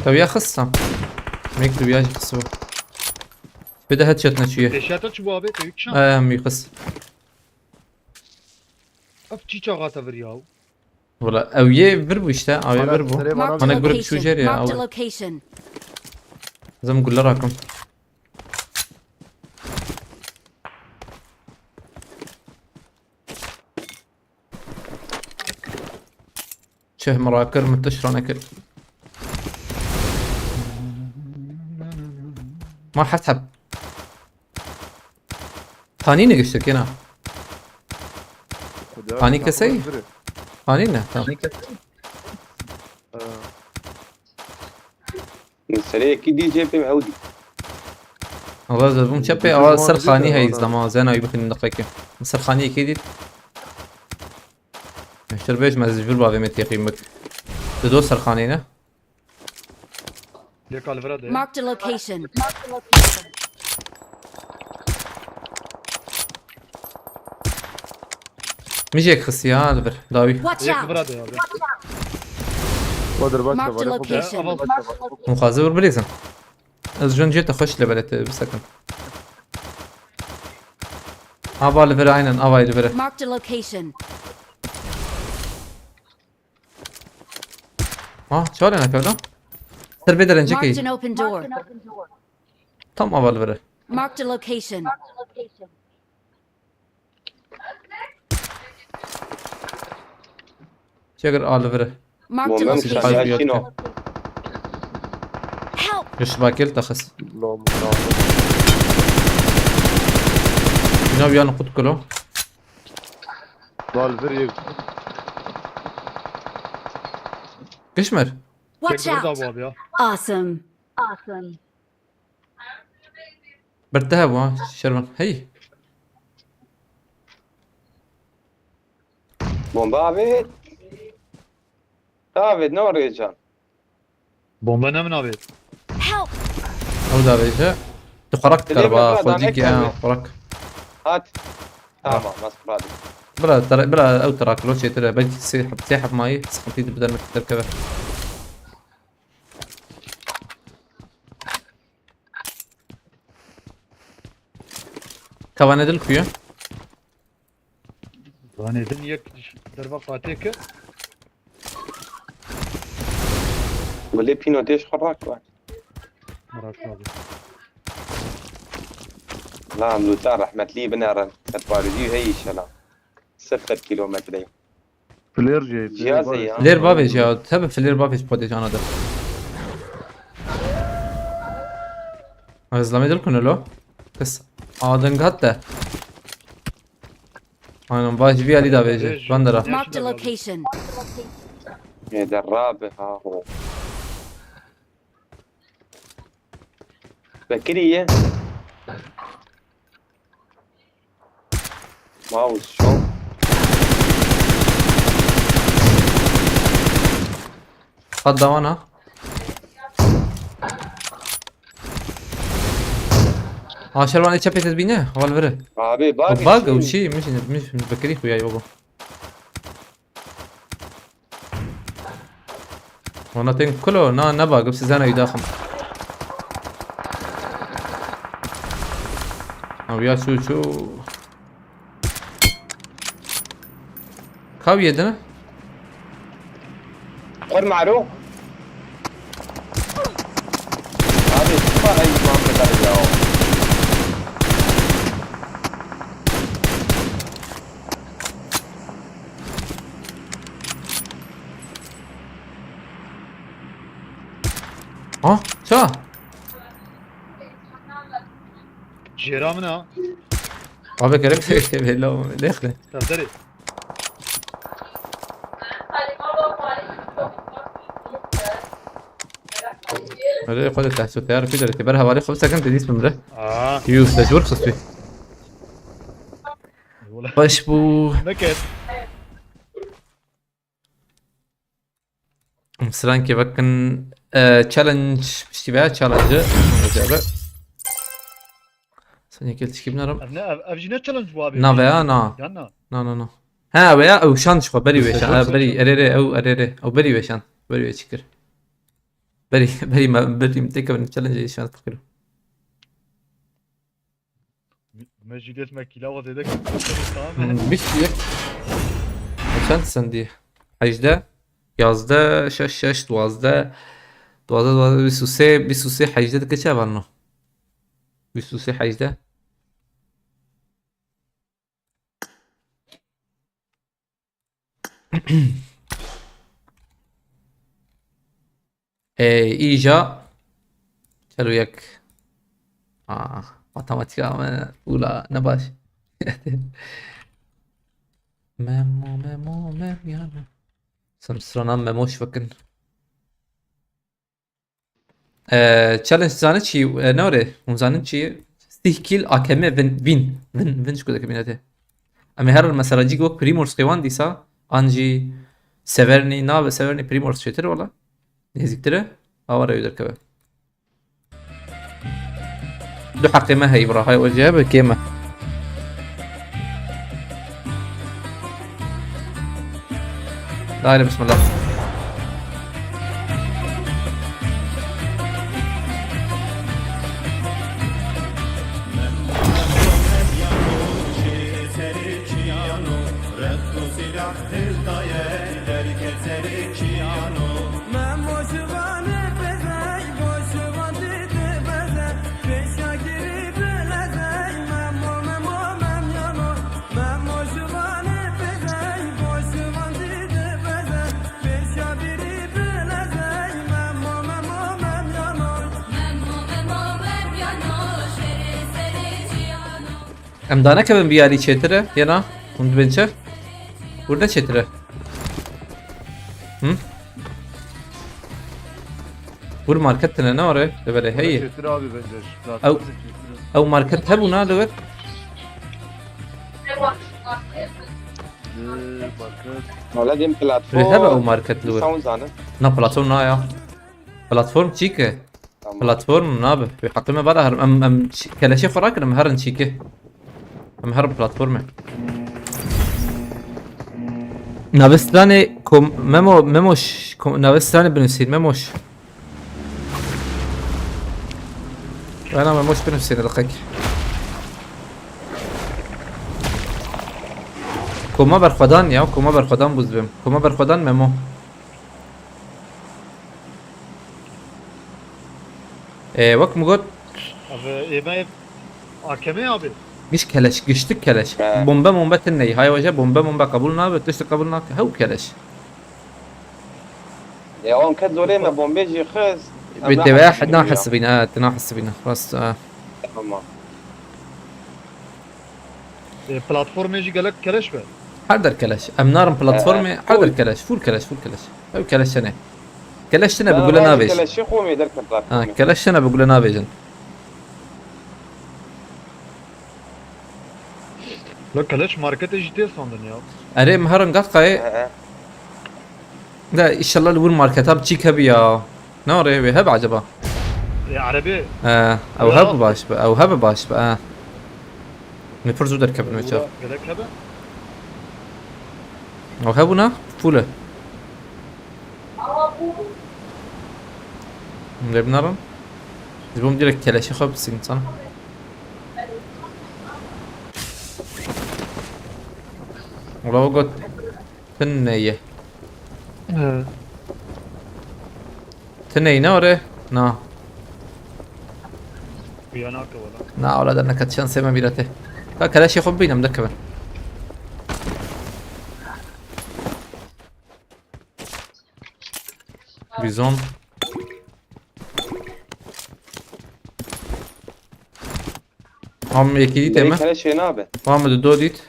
داویه خستم میک داویه خسو بده هد شت نشیه تشات شو ابي تيك شان می خس اف تشي چاغاتا ورياو ولا اویه بربو işte اویه بربو Marked a Bana grup şu location. yer ya, Marked a al. location. زم قول راكم شه مراكر منتشرة اكل ما حسب خانيني قشتك هنا Hani keseyi? خانينا تمام سريع كي دي جي بي معودي والله زبون شبي اه سر خاني هي زمان زين اي بخن دقيقة سر خاني اكيد اشتر بيش ما زجبر بابي متي قيمك دو سر خانينا ليك على الفراد Marked a location. ميجيك خسي ها دبر داوي Watch ليك out! الفراد يا ابي Badır başla Marked a bana. location. مخازور بريزن از جون جيت اخش لبلت بسكن ابا لفر عينن ابا لفر Marked a location. ها شو انا كذا سر بدر Marked an انجكي open door. تم ابا لفر Marked a location. شجر ال لفر Marked a بومبا location. مشان ياشينو Help! يش باكل تخس Allah'ım. جناب يا نقود كله Dal ver yek. كشمر Watch ليك الفراد out! ابو ابي Awesome. Awesome. برتهب ها شربن هي بومبا دافيد دافيد نور يا جان بومبا نمن ابي Help! او دا بيجا تقرك اللي كربا بيبقى خديك دعمك يا قرك هات تمام مصر هذه بلا ترى بلا او تراك لو شيء ترى بدي سيحب ماي سخنتي بدل ما تركبه كوانا دلكويا راني دن يك دربا قاتيك واللي بينو ديش خراك واحد مراك ابي لا ملوتان رحمة لي بنارن تبارديو هي شلا 0 كيلومتر Flair J. جهازي يا لير بافيج يا تبع في لير بافيج بودي انا ده ازلامي دلكون لو بس ادن حتى انا باج بي علي دا بيجي بندرا Marked a location. يا درابة ها هو بكرية ماوس شو قد دوانا شلوان تشابي تدبينه والفره ابي باقي باق او شيء مش بكري خويا يوغو وانا تين كله نا باق بس زانا يداخم او يا شو كاو يدنا قر معروف هذه ما هي ما بدها ها شا جيرا من ها abi gerek bello داخله سردري هذا خد تحت التيار كده اعتبرها بقى 5 سكند دي اسمه ده اه يوز ده ورخص فيه ولا باشبو نكت مثلا كيف كان تشالنج اشتباه تشالنج مجابة ثانية قلت كيف نرم ابنا افجينا تشالنج بوابي نا بيا نا يانا نا ها بيا او شان شو بري ويشان بري اريري او اريري او بري ويشان بري ويشكر بري ما بري متك من تشالنج ايشان فكره مجلس مكيلا وزيدك tamam bir şey kaçan sende hajda yazda şaş duazda bir suse hajda da kaça var no bir suse hajda iyice çalo yak matematik ama ula ne baş memo yani sıranan memoş bakın challenge زانه چی نوره اون زانه چی 30 kill AKM win شو كده كمينته اما هر مثلا جي جو بريمورس قوان ديسا انجي سيفرني ناب سيفرني بريمورس شتر ولا نزيكتره اورا يقدر كبه دو حق ما هي برا هاي وجهه كيما دايره بسم الله ام دانا كمان بيالي چتره ينا und bence burada çetire hı bu marketine ne var ya böyle hey Çetir abi bence. او او market هبو نا لغت ولا دي هبا او بلاتفورم market لغت ساوند زانه نا platform نا ya platform çike platform نا به في حقيمه بلا هرم ام كلا شيء خراك لما هرن çike ام هرم platform نوستراني كوم ميموش نوستراني بنفسين ميموش انا ميموش بنفسين القيك كوما برخدان يا كوما برخدان بوزبم كوما برخدان ميمو وقت مقول abi eme AKM abi مش كلاش قشتك كلاش بومبا تني هاي وجه بومبا قبول ناب تشت قبول ناب هو كلاش يا اون كد زولي ما بومبيجي خز بدي واحد ناحس بينا تناحس بينا بس تمام platform يجي قالك كلاش be حضر كلاش ام نارم بلاتفورمي حضر كلاش فول كلاش هو كلاش انا كلاش انا بقول انا بيج كلا شيخ ومي درك البلاتفورم كلاش انا بقول انا بيجن la kalaş markete ciddi sandın ya اري مهرن قطقه لا ان شاء الله الور ماركت اب تشيك هبي يا نوري هب عجبه ya Arabi او هب باش بقى او هب باش بقى نفرزو دركب المشاف قالك هبه او هبنا فوله اللي بنرن زبون ديرك كلاش خب سين صح ولو قلت تنية تنية نوري نا uyanak valla نا ولا انك تشان سيما بيرته لا كلاش يخب بينا مدكبه بيزون عم يكيدي بريك تمام. هلا شيء نابه. محمد دو ديت.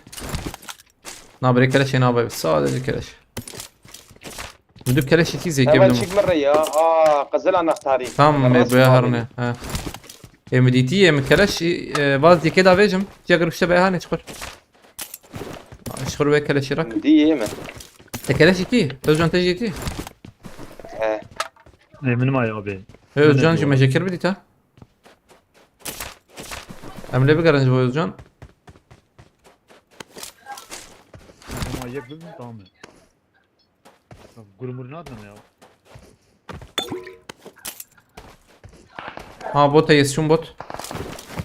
نابري كلاش نابا صادق كلاش. بدو كلاش تيزي اول قبل شيء مرة يا قزل انا اختاري. تمام بيا هرنه ها. ام دي تي ام كلاش باز كده بيجم تجرب شبه هاني تشخر. اشخر بك كلاش راك. دي يما. كلاش تي رجعن تجي تي. من ما يا ابي رجعن شو مشاكل بدي تا. ام لي بقرن جو رجعن. ما يقبل tamam. Gurumur ne adına ya? ها بوت يس شو بوت.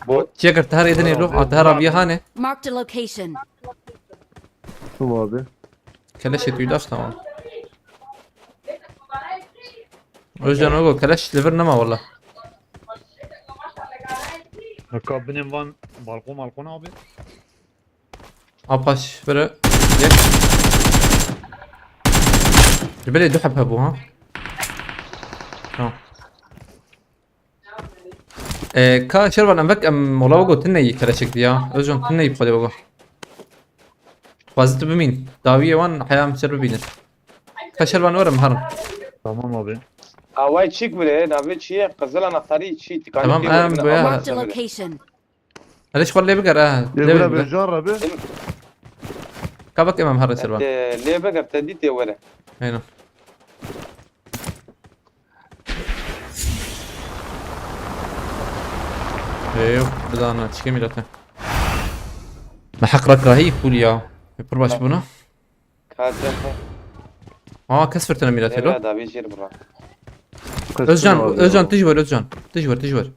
بوت. تجرب تهر يدني له تهر ابي هاني. Marked a location. Şum abi. كلاش تيداش تمام. رجعن اقول كلاش ليفرنا ما والله. Hakka benim van balkon abi. اباش فرق. يك. جبلي دحب هبو ها. كا شربان أمك أم والله وقو تني كلاشك ديا رجعن تني بخدي وقو فازت بمين داوية وان حياة شرب بينر كا شربان ورم هرم Tamam abi. وايد شيك بله نابه شيء قزل انا اختاري شيء تكاني. تمام أم بيا Marked a location. ليش خلي بقر Yegula ليه bir jarrabi. كابك إمام هرم شربان ليه بقى بتديتي ولا؟ هنا ايوه بدانا تشكي ميلته محق رك رهيب بوليا برباش بنا كاتب. كسرتنا ميلته لا لو دا بيجير برا. özcan تجور تجور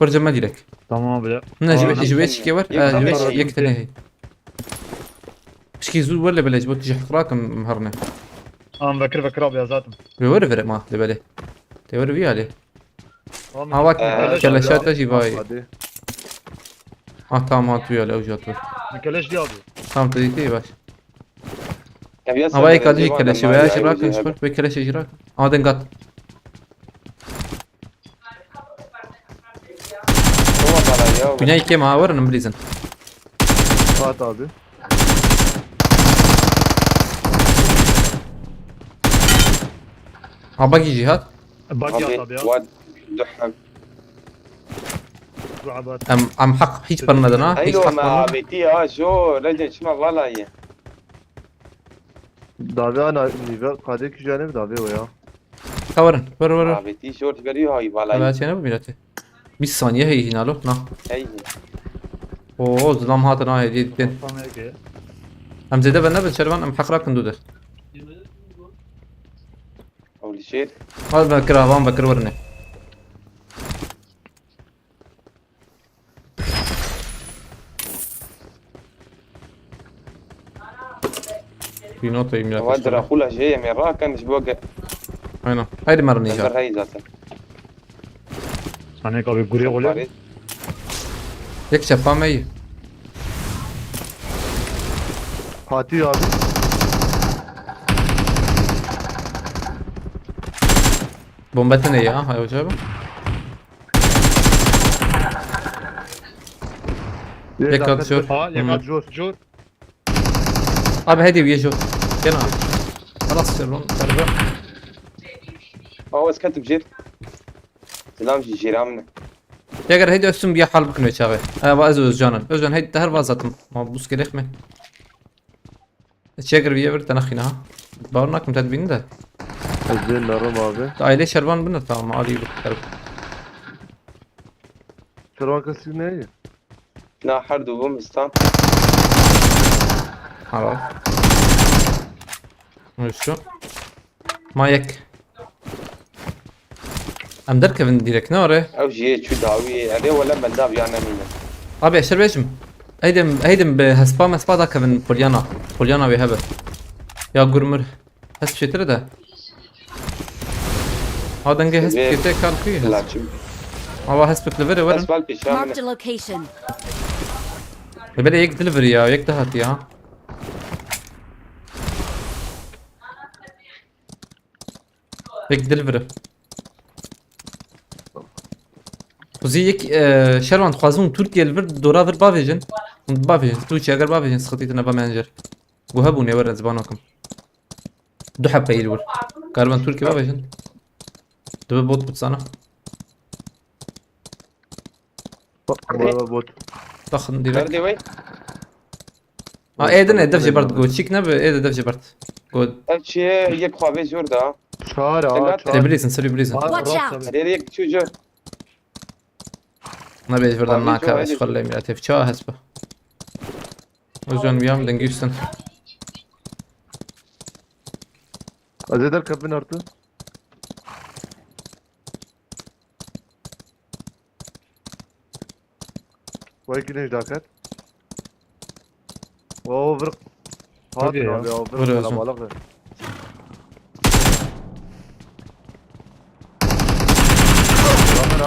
فرجة ما ديرك Tamam abi. من جبت شكي ور يبقى يكتني هي شكي زول ولا بلاش بوت تجي حقراك مهرنا Am Bekir abi ya zaten. بيور فرق ما لبالي تيور في عليه Tamam. واك keleş كلاشات تجي باي Hadi. تمام هات ويا لو جاتور Keleş diye abi. تمام تجي باش كم يسمع هواي كادي كلاش ويا شراك نشكر بكلاش شراك هذا قط بناي كم اور نمبليزن Fuat abi. باقي جهات Bak ya abi ya. واد دحم. Bu abi. ام حق هيك برندنا هيك ايوه حق ما برنا بيتي شو رجل شو ما والله هي. Davi ana nive kade ki jane davi o ya. كورن ور ما بيتي شو تقولي هاي والله. هذا شنو بميلته 20 ثانية هي هنا له نا هي. اوه ظلام هاتنا هي جدا Tamam ki. ام زيدا بنا بنشربان ام حق راك ندوده اول شيء. هذا بكره وان بكر ورنه في نقطة يميلات وادر اقولها جايه من راك مش بوقع. هنا هاي مرة نظر نيجار هاي ذاتها. Hani abi gurya oluyor. يكشف فام اي Fatih abi. بومبتنا اياه هاي وجابه Yakat jor. Ha yakat Jor. jor. ابي هدي ويجو كنا خلاص شربان تربع هو اسكت بجير. سلام جيرامنا. يقدر هيدي اسم بيا حال بكنو شاغي وازو جانن اوزن هيدي تهر وازات ما بوس كده خمه تشيغر بيا تنخينا ها باورناك متدبين ده Ezberin narım abi. aile şerban bنا tamam علي بكر Şervan kasık ne? لا حرد وبومستان. خلاص وشو ما يك ام دركب ديرك نوره او جي شو داوي عليه ولا بلداب يعني مين. ابي اشر بيجم هيدم بهسبام سبادا كفن بوليانا بهبه يا قرمر هس شتر ده هذا نجي هس كيتك كان فيه لا شو. هو هس بكليفري ورن بس بالك Marked a الشام. location. بدا يك دليفري يا يك دهات يا يك دليفري خوزی یک شروان خوازم ترکیه البر دورا ور باویجن باویجن تو چی اگر باویجن سختی تنها بمنجر گوه بونه ور زبانکم دو حبه ایل ور کاربان ترکیه باویجن دو بوت بتصانه بوت تاخن ديريكت بردي وي ايدن دف جبرت جو تشيك نب ايد دف جبرت جو هادشي يك خوابي زور دا شارع بريزن سوري بريزن Watch راست out. abi. هذه يك شو جو ما بيج فردان Abi, معك çok ايش acil. خلي ميلاتي في شا هسبه وجون بيام دنجيوستن ازيد اركب من ارتو ويكي ليش داكت واو برق Hadi ya. هاتنا واو برق Vuruyorsun. لا بالغ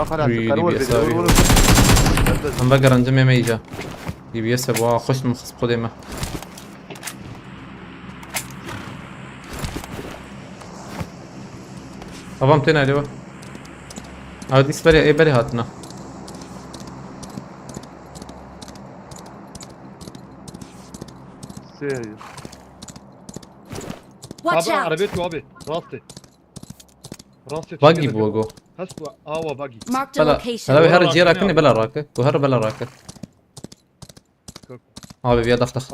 اخر Uy, كانوا DBS abi. هم بقر انجم ما يجا يبي يسب وخش من خص قديمه ابام تنا لوا هادي سبري اي بري هاتنا سيريو Watch Abi out. arabetu abi. Rastı. Rastı. باقي بوقو Hasbu awa bagi. Marked a بلا location. هلا هر Bala جي rakı راكني ne بلا راكه وهر بلا راكه ابي بيا دخ دخ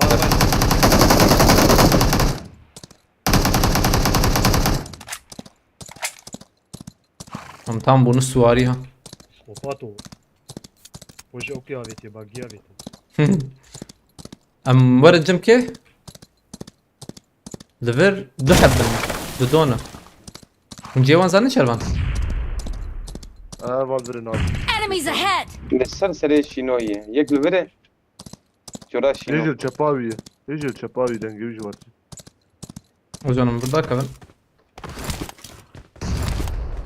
هم tam bunu suariha Opato. Hoje okey aveti bagi aveti. ام ورد جمكي لفر دو حبن دو دونه ونجيوان زاني شربان والبرين هذا Enemies ahead. السلسلة شنوية يك لبره جورا شنو يجي الشبابي يجي الشبابي دنجي يجي ورد وزونم burada كمان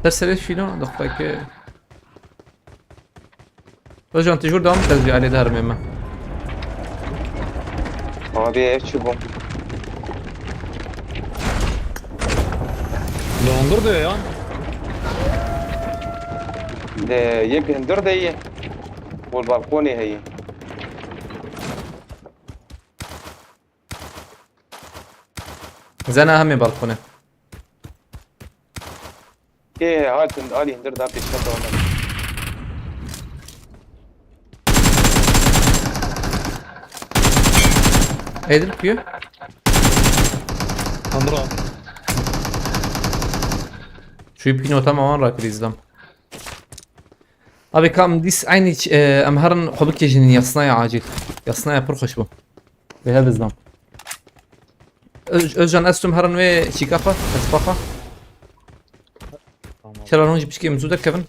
ترسل فينو دقيقة وزون تجور دوام تزبي عليه دهر مما abi ev çubuğum Dondur diyor ya. ده يك هندر ده هي والبلكونة هي زنا همي بالكونه ايه هات آلي هندر ده بيشتغل هنا ايدر بيو Tandır abi. شو يبكينو تماما راك ريزدم ابي كام ديس عيني امهرن خبك يجني يصنايا عاجل يصنايا برخش بو بهذا الزم اجان استم هرن وي شيكافا اسباخا Tamam. شرا هونج بشكي مزودك كيفن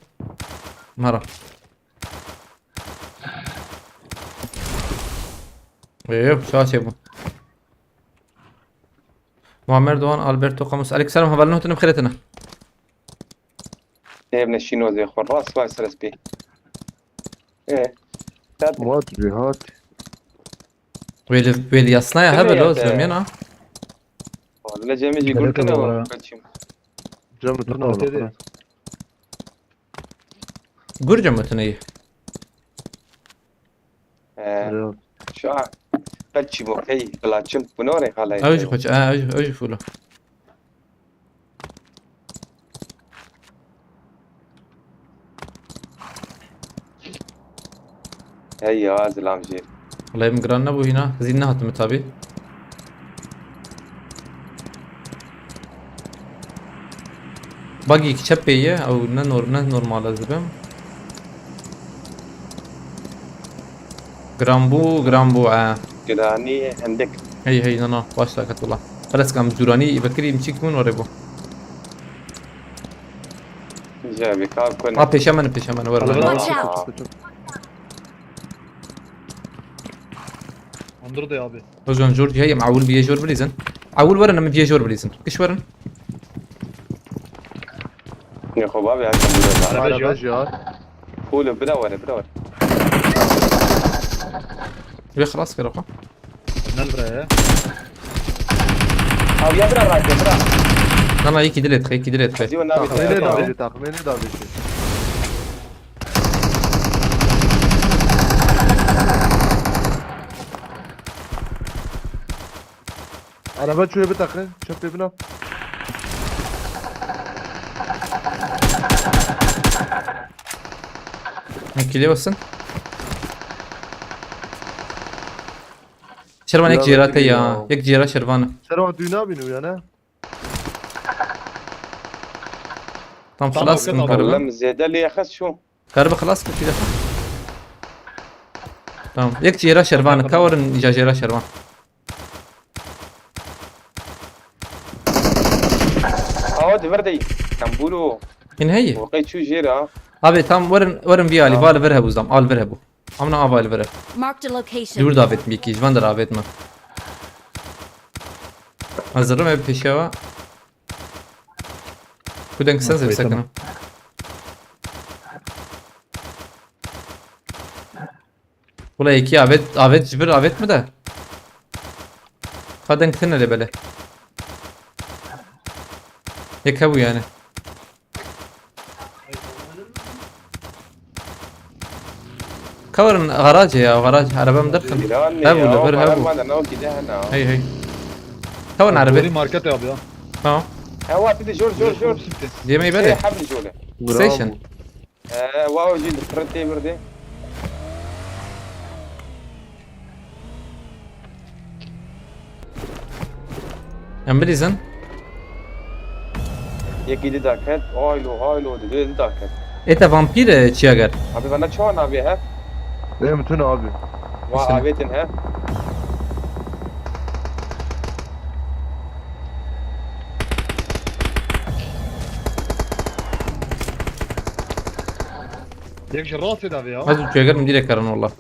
مهرة ايوه شاشة بو معمر دوان البرتو قاموس عليك سلام هبلنه تنم خيرتنا ايه ابن الشينو زي خور راس بايس رسبي ايه تات ما ادري هات ويلي يصنايا هبل كده لوز يا يمينا ولا جيمي يقول Gerek yok كده oraya. جامد Dikkat edin. قرجة متنية شو بتشي بوكي بلا شنت بنوري خلاص اوجي خوش اوجي فولو هي هذا الامجير والله يمقران ابو هنا زينها تمتابي باقي كشبية او نور مال زبم جرامبو جراني عندك هي انا باش لاكت والله بس كان دوراني بكري مشيك من وريبو جابي كاب كنا بيشمن ورا Watch out. Tandır diyor abi. وزون جورج هي معول بيجور بليزن عول ورا من بيجور بليزن كش ورن يا خبابي هكذا Arabeji جي هات فول بدور بي خلاص كده بقى Nel buraya. او يا برا راك يا برا لا يكي دلت خي زيو النبي تخميني دابي تخميني دابي Araba şöyle bir takı. Çöp evine al. نكلي وسن شربان لا، يك جيرات لا، يا لا. يك جيرة شربان Serva düğüne biniyor yani. طم طم خلاص وكده كم والله. قربة والله زيادة اللي أخذ شو قربة خلاص كده تمام يك جيرة شربان كورن إجا جيرة شربان دي بردي كان بقولوا إن هي وقيت شو جيرة أبي تام ورن بيالي فال فرهبو زام آل فرهبو أمنا أبال فرهب Marked a location. جور دافت ميكي جوان در آفت ما أزرم أبي بيشوا كودن كسنس كويس، بسكنه تمام. ولا يكي آفت جبر آفت مده قدن كتن اللي بله يكهبو يعني كورن غراج يا غراج عربة مدخل هبو لبر هبو أنا كده هنا هي كورن Buri عربة market abi ya. اه هو تدي جور دي ما إيه يبالي حبل جولة ستيشن واو جيد فرنتي بردي امبليزن يكي دي داكت هايلو دي داكت ايتا فامبير تشياغر أبي بنا شون أبي ها Ne bütün abi. وأبيتن ها Yek جراس abi ya. هذا تشياغر مدير كرن والله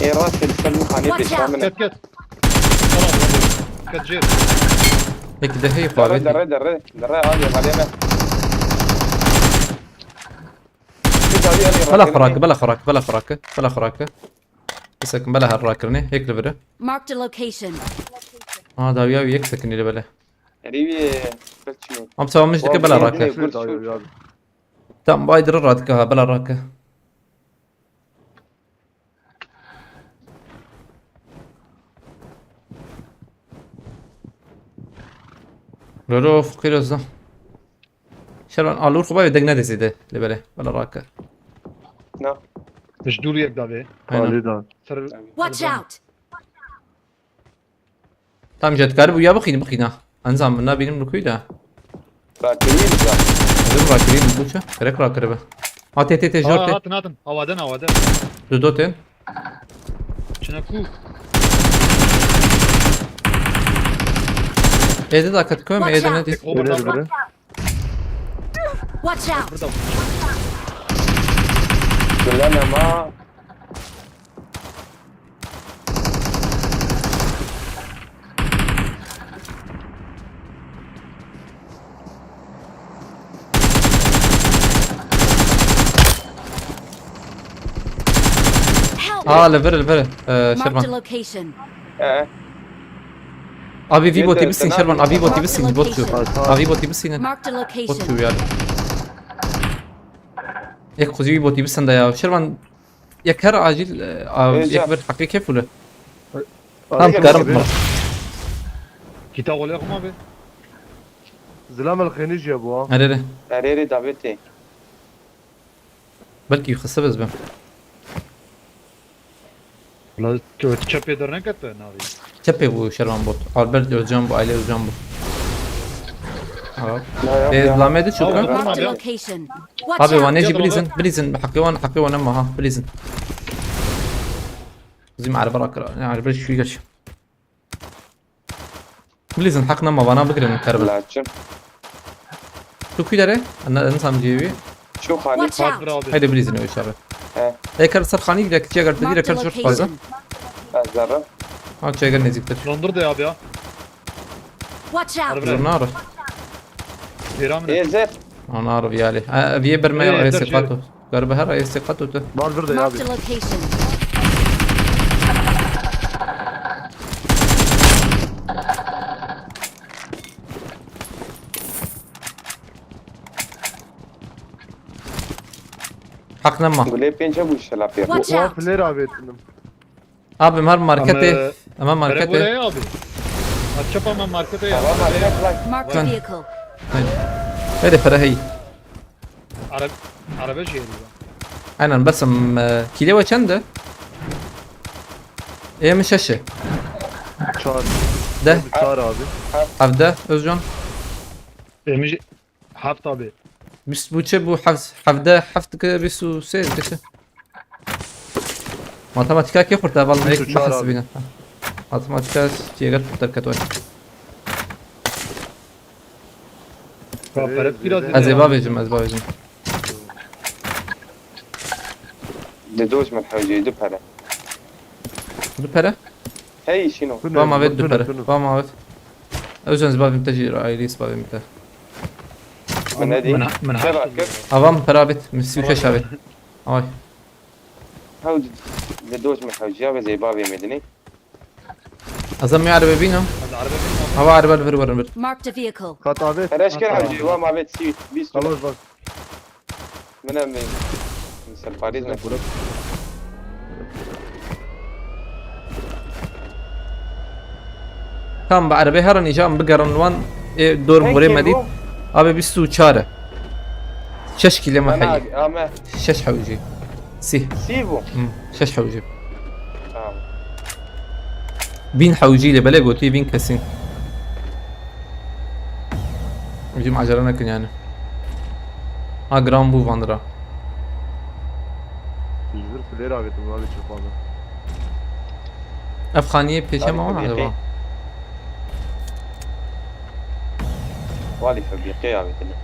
إيه راسي السلم خانيتي Watch out. شامل Ket ket. Tamam. Ket jir. هيك ده هي دري فابت هذه خلينا بلا خراك بسكن بلا هالراكرني هيك لبره Marked a location. هذا وياي يكسكني اللي بلا ريبي فتشو عم تسوي مش دك بلا راكه Şöyle dayıyor abi. تم بايدر راتكها بلا راكه لولو فقير الزا شلون الور خباي بدك نادي زيده اللي بلا بلا راكه نا Teşdul yek abi. هنا Ali da. Sır. Watch out. تم جد قرب ويا بخينا انزام منا بينم ركويدا فاكرين ذا هذول راكرين بوشا كرك راكربه تي Aa جورتي hatın. Havadan. دوتين Çinaku. ايه ده كتكوم ايه ده نادي O Öyle burada. biri. Watch out. Burada. كلنا ما Help. ليفر Marked a شربان location. ابي في بوتي يقدر بسين تنام. شربان ابي بوتي Marked a بسين بوتشو location. ابي بوتي بسين Marked a location. بوتشو يا يك خذي بوتي بسين ده يا شربان يك هر عاجل يكبر حقي كيف ولا هم Abi, كرم abi. Kita ol yak abi. Zilam el khenic ya bu ha. هذا ريري دابتي بلكي يخسر بس بهم La çöp ederine ket be abi. تشبي بو شربان بوت البرت جنبو عائله جنبو لا ايه يا لا شكرا Tamam. Marked a abi. location. Watch ابي out. وانيجي يلا بليزن حقي وانا ما ها بليزن زي ما على براك يعني برش شوي قش بليزن حقنا ما بنا بقرا من كربل لا تشم شو في داره انا انسان جيبي شو خاني Watch out. Fatır abi. هيدا بليزن يا شباب ها هيك كرسر خاني بدك تجي قرب Marked a كرسر فازا location. الزرة ها تجي قرب نزيك تشوف Londur da abi ya. Watch out. Harbi. نار İran ايه زيت انا اعرف يالي في برمي إيه، رئيس درجة. ثقته قرب هر رئيس ثقته Mal bir de ya abi. Marked a location. حقنا ما قول لي بين جابوا الشلافير Watch Bu out. filer abi ettim. ابي مهر ماركتي امام Para ماركته buraya abi. Atçap ama markete ya. Tamam abi bak. Marked Done. a vehicle. هذه فرا هي Araba şehri. انا برسم كيلو چنده ايه من شاشه Çağır. ده Bir çağır abi. حفده özcan Emici Haft abi. بس بو چه بو حفده حفتك بيسو سه كشه ماتماتيكا كي خورد اول بيسو ما چهار حس abi. بينا ماتماتيكا جيگر خورد كتوي Para biraz. از بابيجم از بابيجم Dedoş من حوجي دو para. دو بره Hey şino. با ما بيت دو بره با ما بيت özcan زبابي متجي رايلي زبابي متى من هذه. من شباب Haft. كيف؟ اوام برابت مسيو شابت اي هاو dedoş من حوجي abi زي بابي مدني. ازم يعرف بينا Araba benim abi. هوا عرب الفر ورن بر Marked a vehicle. Kat abi. انا ايش كان حوجي هو ما بيت سيت بيس Kalır bak. من سفاريز من كان بعربي هرن يجام بقرن وان دور موري مديد ابي بيسو چاره شش كيلو ما حي انا اما شش حوجي سي سيبو. شش حوجي بين حوجي لي بلا قلت بين كسين يجي معجرنا كن يعني ها جرام بو فاندرا Yüzür player abi dedim abi çırpanı. افغانيه بيشا ما وانا عجبا والي فبيقي abi كده.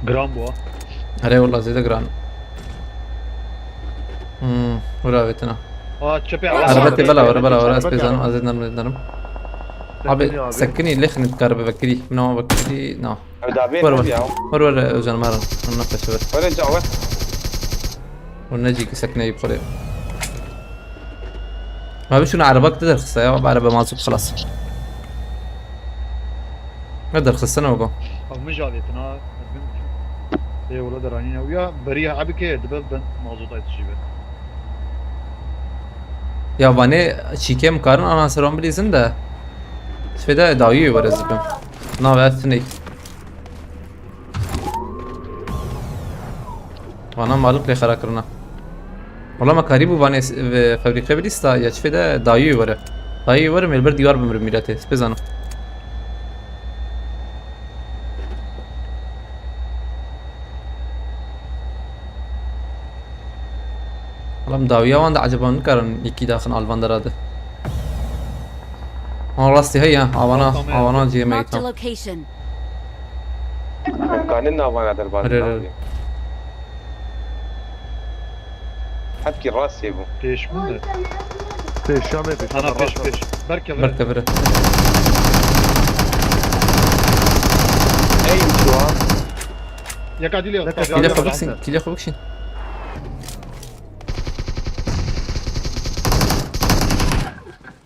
Gram bu. هري والله زيد جران ورا بيتنا Atçap عربتي بلا ورا بلا ورا عربتي اسبيزان عربتي. ازيد نرم Sakini ابي abi. سكني ليخ نتقرب بكري نو بكري نو abi daha bir ورا ya. ورا اوزان مارن ننقش بس Öyle cevap. ونجي سكنه يبخلي ما بيشون عربك تقدر خصها بعربة مازوب خلاص قدر خصنا وقو Almış aletine. Eyvallah da ranine. Ya bari abi ke de ben mağazada yetişiyor. يا باني شيكي مقارن انا سرهم بليزن ده فدا داوي ورزبم نا وقتني وانا مالك لي خراكرنا والله ما قريبو باني فابريكا بليستا يا فدا داوي ورا داوي ورا ملبر ديوار بمر ميلاتي سبيزانو والله مداوية وان عجبان كارن يكي داخل الفان دراده راستي هي اوانا جي Marked a ميتا location. كان لنا وانا در بعض. Öyle. حبكي الراس يبو. Peş mi de? Peş şame peş. Ana peş peş. Berke ver. بركة برة اي شو ها. Ya kadile yok. Ne kadar- كيلي Abi, خوبكسين abi. كيلي خوبكسين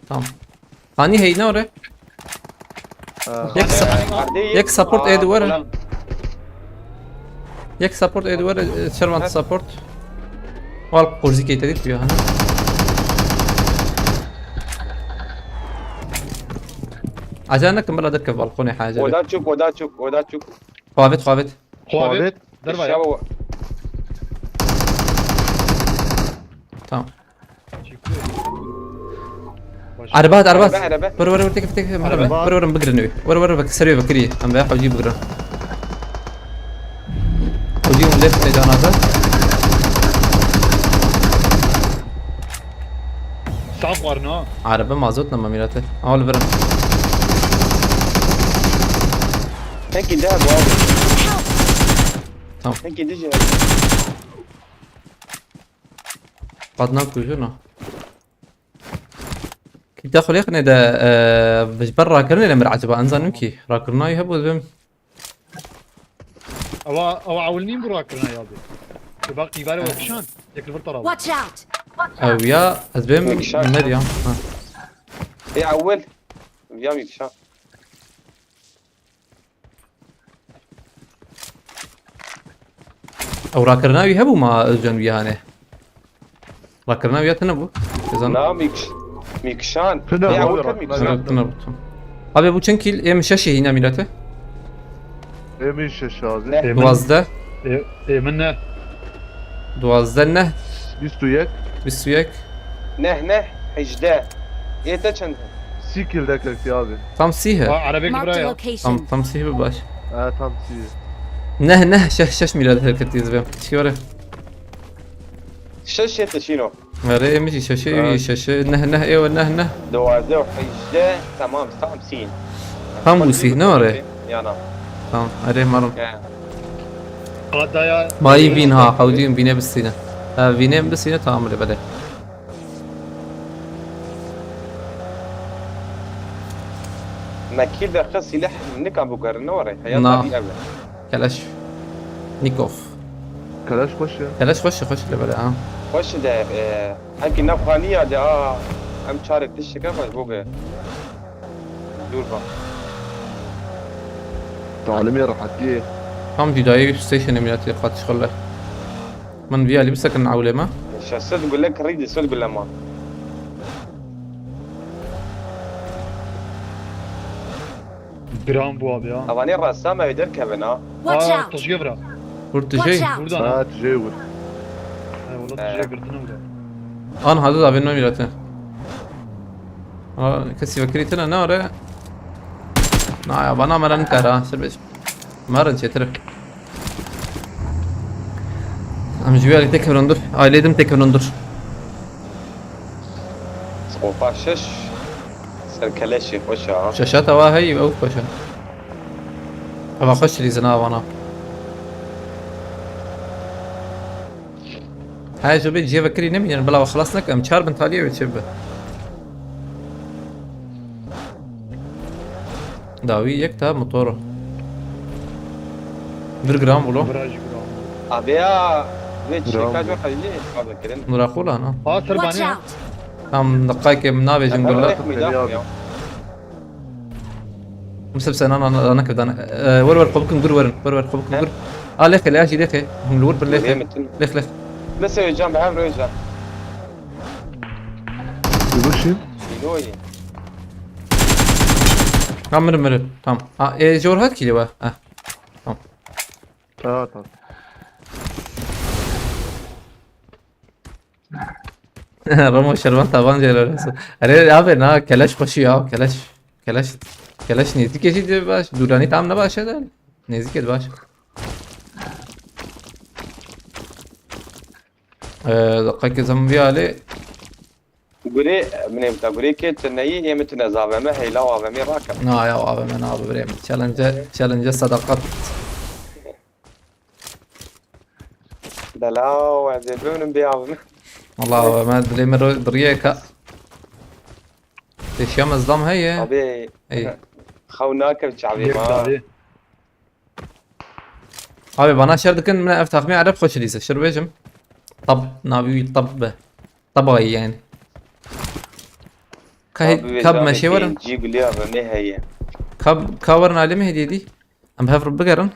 تمام هاني هينا ورا يك سبورت ايد ورا يك سبورت ايد ورا شرمانت سبورت وال قرزي كي تديت بيها هنا عجانك بلا دركب بالقوني حاجه ودا تشوك ودا تشوك ودا تشوك. خافت خافت Kuavet. Der var ya. الشباب تمام Çıktı. Baş- عربات عربة. عربات ور ور تك تك عربات. ور ور بقرنوي ور بك سريع بكري ام بيح وجيب بقرن وجيب ليفت جنازه Saf var ne? عربه مازوت لما ميلاته اول برن هيك ذهب واو. تمام هيك ديجي. بعدنا كوجونا كي تدخل يقني ده بش برا كرني لما عجبه انزل نمكي راكرنا يهبوا بهم Ava avulnin bu rakırına ya abi. Bak ibare bakışan. Yakıl bir taraf. Watch out! او يا ازبهم مريم اي اول. يا ميكشا. او راكرنا يهبوا ما جنبي هاني راكرنا ويا تنبو اذا لا ميكش. میکشان پنه یا آبی وکر را. میکشان Pınar butum. Abi bu çen kill em şaşı yine milete. Emin şaşı abi. نه Duazda. من نه. Duazda ne? 21. Bir suyak. نه نه 18 ایتا چند 2 kill dekekti abi. Tam sihe. عربي Marked a كبرايا. location. Tam sihe bir baş. Tam si. Ne şaş milete hareketiyiz be. Şöyle. شش تشينو Vere emiş şaşı evi şaşı. Ne ev ne. 12 و18 تمام 50 Tam bu sih ne var ya? يا نعم Tamam. Arı marım. قضايا. Mayi bin ha. Havliyim bine bisine. Ha bine bisine tamam öyle böyle. ماكيد اخذ سلاح منك ابو قرنوري هيا نعم. طبيعي ابدا Keleş. Nikov. Kalaş koş ya. Keleş hoş öyle böyle ha. وش ده يمكن نافخانية ده ام شارك تشكا فاش بوقي دوربا Talimi rahat ye. Tam düdayı ستيشن milete قاتش خله. من فيها اللي بسكن عولمة. مش السود يقول لك ريد السود يقول لما جرام بو ابي ها. اواني الرسامة يدركبن ها Watch out! تشجيع برا. Burada Watch şey. out! buradan. Ha tecevür. Ay والله تشجيع قردنا ولا. An hadi da benim milete. Aa kasi fakritena ne oraya? Na ya bana maran kara serbest. Maran çetir. Amcıya tek önündür. Ailedim tek önündür. سقوفا شش سركلاشي خوش ها Şaşata var hey او başa. Ama hoş lizna bana. هاي جو بيت جي فكري نمي يعني بلا خلصنا كم شهر بنت عليه وتشبه داوي يكتا موتورو 1 جرام ولو براج جرام. ابيا ويت برافو. شيكا جو خليني هذا كلام نراقولا انا ها Watch سربانية. out! tam دقائق من نافي جنقول لا مسبسن انا كذا انا ور قبكم قر ور قبكم قر ليخ لا اجي ليخ هم الور بالليخ ليخ بس جنب عام رجع Yubuşin. شينوي مر tamam جور هات كيلي بقى Ha tamam. رمو شربان tabanca arası. अरे abi na keleş başı ya keleş nezik geçti baş durani tam ne başladı nezik et baş دقيقة زنبي عليه قولي من يمتى قولي كي تنيي يمتنا زابمه هيلا وابمي راكب يا abi ben abi بريم challenge صداقات دلاو وعزيزون بيعظم والله ما ادري من دريكا تشيم الظلم هي طبيعي اي خوناك بشعبي ما يقدر. abi bana şerdikin من افتح مي عرب خوش ليزه شربيجم طب نابي طب يعني كاب ماشي ورن جيب لي اغني هي كاورن على هدية دي ام بهفر بقرن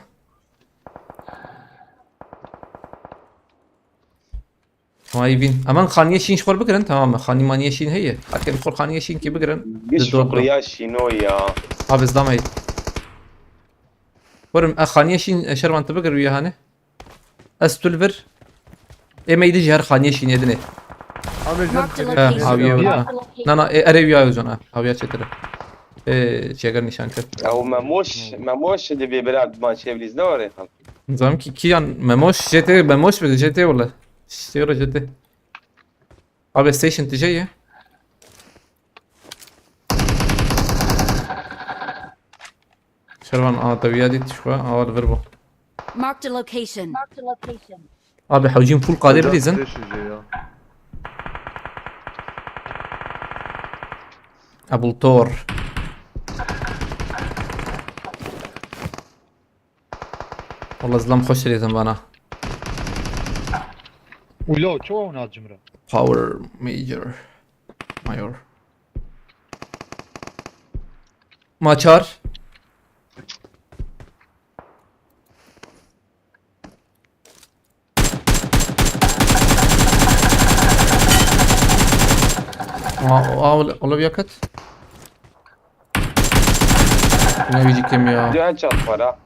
هاي فين امان خانية شين شخور بقرن تمام خاني مانية شين هي لكن خور خانية شين كي بقرن قش فقريا شنو يا ابي صدام هي ورم خانية شين شرم انت بقر ويا هاني استولفر اما يدي جهر خانية شين يدني Marked a ها location. هاوية يا. نا اري ويا يوزون هاوية تشتري شيغر نشان كر او ماموش اللي بيبلعب ما شيء بليز نوري نظام كيان مموش جيتي مموش بده جيتي ولا اشتري جيتي ابي ستيشن تجيه شربان طويلة دي شوي الفيربو Marked a location. ابي حوجين فول قادر ريزن ya. ابو الطور والله زلم خوش ريزن بانا ولو شو هنا جمرة. باور ميجر مايور ماچار والله بياكت. Ne bicik ya. Diyor en çat var ha.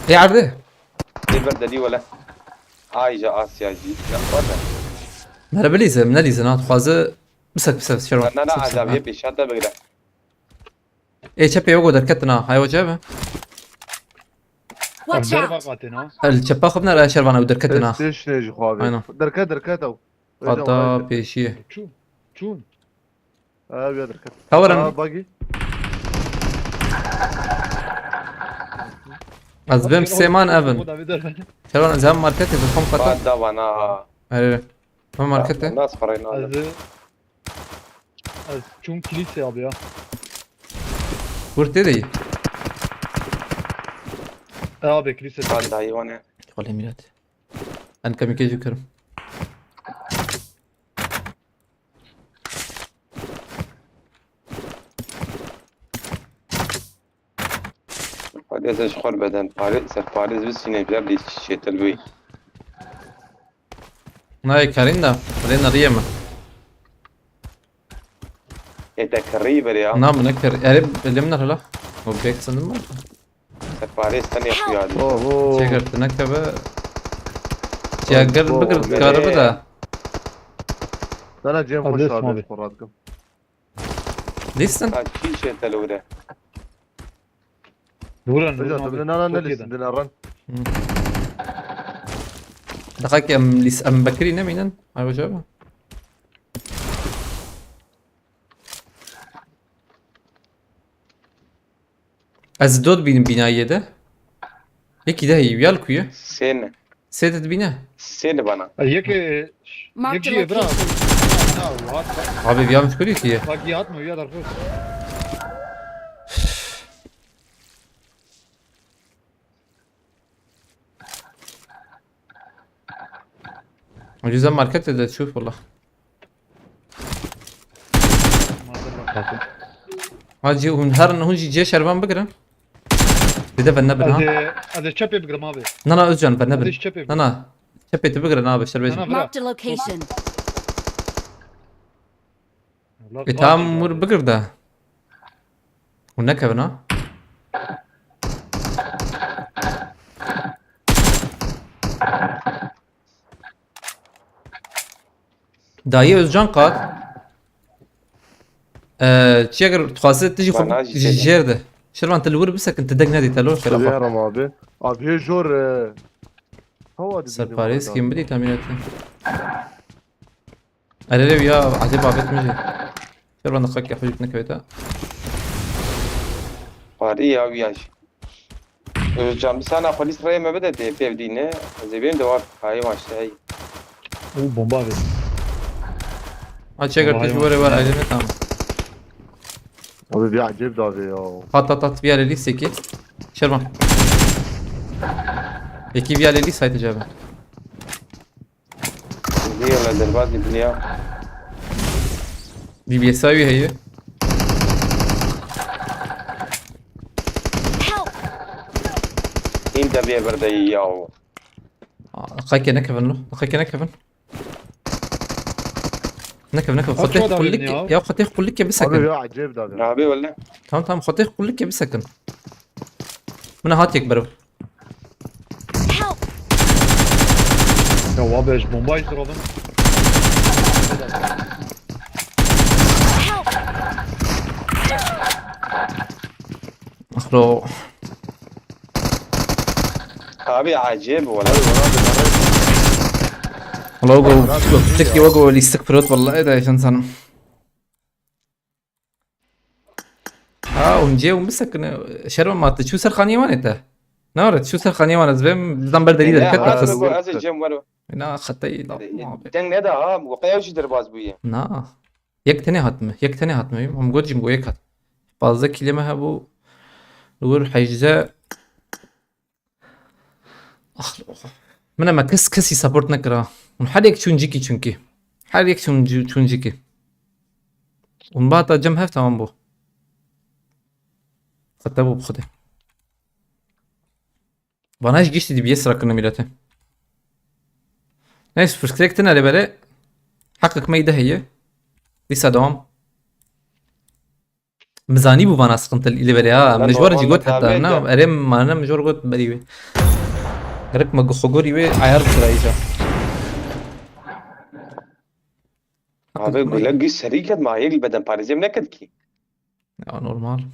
ايه عرضه؟ Dilber deli ولا Ayca Asyacı. Ya var da. ما بليزه من ليزه نات خوازه بس شرون. Ben ne azab yapış hatta böyle. ايه شبي يوجو دركتنا هاي وجابه. Watch Ver bak out! atena. الشبا خبنا لا شربنا ودركتنا. استيش نيجي خوابي أينو. دركات او قطا بيشيه. Çun. ابي دركات هورا باقي ازبم سيمان افن. Bu da bir de. شرون زهم ماركتي بالخم قطا. Bada bana. ايه ما ماركتي. Nasıl parayı aldım? Az çun kilise abi ya. ورتي دي. Abi kilise. Bada hayvanı. والله ميلاد. انا كم كيجي كرم. Hadi şükür beden. Paris biz sinepler de şetel bey. ناي كارين دا. ولينا ريما. Yetekriber ya. نعم نكر قريب اللي من هلا. وبيك سندما. Paris'ten yapıyor hadi. اوه شكرت نكبه. شاكر بقر كهرباء ده. انا جيم هذا خوش اسمه هذا بي. مراتكم ليستن. Ha çiğ şetel öyle. Vuran. رجعت بدنا انا نلس بدنا رن دقائق ام ليس ام بكري نمينا. هاي وجابه. ازدود بين بناية ده. هيك ده هي ويا الكوية. Sen. سيدت بنا. Sen bana. Yeki. Marked a Yeki bra. location. Ya at. Abi bir yanlış görüyor ki. Bak ya atma ya darfur. الجزء ماركت ده تشوف والله. هاجي ونهار انه هنجي جيش شربان بقرا. بده بنبن ها. Hadi çöp yapıyorum abi. نانا özcan بنبن. Hadi çöp yapıyorum. نانا. شبيت بقرا نابا شربيش. Nana. Marked a location. بتام مور بقر ده. هناك بنا. دايي özcan قاد. تشيغر تخاصت تجي خب بناجي تجي سيدا. جير ده. شربان تلور بسك انت دق نادي تلور كلام. يا ابي ابي جور هو سر باريس كيم بدي تامينات. أنا ليه يا عجيب عبيت مجي. شربان دقيقة حجتنا كويتا. Paris ya yaş. Özcan bir sana polis rayma bede de pevdine. Zebim de var. Hayvan şey. Bu bomba abi. تشيغر تجي ورا ورا عجبني تمام. ابي بيعجب ده ابي يا حط فيها للي سيكي. شربان. يكي فيها للي سايت جابه. Diye la derbaz dünya. دي بيساوي هي. Help! İnde bir berde ya. دقيقة نكفن له. دقيقة نكفن. نكف خطيك أطول كل لك دعوة يا خطيك كل لك ابي بسكن. بيعجب ده ابي Abi valla. تمام خطيك كل لك بسكن. من هات يكبروا. Help! Ya abi eş bomba sıraladım. Help! اخلو. Abi acayip valla. والله وقو تكي وقو اللي يستكبرت والله ايه ده عشان سنة. ونجي ومسك شرب ما شو سر خانية وين انت؟ نورت شو سر خانية وين زبم دمبر دليل Ya كتر abi خص. bu az cem var. نا خطي لا. Den ne de ha bu kayaşı derbaz bu ya. نا يك تاني هاتم هم قد جم يك هات. bazı kelime ha bu. نقول حجزاء. من ما كسي سبورت نكرا. ونحرك تشونجيكي تشونكي. حرك تشونجيكي. ونبعت جم هفت تمام بو. فتبو بخده. باناش جيشتي دي بيسرق النميلته. نايس فرسكتنا اللي بلا حقك ما يده هي. لسه دوام مزاني بو وانا سقنت اللي بري ها لا، مجبور نورمال جي قلت حتى متابع انا ده. اريم ما انا مجبور قلت بري غيرك ما خغوري وي عيار كرايجا Abi gülek gis seri ket ma yek beden parizem ne ket ki? نورمال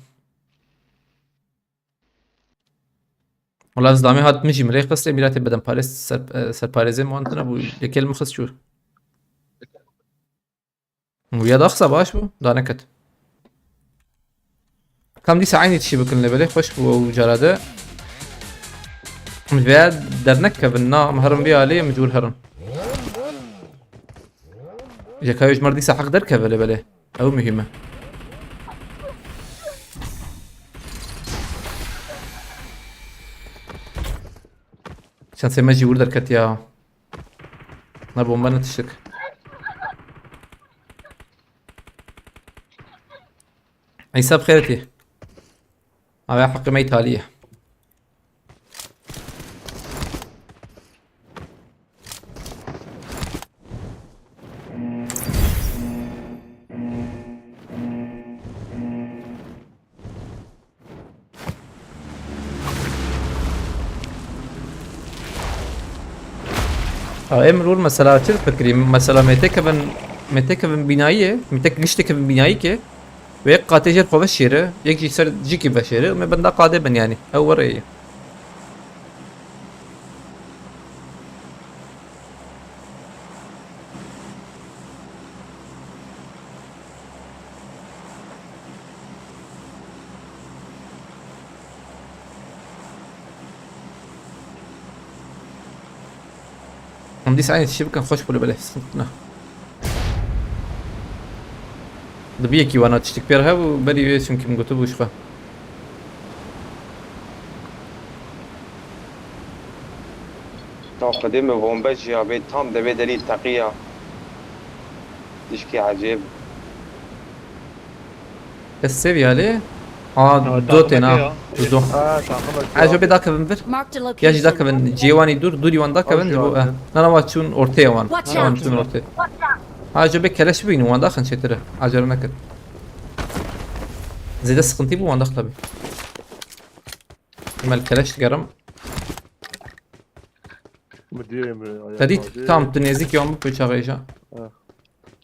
والله زلامي هات مجي مري قصتي ميلاتي بدن باريس سر باريزي مونتنا بو يكل مخص شو ويا دخصة باش بو دانكت كم دي ساعين تشي بكن لبلي خوش بو جراده مجبياد درنك بالنا مهرم بيا عليه مجبور هرم جاكايوش مردي ساحق دركه بلي بلي او مهمة عشان سي ماجي ورد دركت يا نبو مبنى تشتك عيسى بخيرتي هذا حق ميت هاليه امرور مثلا چه فکری مثلا متکبن بیناییه متک گشتکبن بینایی که و یک قاطع جر خواه شیره یک جی سر جی کی بشیره و من بنده قاده بن یعنی او ورایه هم دي ساعات الشبكة نخش بولا بلا سنتنا دبيكي وانا تشتك بيرها وبالي ويش يمكن قلت وشفا Ta qedeme bombej ya be tam deve deli taqiya. Dişki acayip. السيفي عليه اه دو تنا دو اه تعقبت عجب داك بنبر Marked a ياجي داك location. بن جيواني دوري وان داك بن جو لا لا ما تشون اورتي وان Watch لا out. تشون اورتي عجب كلاش بين وان داخل شتره عجرنا كد زيد سقنتي بو وان داخل بي مال كلاش قرم مدير تديت تام تنيزيك يوم بيشاغيشا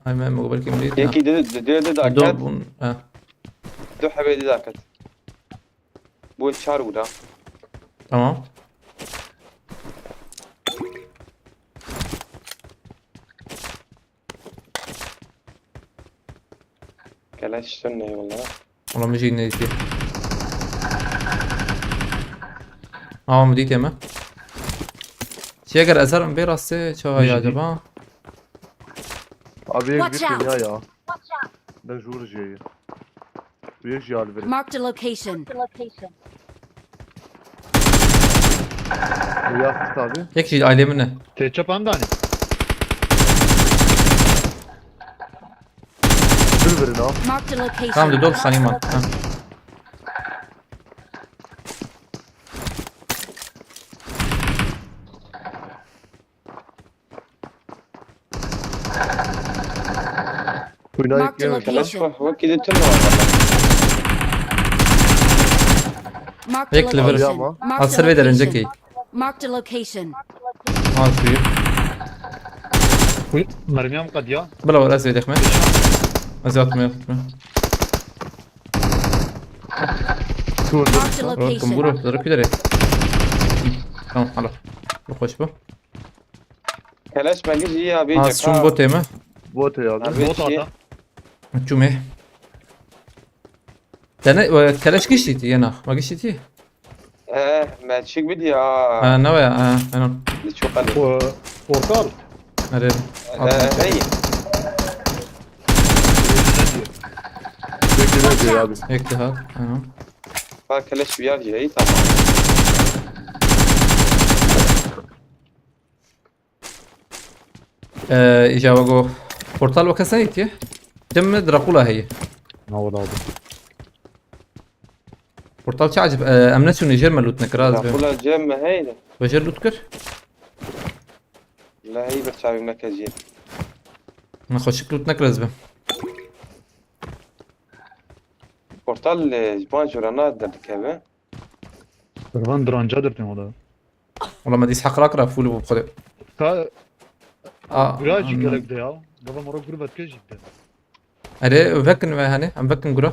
هاي ما مقبل كم Yeki de دو daket. بون Du hebedi daket. Bu çar uda. تمام Keleş sönne valla. والله ما جينا يجي اه مديت يا ما شي اگر ازرم براسه شو هاي عجبا Abi Watch bir out. ya. Ben Jurji'yi. Bir şey alverim. Marked a location. Bu yastık abi. يك شي ailemin ne Teçhap andani. Dur verin abi. Marked a location. tamam دول خانيما Kuyuna Mark the yıkayamam. Keleş location. vaki de tüm var valla. Marked a يك ليفر location. ama. Marked a السيرفي ده location. رنجكي Marked a location. اه شوي Mermiyam kad ya. بلا ولا زي دخمه ازيات ما Dur. Marked a كم location. برو ضرب كده تمام خلاص بخش بو Keleş belki iyi abi. اه شو بو تيمه Bot ya abi. Abi Bot şey. ata. تشومي تنا كلاش كشتي انا ما كشتي Melçik bidi ya. نويا انا Çok hadi. Portal. اريد Hey. Bekle diyor abi. هيك هاد انا Ha keleş bir yer iyi tamam. اجا وقو بورتال وكسنيتي تم دراكولا هي Navada abi. بورتال تعجب امنتو نيجر ملوت نكراز به Kula cem heydi. بجر لوتكر La hey bir çavim merkezi. نخش لوت نكراز به portal جبان جورانا دردك هبه Kırvan dranca dırtın o da. والله ما ديس حق راكرا فولو بخدي Ka اه birazcık gerekti ya. Baba mora gurbet keşikti. اري فكن هاني عم فكن قرا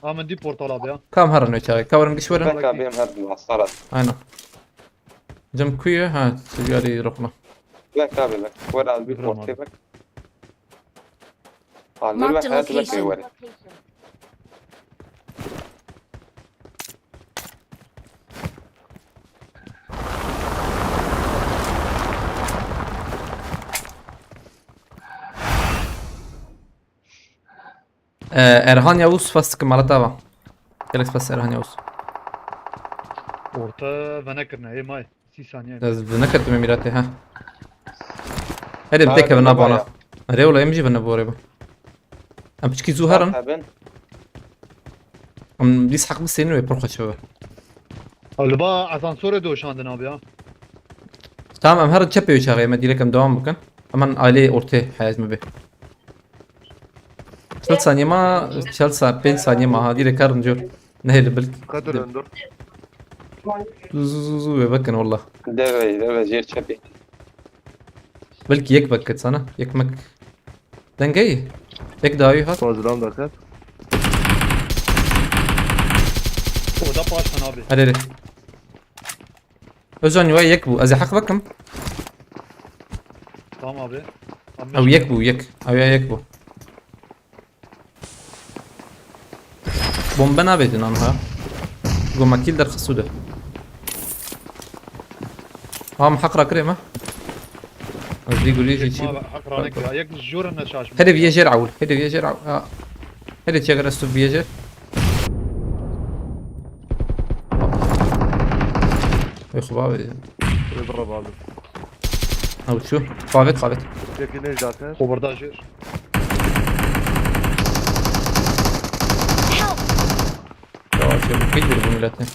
Amen di portal abi ya. كام هرن وشاي كورن قشورن بكا بهم هاد العصارات انا جنب كويه ها سياري رقنا بكا بك ورا البيت بكرة مرتي بك Marked a حياتي بك location. ورا ارهان ياوس فاستك مالتها جالك بس ارهان ياوس Orta ve ne kırna? Ey may. 6 saniye. نكت ميراتي ها هذه بدك بنا بونا اري ولا يمجي بنا بوريبا ام بتشكي زهرن هبن ام ديس حق بس انه يبرخ شباب Alba asansöre döşandın abi ya. تمام ام هرد شبي وشاغي ما دي لك ام دوام بكن امان عليه اورتي حياز مبي 3 ثانية ما 5 ثانية ما هذه لك جو نهي بالك قدر اندر زو بكن والله دابا جير شبي بلك يك بكت سنة يك مك دنجي يك داوي هات فازلام دكت O da baştan abi. هذه لي Özcan يواي يكبو ازي حق بكم Tamam abi. او يكبو يك او يا يكبو بومبنا بيتنا انها قوم اكيد در خسوده هم حقرا كريمة ازدي قولي شي شي Hak ranek ya. Ayak jurna şaşmış. هذا فيجر عول هذا فيجر عول هذا تشغل استو فيجر يا خبابي يضرب هذا او شو قابت شكل ايش دكت Kobarda jir. يا شو كيدر بميلاتين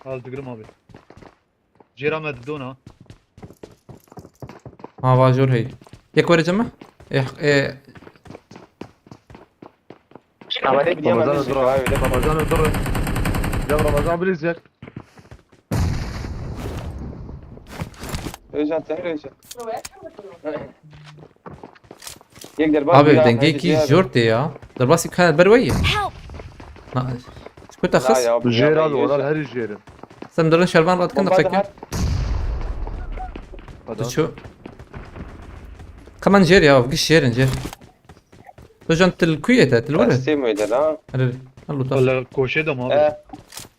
Az dıgırım abi. Jira meddona. ها باجور هي يك ورا جمع إيه عمليه بدي رمضان اعمل الضرر رمضان الضرر يا رمضان بليزك ايش انت ايش يقدر ابي دنجي كي جورتي يا درباسي كانت برويه Help! كنت اخص الجير هذا ولا هري الجير سمدرن شربان رات كنا فكر هذا شو كمان جير يا فقش جير جير رجعت الكويت الولد سيم ويدا الله طف Valla koşedim abi.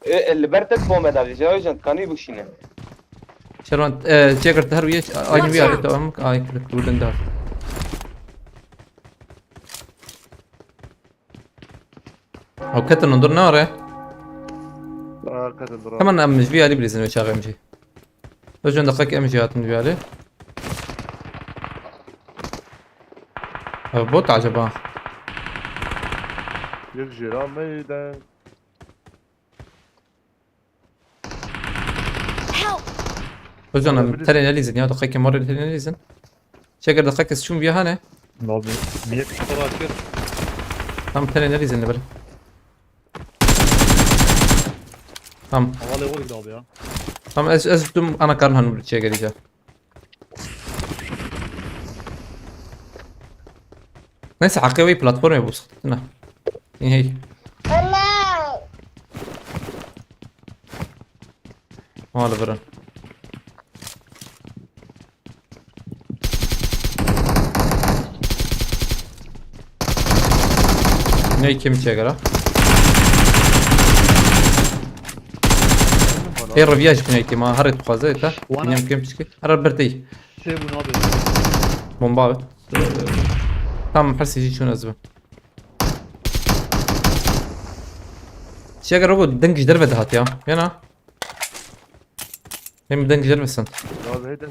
اللي برتك بوم هذا اللي جاي جنت كانوا يبكشينا شربان جيجر تهرويه اي ويا تو امك اي كنت ولدن دار او كتن نضر ناره كتل ضرر كمان ام مش بيالي بليزن وشاغي امجي رجعن دقيق امجي هات من بيالي بوت عجبها يجير ميدان Help! رجعن ترين ليزن يا دقيق مرة ترين ليزن شاغر دقيق شو بيها هنا Abi niye kısa atıyor? tam ترين ليزن بل tam Havalı oldu abi ya. tam از دم انا كارن هنور شاغر جا ناس عقيوي بلاتفورم يبوس هنا هي هلا برن ني كم تشغله هي الرفياج كنيتي ما هرت خوازيتا وانا- يمكن بشكي هرب برتي Sevun abi. بومباوت tam حرسي يجي شو نزبه شاغر روبو دنج دربه هات يا هنا هم دنج دربسن هذا هيدا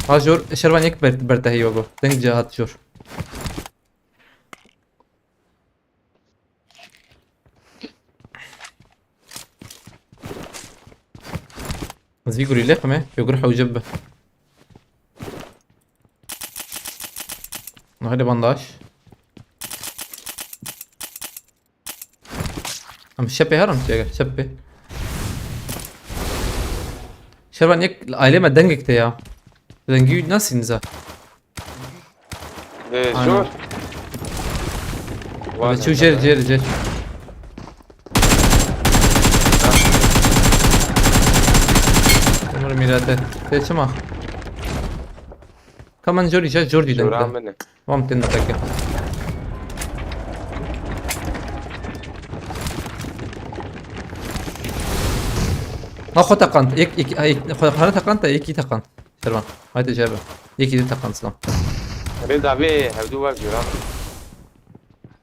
ها جور شربان يك برته هي وگو دنج هات جور بس بيقول لي لقمه يقرحه وجبه هذا بنداش ام شبه هرم تيجر شبه شربان يك عائلة ما دنجك تيا دنجي ناس ينزا شور شو جير امور ميراته تيش ما كمان جوري شور دنجك عملنا ما تنتك ما خو تقنت يك هاي خو تقنت يكي تقنت شربان هاي تجربة يكي دي تقنت سلام رد عليه هبدو واقف جور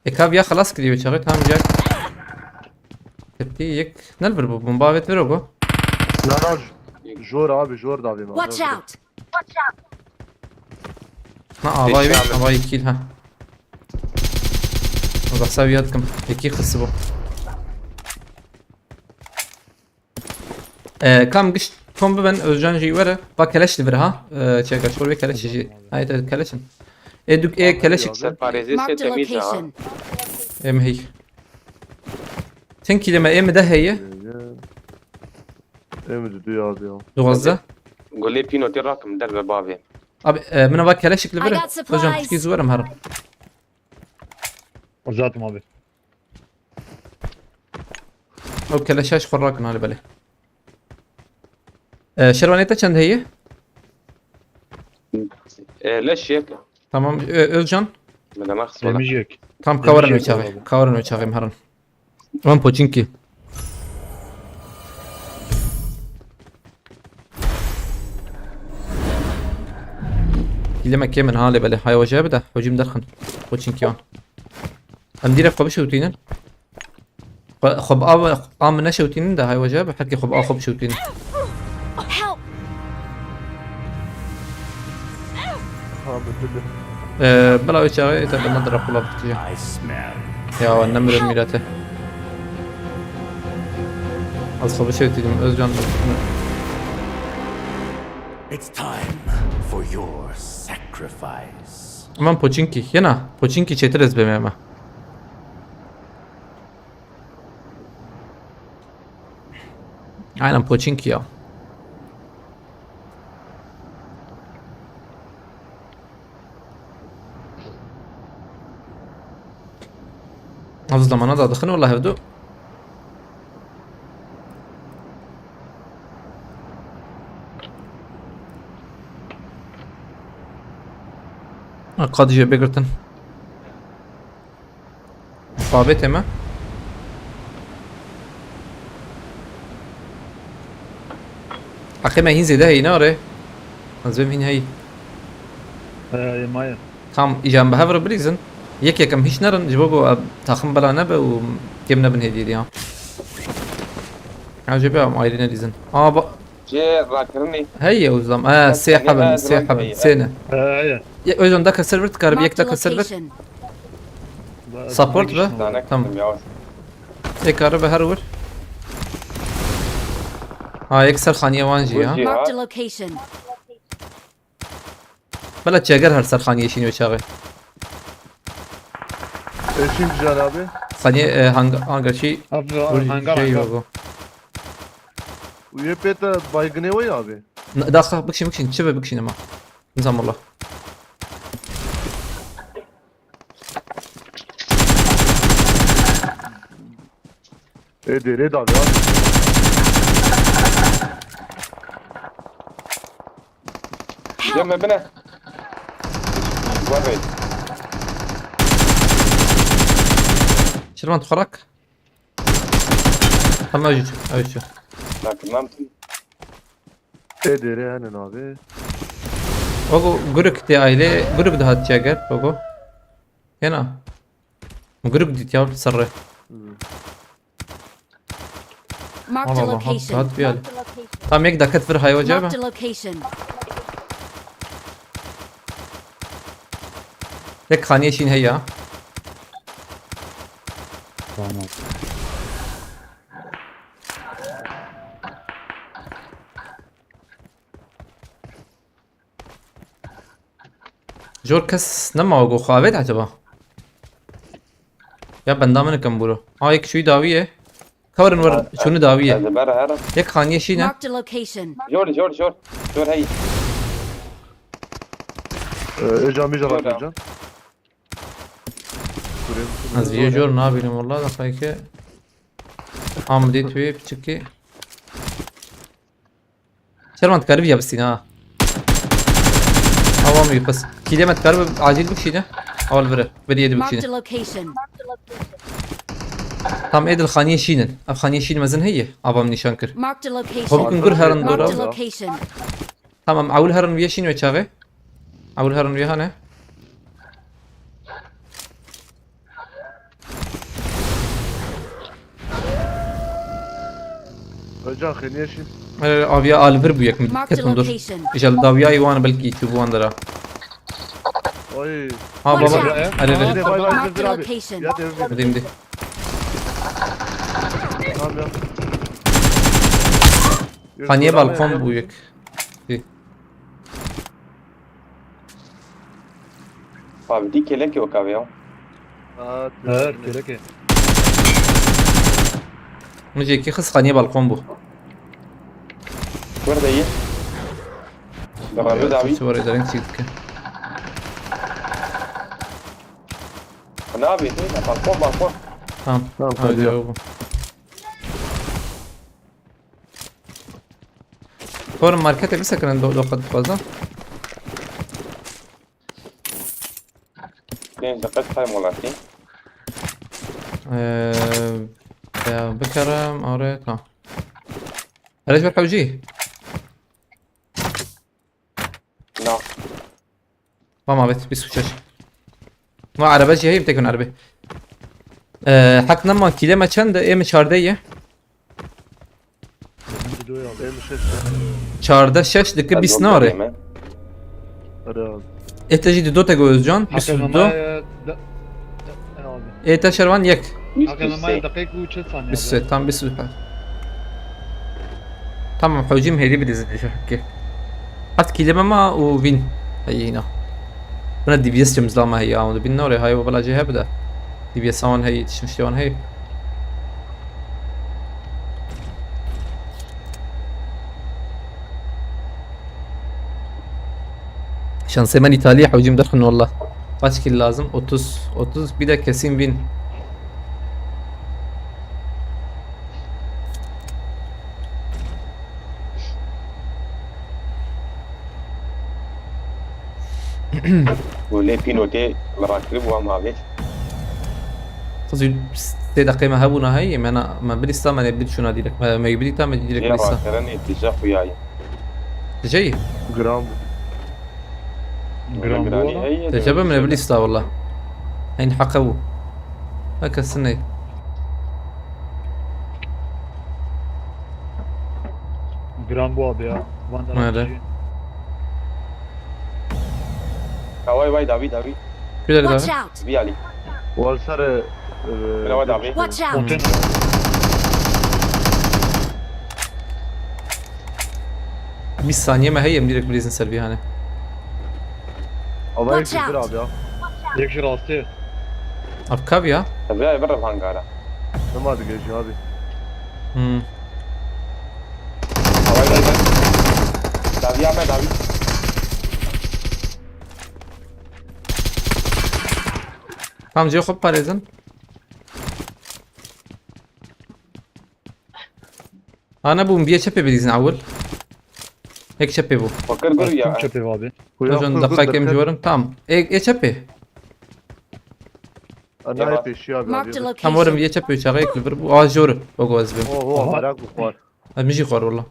يك يا خلاص كذي وشغلت هم جاك تبتي يك نلبر بمبابة بروجو لا لا جور ابي جور دافي ما Watch out! ما اباي كيلها وبحسابياتكم يكي خصبو كم قشت كم ببن özcan جي ورا با كلاش لبرها تشيكر شو بي كلاش جي هاي كلاشن ادوك كلاش سرپارێزی Marked a تەمیزە location. ام هي تنكي لما ام ده هي امد دو ابي دوغزة گولی پینۆتی ڕاکم دەر بە باێ ابي من با كلاشك لبرا I got supplies. özcan تشكي زورم هرم رجعتم ابي. او كلاشاش فراكنا على بالي شروانيتا چند هي لەش یەک tamam özcan مەدەما خسوڵە Demeyecek. tam kawaran Demeyecek uçağı abi. kawaran uçağı هرم من بوچينكي لما كيمن هالي بالي هاي وجه بده هجوم درخن بوچينكي وان امدير خب شوتينن خب ام نشوتينن ده هاي وجه بحكي خب خب شوتينن Help! بلا uçağı tabi ما درا خلا بتجي I smell. يا النمر الميراته az خب شوتينن özcan It's time for your sacrifice. من بوچينكي ينا بوچينكي چترز بميما aynen Pochinki ya. Az zamana da دخلنا والله هبدو قد جي بيجرتن ثابت ما حقي ما هينزي ده هي ناره نزبم هين هي مايا. كم إجام بهفر بريزن يك كم هيش نرن جبوجو تاخم بلا نبه وكيم نبن هدي دي ها عجبه ما يرينا ريزن با جێ ڕاکردنی هي وزم سي حبن سنه ايه. اوزن داك السيرفر تقرب يك Marked a داك السيرفر location. Support be. Tamam. يقرب هرور يكسر خانية وانجي ها Marked a location. بلا تشاجر هر سر خانية شيني وشاغي ايشين جان ابي خانية هانجر شي Abi hangar شي hangar. يوغو ويا بيتا بايغني ويا ابي داخل بكشي تشبه بكشي نما نظام الله ايه دي ريد ابي جێمە بنە وەڕێ شرمان تخرك هم اوجد اوجد ڕاکردمامتن ايه دي ري انا ابي اوغو جروك دي ايلي جروك ده هاتشاجر اوغو هنا جروك دي تياب سره Marked a الله location. هات بيالي طام يك داكت فر هاي Marked a وجابه location. يك خانية شين هي Tamam. جور كس نما اوغو خاوت عجبا يا بندا من كم برو يك شوي داويه كورن ور شنو داوية هذا برا هرب يك خانية شينا Marked a location. جور جور جور جور هي Ecan bir cevap Yok. Ecan. از یه جور نابینم والله دقیقه که آمدی توی بچکی چرا من تقرب یا بسینا آوامی پس کیده من تقرب عاجل بکشیده اول بره بری یدی Marked a بکشیده location. tam edil خانیه شینن اب خانیه شین مزن هیه آوام نشان کر Marked a location. خب کن گر هرن Marked a دورا location. tamam اول هرن ویا شین و چاقه اول هرن ویا هنه Ecan xeniye şin. آبیا آلور بو یک Marked a کتم دور location. ایجال داویای وان بلکی تو وان دارا Oy. ها Watch بابا out. اره Hadi ره bay bay Marked Kızdır a abi. location. Yat evde. بدیم دی Tamam ya. خانیه بالکن بو یک Abi di kelek yok abi ya. Her kere ki. مجھے کی خص خانیه بالکن بو Burada iyi. Devam abi. صور ادارین چیز که Ne yapıyorsun? Balkon balkon. tamam Tamam, hadi hadi ya. ya. Sonra markete bir sakın do kadar fazla. Genç kaç time olasın? Ya بكرم أوري tamam. ليش بركب جي؟ No. ما بيت بيسوشش. ما عربة جي هي بتكون عربة. حقنا ما كيلو چند ام 14 Videoyu al. Benim şey. 14 6 دقيقة 20 ناره. Hadi abi. احتاجي دو تا جوزجان Hakan 22 Amaya da... Abi. ايتا شروان يك Hakan Amaya dakika 3 saniye. بس tam بس tamam حوجيم هيدي بدي شو حكي حط كيلو ما وفين هي هنا انا دي بي اس جمز ما هي عاود بين نوري هاي وبلا جي هبدا دي بي اس اون هي شلون هي شانسي من ايطاليا حوجيم دخن والله kaç kill lazım 30 bir de kesin win وليه بينوتي مراكب وما بيت. قصدي 6 دقيقة ما هبونا هي ما انا ما بدي استام انا بدي شو نادي لك ما يبدي تام يجي لك يا لسه راكرني اتجاه وياي. جاي Gram. Gram bu Granny olan. هي. تجربة من ابليس والله هين حقبو هكا السنة Gram bu abi ya. Vandal Nerede? atıcı. Vay vay David David. كده Watch ده out. Bir Ali. Valsare. Ne var abi? Watch out. Oten. bir saniye ما هي مديرك بليز نسال فيها انا Havaya Watch Kızdır out. abi ya. Yakşı rastı. اركب يا Tabii برا hangara. Ne vardı gece abi? Vay vay vay. David abi David. tamam جاي خب باريزن انا بوم بيه شبي بليزن اول هيك شبي بو Fakir gur ya. Tüm çöpe abi. جون دقائق ام جورن تمام ايه شبي Ana hep eşi abi Marked a abi. هم ورم location. بيه شبي شغيك البربو اه جور بوغوز بيم Oho merak bu var. ميجي خور والله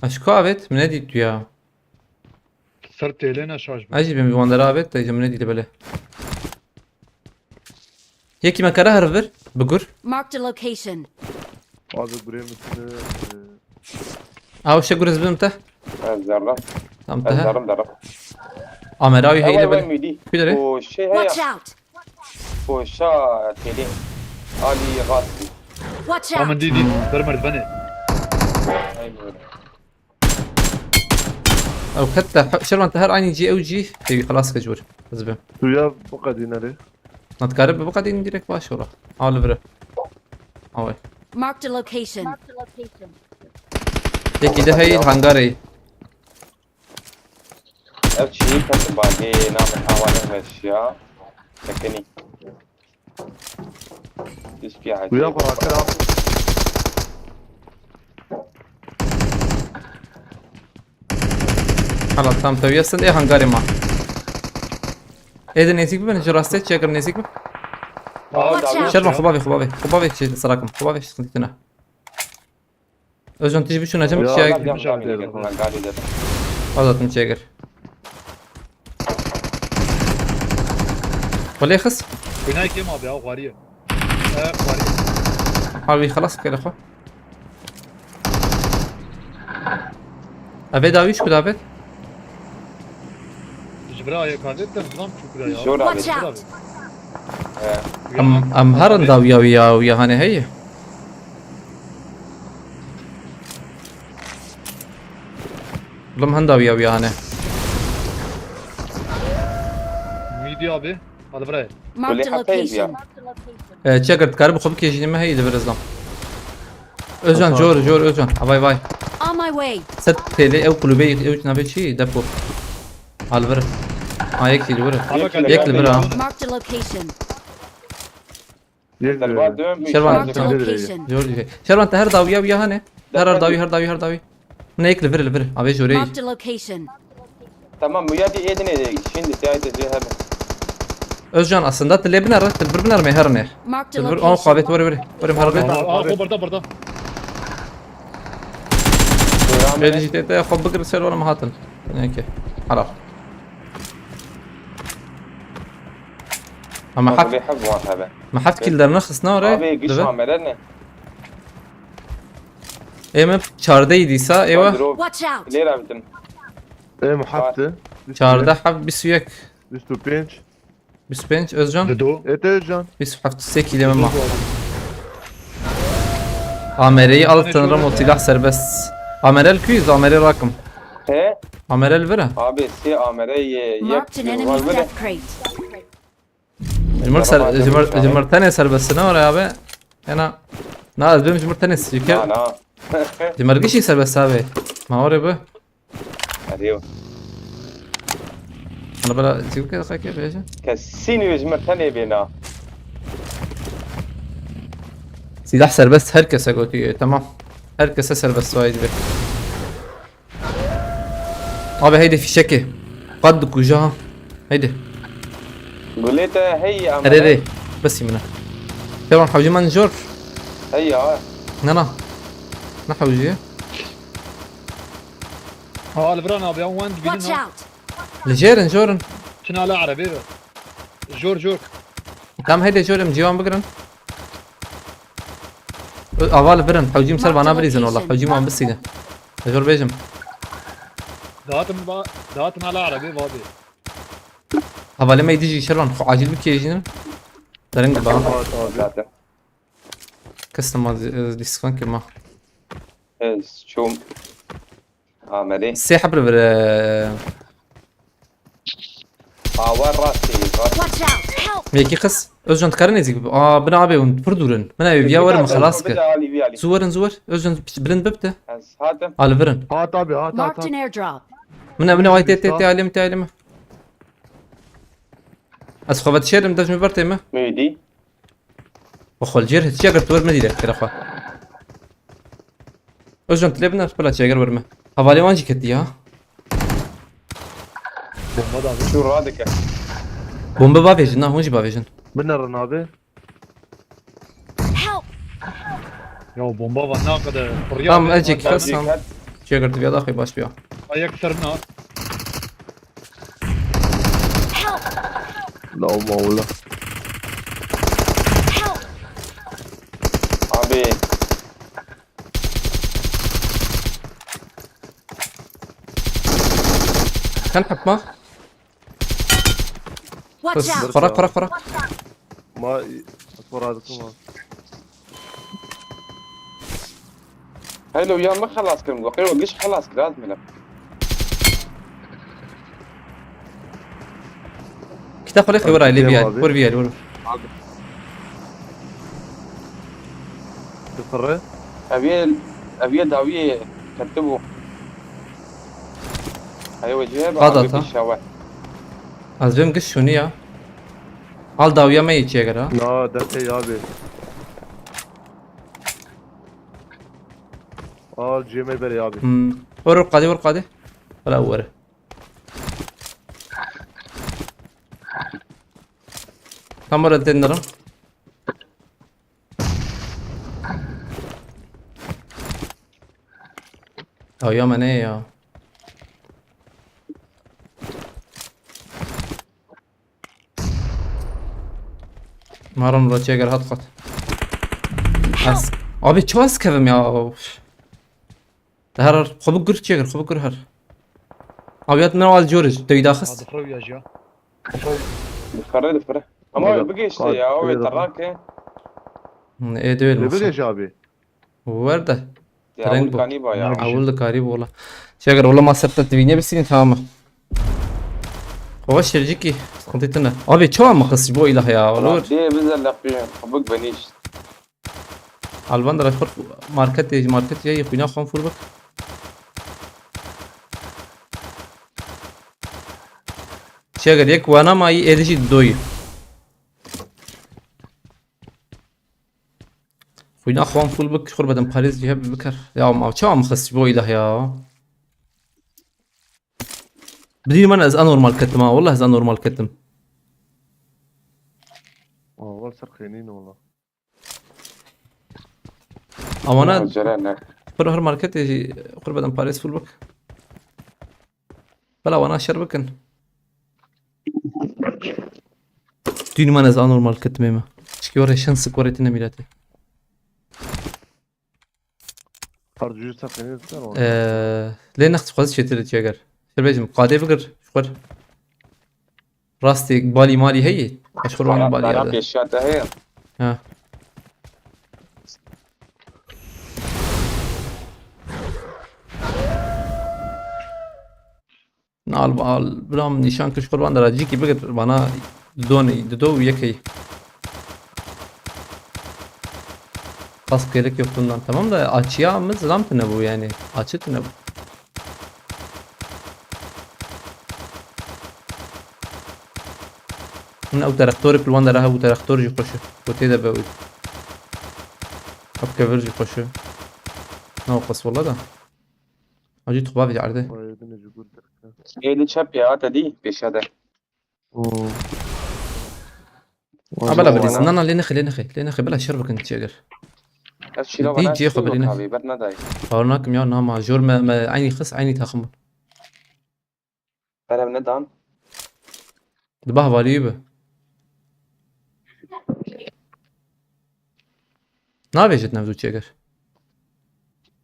اشكو ابيت من ادي يا Sırt TL'ne şarj bu. اجي بيم واندر ابيت تيجي من ادي لبله يكي ما كره هرفر بقر Marked a location. Abi buraya mısın? او شقر زبمته Zerra. تمتها Zerra zerra. امراوي هي Vay vay لبله midi. كده O şey ya. Watch out. O şa teli. Ali Gasi. Watch Tamam out. değil. Ver merdiveni. Aynen öyle. او حتى شرما انتهر عيني جي او جي اي خلاص كجور زبم Suya bu kadar ineri. نتقارب بقى دي نديرك باش ورا اول برا اوي Marked a location. تيجي ده هي الهنغاري اف شيء كان باقي نعمل حوالي اشياء سكني ايش في حاجه ويا برا كلام خلاص تمام تو يسن ايه هنغاري ما ايه ده نيزيك بي نجي راستي تشيكر نيزيك بي Watch out. شربا خبابي شيء سراكم خبابي سنتنا اوزون تجي بشو نجم تشيك هذا تنشيكر ولا يخص بناي كيم ابي او غاريه غاريه حاوي خلاص كده اخو ابي داويش كده ابي جبرايا كادت نظام شكرا يا شو Watch out. ام هرن داويا ويا هاني هي لم هنداويا ويا هاني ميدي ابي هذا براي Marked a location. تشيكر تكارب خب كيجي ما هي دبرزلام اوزون جور اوزون باي باي On my way. ست تيلي او قلوبي او نبي شي دبو البر هيك البر ياكل برا Marked a location. شربان Marked a location. جورجي شربان انت هر داويا ويا هاني هر داوي من هيك البر ابي جوري Marked a location. تمام ويا دي ايدني شين دي تاعي تجيها اوزون اصلا اللي بنر البر بنر ما هرني Marked a البر اه location. قابت وري مهربي بردا بيجي تيتا خب بكر سير ولا مهاتن هيك عرف اما حف يحب هذا ما حف كل در نخص ناره ابي قش عملنا ايم 14 دیسا ایوه Watch out. ليه رابطن ايه محبته 14 حب 21 25 25 özcan دو ايه تيجان 28 kilometre Amere'yi al tanırım o silah serbest. Amerel küyüz Amerel rakım. ايه Amerel vere. ابي سي عملي Marked an enemy's death crate. Cumhurtane serbestine oraya abi. Yani Naz benim cumhurtanesi yüker. انا Cumhurgişi serbest abi. Ma oraya bu. ايوه Ana böyle çıkıyor kaya kaya beyce. كسيني يجمر ثاني بينا Silah serbest herkese götürüyor tamam. Herkese serbest vaydi. Abi haydi fişeki. قد kucağa. Haydi. قلت هي هري عملي بس يمنا. طبعا حوجي منجور. هي نانا. نحوجي. ها البران ابي وين Watch تبينها out. لجيرن جورن. شنو على عربي جور تمام هيدا جورن جيوان بقرن. أول برن حوجي مسر بنا بريزن والله حوجي ما بسيجا. جور بيجم. دهاتم على عربي بابي هبالي ما يديجي شران عاجل بك يجينا. درنج بقى. كستم ما ديسكان كما. شو عملي سيحب بر وين راسي Watch out. Help. ميكي قص özcan تكرن يزيك بنا abi und purdurun بنا بيا ورم خلاص كه زور özcan بلند ببته هاتم على برن هات ابي هات Marked an airdrop. من وايت تي علم اسخبت شيرم داش مبرتي ما ميدي وخل جير تشاغر تور مدينه كده خا özcan تلبنا بلا تشاغر ورمه حوالي وانجي كدي ها بومبا دا شو رادك بومبا بافيجن هونجي بافيجن بنر نابي Help. يا بومبا وناقد تمام اجيك خصم تشاغر تبي اخي باش بيا اي كسرنا Help. لا مولا Help. ابي كان حكمه Watch بس out. فرق ما اصبر هذا كمان هلو يا ما خلاص كلام وقيل وقش خلاص لازم له كتاب خليك وراي ليبيا ور فيا ور تفرق ابي داويه كتبوا هاي وجهه قضت، ها؟ الشواء از بهم قش شونية al davya me hiç yeger ha. لا دكي ابي جيمي بري ابي ور قادي ولا ور تمر الدنرم او يا من ايه يا Maram رو چیگر هات قط از abi ço az kevim ya ده هر خب گر چیگر خب گر هر abiyat من al جورج دوی داخس هذا فروي يا جا دفره اما بقي شيء يا هو تراك ايه دوی اللي بقي المخ جابي ورده يا ترنج اول بو كان يبا يا اول قريب والله شاكر والله ما سبت الدنيا بس تمام هو شرجيكي خنتيتنا abi ço ama kız bu ilah ya olur دي بنزل لقيهم حبك بنيش البان در خود مارکت یا خوینا خون فور بک چه اگر یک وانا مایی ایدشی دوی خوینا خون فور بک خور بدم پاریز جهب بکر یا ما چه هم خص بو اله یا بدي من از انورمال كتم والله از انورمال كتم والله سرخينين والله اوانا جرينا خور هر ماركت يجي خور بدم باريس فول بك بلا وانا شربكن دين من از انورمال كتم ما شكي ورا شانس كوريتنا ميلاتي ارجو سرخينين والله ليه نخت خواست شتر تيجر شربيجم قادي فكر شخور راستي بالي مالي هي اشخر وانا بالي تعرف هذا الشات هي ها نال برام نشان كش قربان دراجي كي بقت بنا دوني دو يكي بس gerek yok bundan tamam da açıyamız lampı bu yani açık ne bu من او تراكتور كل وان راها وتراكتور جي خوشه وتيدا باوي اب كفر جي خوشه ناقص والله ده اجي تخبابي عرضه ويدنا جبور هي دي شاب يا دي بيش هذا بلا بليز انا ليه نخي بلا شربك انت شجر الشيء لو دي جي خبرينا حبيبتنا داي قالناكم يا نعم جور ما عيني خص عيني تخمر انا بندان دبها باليبه نابجت نبدو شجر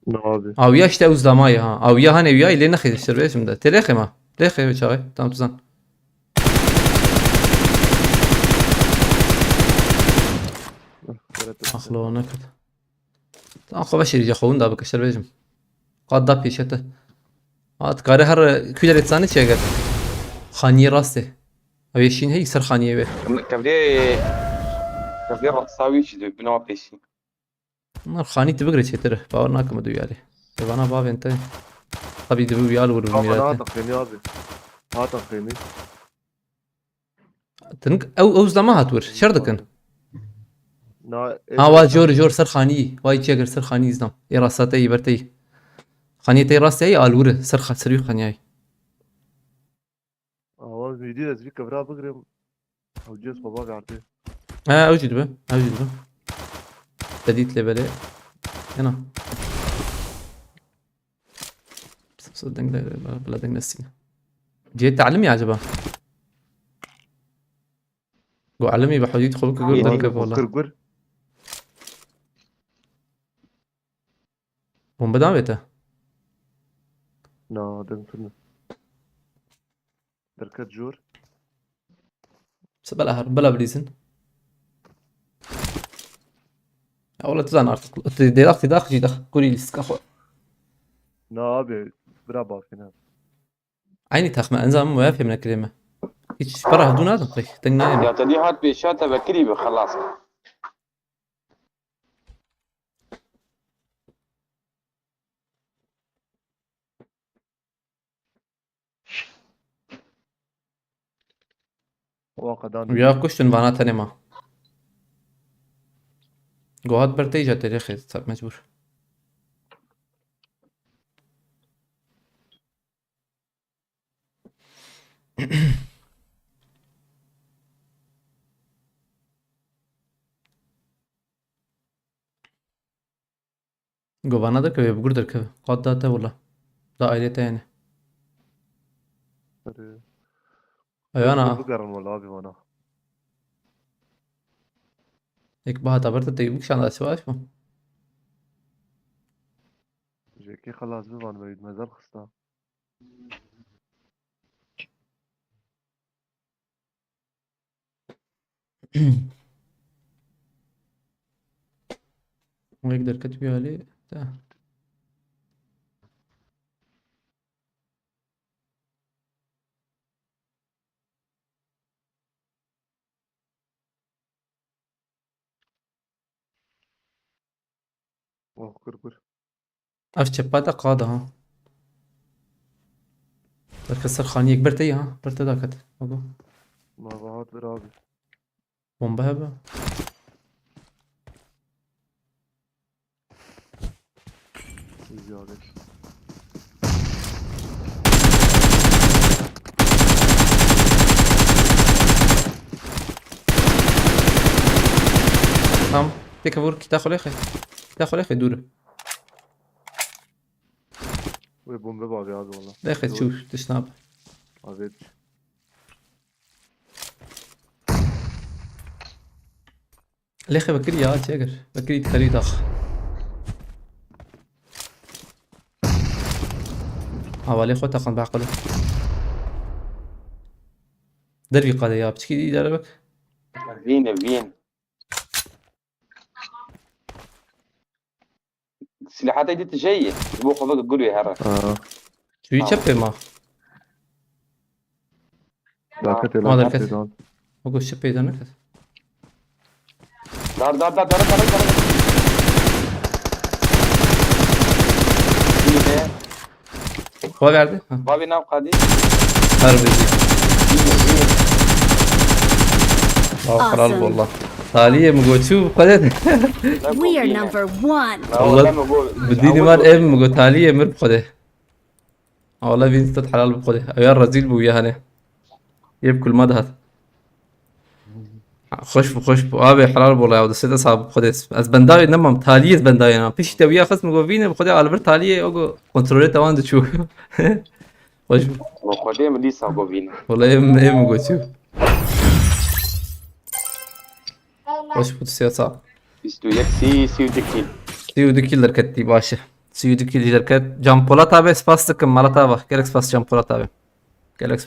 نابي او يا اشتا uzlamayı ha او ya hani ya ile نخي الشربيشم ده تلخي ما تلخي بشاي تمام تزن اخلو نكت اخو بشري جخون da bak الشربيشم قد da پیشته at kare her küler etsani çeger خاني راسته او يشين هي سر خانيه به كبدي رقصاوي شي بنوا بيشي نار خاني تبقري تشتره باورناكم ادو يالي بنا باب انت طبي دبو يال ور انا ميرات تقيني ابي ها تقيني تنك او uzlama hatور شردكن نا وا جور سر خاني واي تشيگر سر خاني ازدم اي راساته يبرتي خاني تي راسته الور سر سري خاني اول فيديو از بك برا بقرم او جيس بابا عرفتي اوجد به بديت لبلي هنا صدق بلا دنگ نسينا جيت تعلمي عجبا قو علمي بحديد خلوك قول دركب والله قرقر هم بدام بيته نا دن فيلم دركت جور بس بلا بليزن والله تزان ارتق داخل جي داخل قولي لي سكاخو نا ابي برا باكنا عيني تاخ ما انزل ما يفهم من الكلمه هيك برا هدون هذا طيب تنايم يا تدي هات بيشات بكري خلاص واقعا ويا كشتن بانات نما جوهات برتيجة تاريخي مجبور جوانا ده كيف بقول ده كيف قاد ده ولا ده ايدي تاني ايوه انا بقرن ولا ابي وانا هيك بها تعبرت تجيبكش عن الاسواق شو جيكي خلاص بيبان مريد ما زال خستا ويقدر كتبي عليه ده. اوه كركر اف شباتا قاده ها الكسر خانيك برتي ها برتي داكت اقو ما بعد برابي بومبا هبا زيادة تمام تكفور كي تاخذ اخي تاخذ اخي دوره ويبون ببابي هذا والله اخي تشوف تشناب عبيد الاخي بكري يا تشيكر بكري تخليه اخ حوالي خو تقن بعقله دربي قاده يا بتشكي دربك فين السلاحات دي جاية يبغوا خذوك تقولوا يا هرا شو يشبه ما ذاك ما لا دركت بقول شبه اذا نكت دار هو قاعد بابي نام قادي هرب خلاص والله تالية مقول شوف قدرت We are number one. والله بديني مار ام مقول تالية مر بقده والله بنت حلال بقده يا الرزيل بو ياهنه يبكل مدهت خش بو ابي حلال والله يا سيد اصحاب بقده از بنداي نما تالية بنداي انا فيش تويا خص مقول فينا بقده على بر تالية اوغو كنترول توان تشوف خش وخدي من ليسا بوفينا والله ام مقول شوف خش بو السياسة بيستو يكسي سيودكيل سيودكيل دركتي باشه سيودكيل دركت جامبولا تابع سباستك مالتا با كيركس باس جامبولا تابع كيركس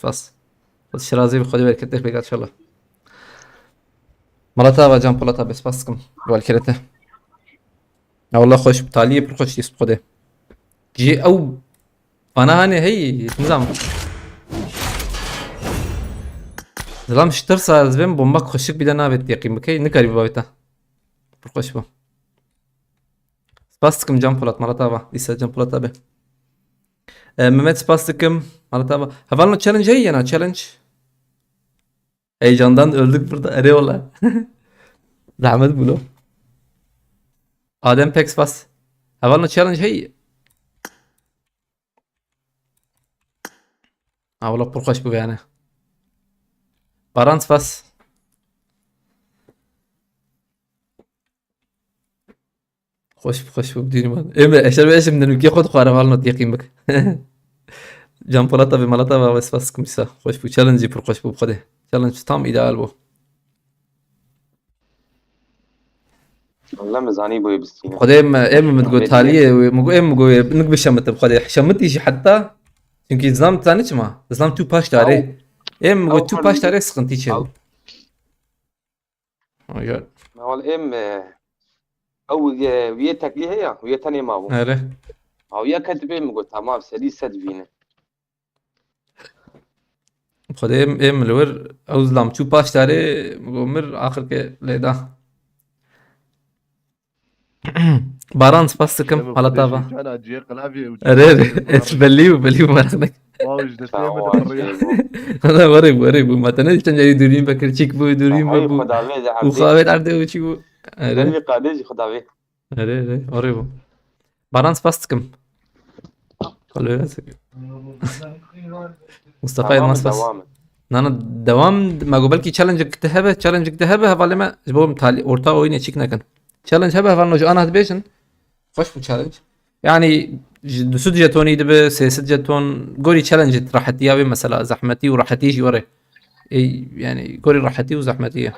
باس بس شرازي بخدي بركته بقى ان شاء الله مالتا با جامبولا تابع سباستكم والكرته والله خوش بتاليه برخش يسبقده جي او انا هاني هي نظام زلام شترسا زبن بومبك خشك بدنا بتيقي مكي نكري بابتا برخش بو سباستكم جامبولات مرتابة لسه جامبولات أبي ممت سباستكم مرتابة هفالنا تشالنج هي أنا تشالنج أي جاندان öldük burada أري والله زحمت بلو آدم بيكس بس هفالنا تشالنج هي والله برخش بو يعني بارانس بس خوش بديني مان ايش من الوكي خود خواره والله دقيقين بك جامبولاتا بمالتا بس كمسا خوش بو تشالنجي بر خوش بو بخده تشالنج تام ايدال بو والله مزاني بو يبستينا بخده ام متقول تاليه مقول نك بشمت بخده شمتي شي حتى يمكن زلام تاني ما زلام تو باش داري ام مقول تو باش داري سخنتي تشل ما هو الام او ويا تاكلي هي ويا تاني ما هو هلا او يا كتبه مقول تمام سدي سدفينا بخده ام لور او زلام تو باش داري مقول مر اخر ke leda بارانس باستكم على طابة انا اجي قلابي ارير بليو مرخنك واو جدش فهو يعمل الرياح. هذا غريب ما تنادي كان جاي دورين بكر تشيك بو دورين هاي بو خدا بيه ده وخابت عرضه وشي بو عبدي أره قاديجي خدا بيه أره غريب بارانس باستكم قالوا ياسك مصطفى تمام الماس بس دوامه نانا دوام ما قبلكي تشالنج اكتهبه هفالي ما جبوهم تالي orta oyun açık nakan challenge هبه هفالنا جو انا هتبيشن خوش بو challenge يعني دسود جاتوني دبه سيست جاتون قولي challenge راح تيابي مثلا زحمتي وراح تيجي وري يعني قولي راحتي وزحمتي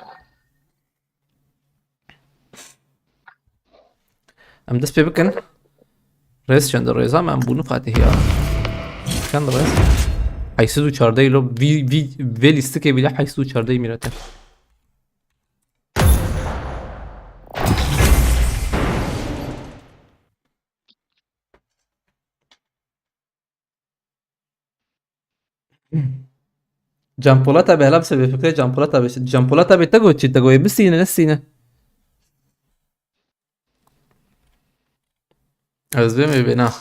ام دس بيبكن رئيس شند رئيسا من bunu Fatih ya كان رئيس حيث çarday lo vi listike bile حيث çarday mirate Giampolata بهلا بسبب فكرة جامبولاتا بس جامبولاتا بتجو بسينة نسينة از بهم بنا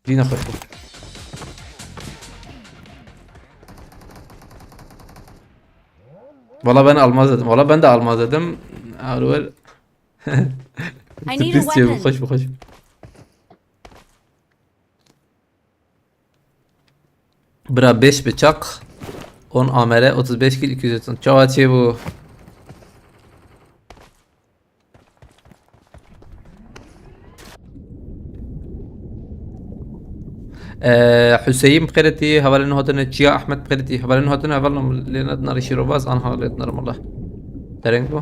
دينا خوش والله ben almaz dedim. Valla ben de almaz dedim. Arwer. I need a weapon. Hoş. Bra 5 bıçak 10 amere 35 kill 200 çavaçı bu. حسين بقرتي هبل انه هاتنا جيا احمد بقرتي هبل انه هاتنا هبلهم لنا نار شيروباز انا هبلت نار والله ترينكو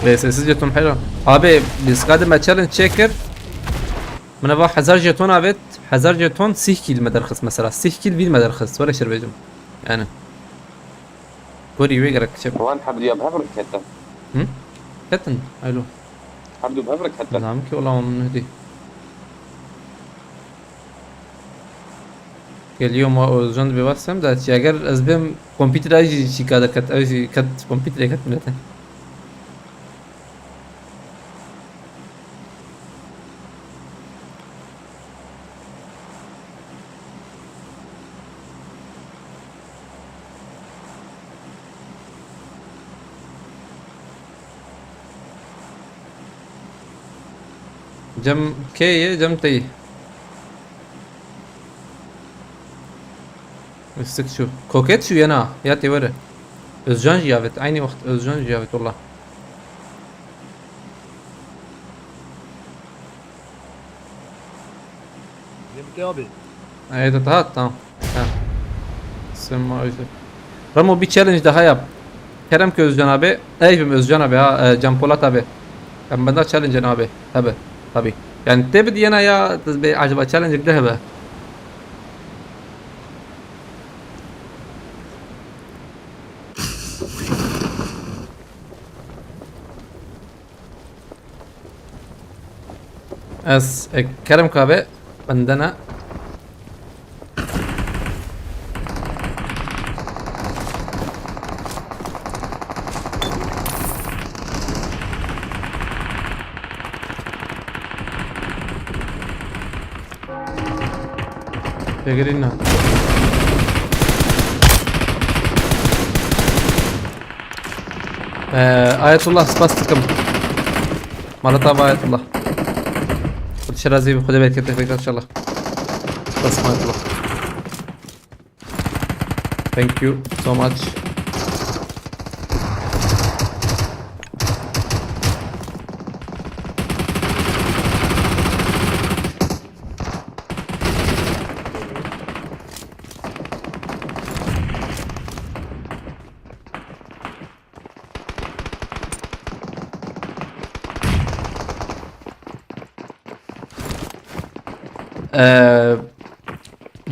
بس سجلتهم حلو ابي بس قادم تشالنج تشيكر من ابغى حزار جيتون ابيت حزار جيتون 6 كيل مدرخص مثلا 6 كيل بيل مدرخص ولا شربيجم يعني كوري ويقرك شوف هو انت حبدي بهفرك حتى كتن الو حبدي بهفرك حتى نعمك والله من هدي اليوم جند بيوسم ده اگر از بهم کامپیوتر ایجی چی کادا کت ایجی کت کامپیوتر کت ملته جم كي جم تي استك شو كوكيت شو ينا يا تيوره özcan Cihavet aynı vakit özcan Cihavet والله يمتى ابي ايده tamam ha سمع öyle Ramo bir challenge daha yap Kerem ki Özcan abi Eyvim Özcan abi ha Can Polat abi ben bende challenge abi tabi yani tebdi yana ya tezbe acaba challenge ده be از Kerem kahve bendene Pegrina Ayetullah spastikım Malatava Ayetullah شرازي خذ بالك كيف ان شاء الله بس ما يطلع thank you so much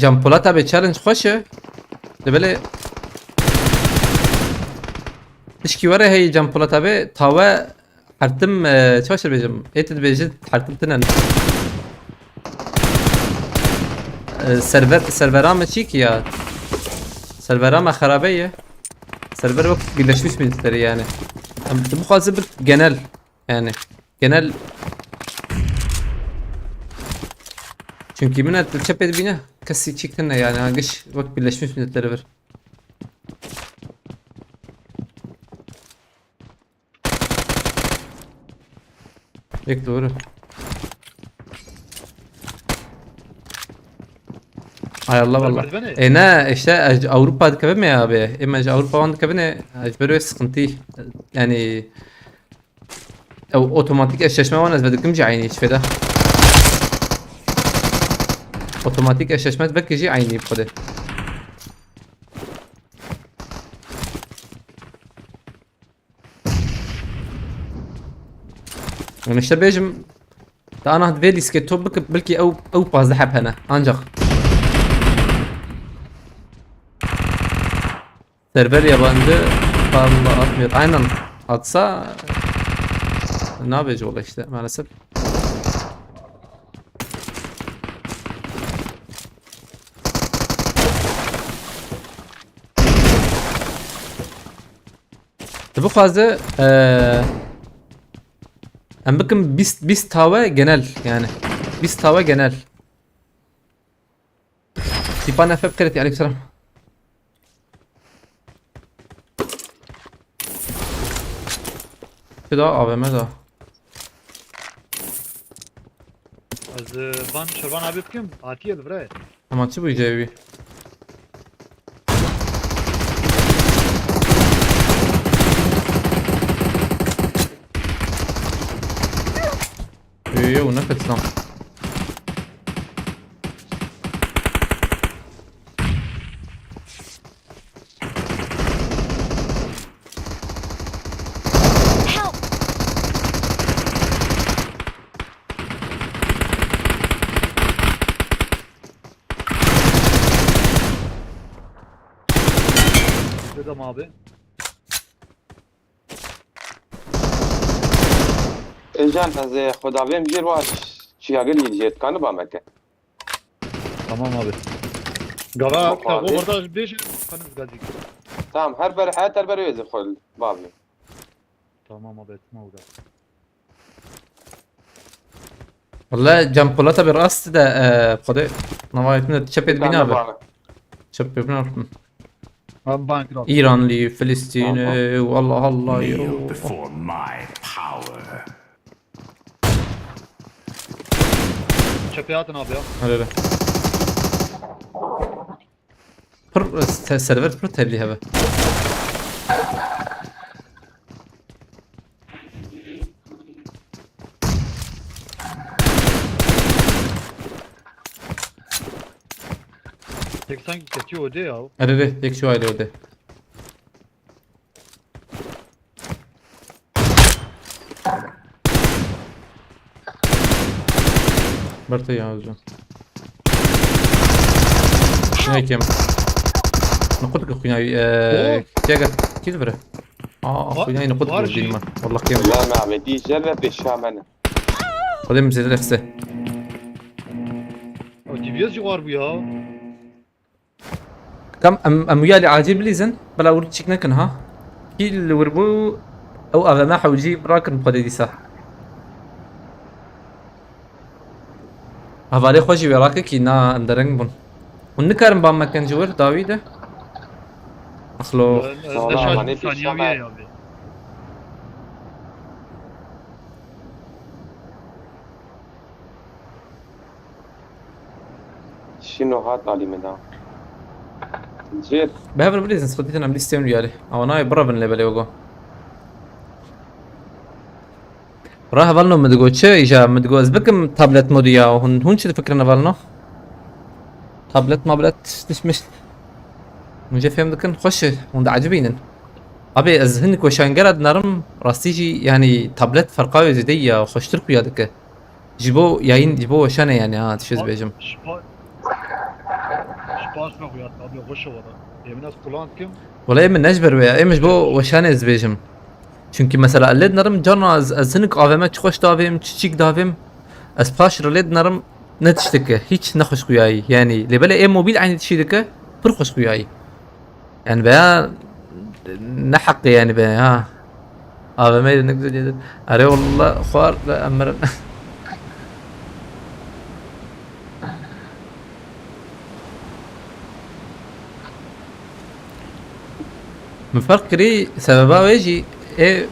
Can Polat abi challenge خوشه دبله اشكي ورا هي Can Polat abi tava حرتم شو بيجم ايتد بيجت حرتم تنن servera mı çik ya? Servera mı harabe? Server bak Birleşmiş Milletleri yani. Bu fazla bir genel yani genel. Çünkü minnet çepet bine kasi çıktın yani hangiş bak Birleşmiş Milletleri var. Pek doğru. Ay Allah valla. Ne işte Avrupa'da kabin mi ya abi? Ama Avrupa'da kabin ne? Böyle sıkıntı. Yani otomatik eşleşme var az bedekim aynı hiç feda. Otomatik eşleşme belki aynı yapıda. Yani işte bejim da ana velis ki top belki او باز ذهب هنا ancak server yabancı falan atmıyor. Aynen atsa ne yapacak ola işte maalesef. Bu fazla bakın biz tava genel yani biz tava genel. Tipana FF kredi aleykümselam. Bir daha AVM daha. Az van Şervan abi kim? Atiye bre. Amaçı bu icevi. Yo ne kaçsam. Help! Dedim abi. Ejan az خداویم جیر واش چیاگل یجیت کانو با مکه. Tamam abi. Gava Tamam abi. orada 5 kanız gazik. Tamam her beri hayat her beri yezi خل بابي. Tamam abi etme orada. والله جنب بلاطة بالراس ده قضاء نوايتنا تشبت بينا بقى تشبت بينا Abi bankrat. إيرانلي فلسطيني والله الله Kneel يو before my power. Çöpe atın abi ya. هلا بر سيرفر بر تبلي هبه Tek sanki geçiyor öde ya. هلا يك شو هاي ده برتي يا زلمه هيك يا نقول لك اخويا تيجا كيف بره اخويا نقول لك ديما والله كيف لا ما عمدي جرب الشامنه. قدام زي نفسه O TVS var bu ya. كم ام ويالي عاجب لي زين بلا ورد شيك نكن ها كي اللي وربو او اغا ما حوجي راكن بقدي دي صح هفالي خوشي وراك كي نا اندرنگ بون ونكرم بام مكان جور داويده اخلو Vallahi Neşet ne saniye ya abi. شنو هات علي مدام. جير بهبل بليز صديت انا بليستين ويالي او ناي برا بن ليبل يوغو راح بالنو مدقو تشي ايجا مدقو ازبكم تابلت موديا هون شو فكرنا بالنو تابلت مابلت مش مجا فهم دكن خوش هون عجبينن ابي ازهنك وشانقرد نرم راستيجي يعني تابلت فرقاوي زيدية وخشترك ويا دكه جيبو ياين جيبو وشانه يعني ها تشيز بيجم Spas mı koyat abi hoş o da. Yemin az kulağın kim? والله من نجبر ويا ايمش بو وشانه زبيجم çünkü mesela led narım can az azınık AVM çıkış davim çiçik davim az paş led narım نتشتكى هيك نخش وياي يعني لبلا ايه موبيل عندي تشيدكه برخص وياي يعني بها نحق يعني بها ها هذا ما نقدر جدا اري والله خوار لا امر مفكري سببها ويجي ايه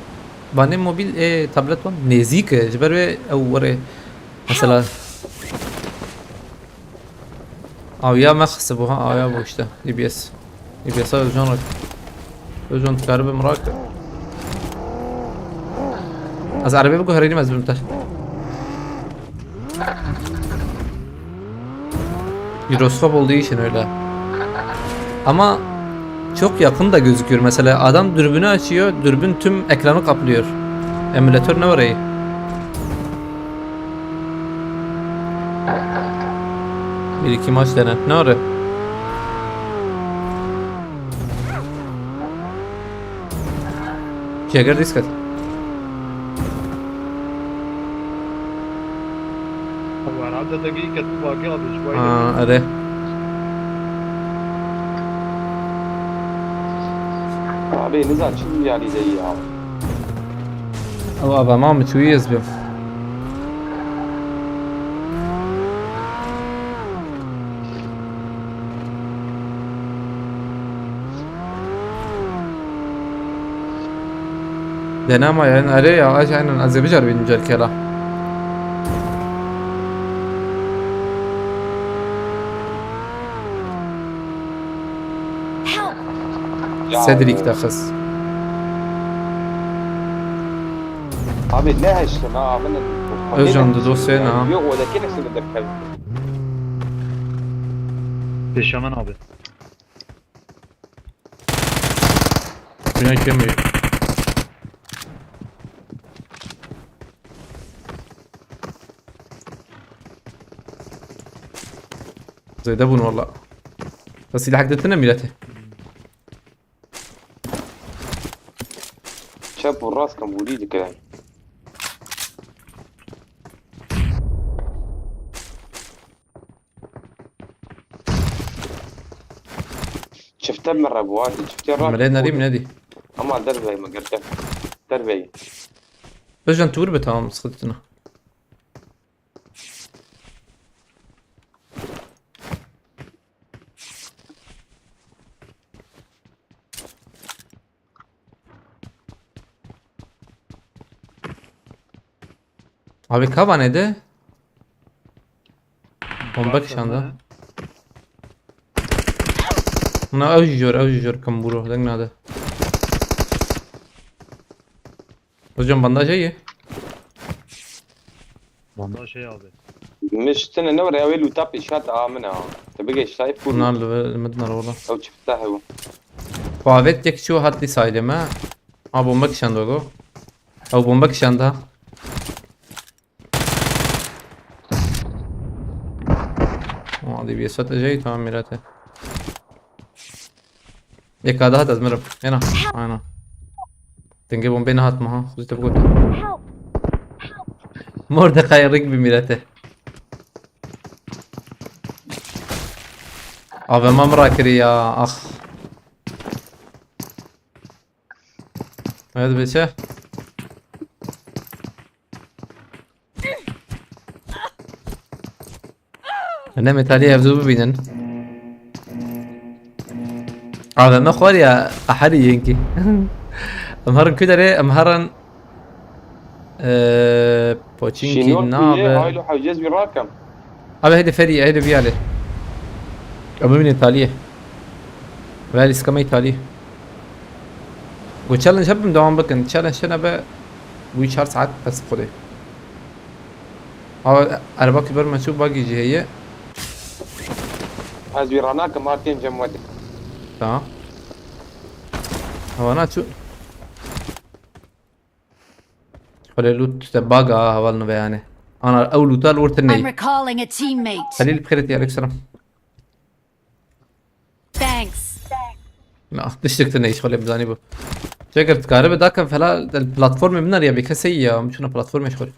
باني موبيل ايه تابلت وان نزيك جبر او وري مثلا او يا ما خسبوها او يا بوشته اي بي اس اي بي اس جون جون كهرباء مراكب از عربي بقول هريني مزبوط تحت Euroskop olduğu için öyle. Ama çok yakın da gözüküyor. Mesela adam dürbünü açıyor, dürbün tüm ekranı kaplıyor. Emülatör ne var iyi? Bir iki maç dene. Ne var? Jagger diskat. هو عدى دقيقة باقي هذا شوي. Hadi. Abi نزل شو يعني زي ya. Allah ben Mahmut uyuyuz bir. Denama yani araya aynen azıbicar benim cerkela. Help! Cedric de kız. Abi ne işte ne abi ne? Özcan da dosya ne ha? Yok o da kendisi de derken. Peşamen abi. Dünya kemiği. زي ده بون والله بس اللي حددتنا ميلاته شاب والراس كان بوليدي كده. شفتها مرة بوادي شفتها راس. ملينا ريم نادي أما دربي ما قلت دربي. رجعن تور بتمام سقطتنا Abi kava neydi? Bomba şu anda. Buna avcıyor kamburu. Denk nada. Hocam bandaj iyi. Vallahi şey abi. مش استنى نور يا ويلو تابي شات منها تبقى شايف كل Bunlar المدمر والله. أو شفتها هو. Favet tek şu haddi saydım ha. Ha bomba kişanda o. Au bomba kişanda. هذه بيسات جاي تمام ميراته يك هذا هات ازمرب هنا هنا تنجيبهم بين هات معها خذ تبقى Help! مور دقايق ركبي ميراته أبا ما مراكري يا أخ هذا بيشه أنا متالي هفزو ببينن هذا ما خوار يا أحري ينكي أمهرن كده ليه أمهرن بوتشينكي شنو هاي نابه له حاجز بالراكم. أبا هيدا فري هيدا بيالي أبا من إيطاليا بالي سكما إيطاليا وتشالنج هبم دوام بكن تشالنج شنا با وي 4 ساعات بس بخده أنا باكي بر منشوف باقي جي هي هاز بيراناك مارتين جموت. تمام هو أنا شو خلي لوت تباقى هوالنا بياني أنا أول لوتال I'm ورتني recalling a teammate. خليل بخيرتي عليك سلام Thanks. لا تشتكتني ايش خلي بزاني بو شكر تكارب داك فلا البلاتفورم من يا بكسي مش انا بلاتفورم ايش خلي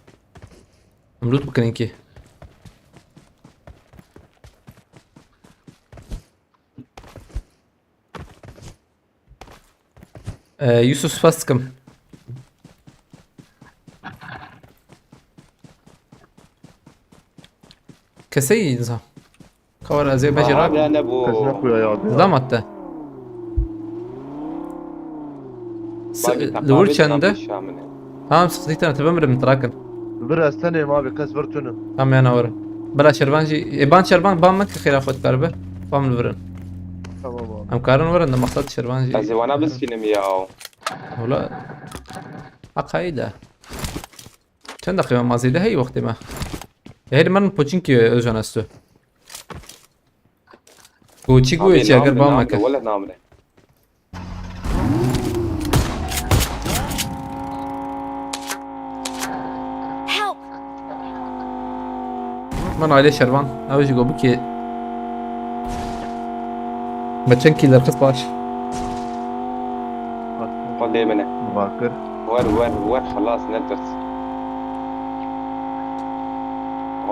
مملوت بكنينكي Yusuf Faskım. Keseyi insan. Kavar azı bacırak. Abi ne Kesine bu? koy ya abi. Dam attı. Lur çende. Tamam sıkıntı tane bemrim trakın. Bir esteneyim abi kes ver tünü. Tamam yana var. Bela şerbancı. Ban şerban ban mak khilafat karbe. Bam lvrın. Tamam abi. Am karın var anda maksat şerbancı. Az bana biskinim ya. ولا عقايدة چند دقیقه مازیده هی وقتی ما هی من پوچینکی özcan استو کوچی کوچی اگر با ما ولا نامره. Help! من علی شروان اوجی گو بکی بچن کی درخص باش قول لي منه. Bakır. ور خلاص ندرت.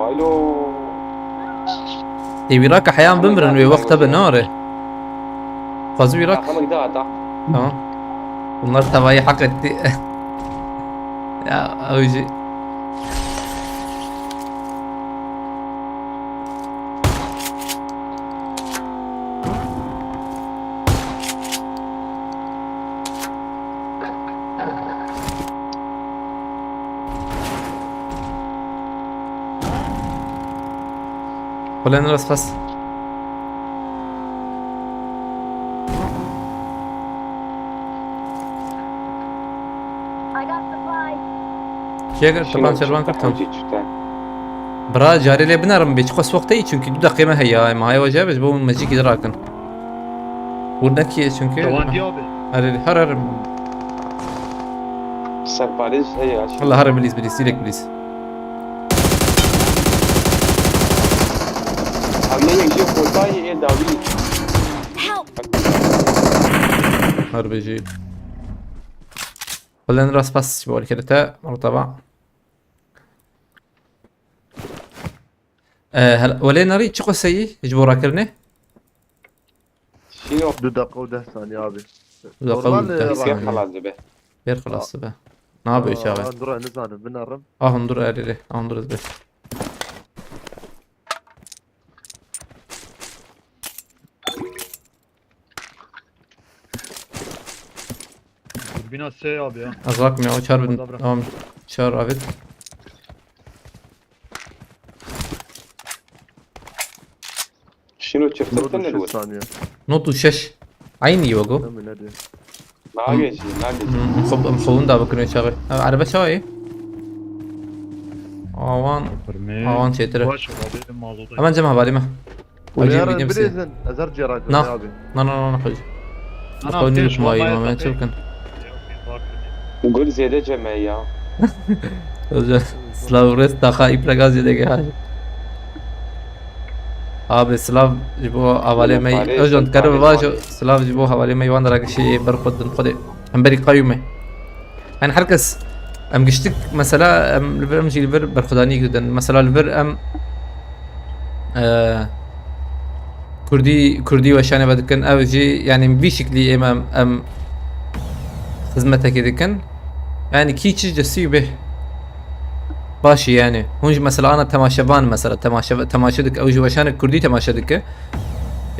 الو. وراك احيانا بمرن وقتها بناره فازو وراك خمك ده تمام والنار تبعي حقت يا اوجي خلينا نرس بس I got supplies. شيء طبعا شربان كرتون برا جاري لي بنرم بيش قص وقتي çünkü 2 dakika ما هي ما هي وجه بس بو مجيك دراكن ودنكي çünkü Cavancı abi. هر سرباريز هي والله هر بليز بليز سيلك بليز هل يجي فوتاي ايه داوي. Help! هر بيجي خلينا نرس بس بقول كده تا مرتبع هلا ولا نري تشقو سي يجبورا كرني شنو؟ 2 dakika و 10 saniye abi. لا Normal, قوي كيف خلاص به. بير خلاص بقى نابي شاغل Andura ne zanı binarım. هندور اريلي هندور بس Bina S abi ya. ازراك مي او شار بن Dobra. تمام شار افيد شنو شفت Nurdu التن 3 الاول؟ saniye. نوتو شش عيني يوغو Ne mi ne diyor? ما يجي ما يجي. مخون دا بكرة شغل عربة شوي اوان اوان شيتره Baş ol abi mağazada. امان جمع بالي ما وجي Yarın بيدي مسي bilirsin. Ezer cerak Na. abi. لا لا لا حوج Ana قولني ateş لك ماي olmaya ما takayım. تشوفكن قول زيادة جمعية. سلاف ريس داخا يبلغاز يدك حاجة abi سلاف جبو حوالي مي اجون تقرب باشو سلاف جبو حوالي مي وان راك شي برخد خدي ام بري قيمه يعني حركس ام قشتك مثلا ام لفر امشي لفر برخداني جدا مثلا لفر ام كردي وشانه بدكن او جي يعني بشكل امام ام خدمتك دكن يعني كي چیز جسی به باشی يعني هونج مثلا انا تماشبان مثلا تماشدك اوجي وشانك كردي تماشدك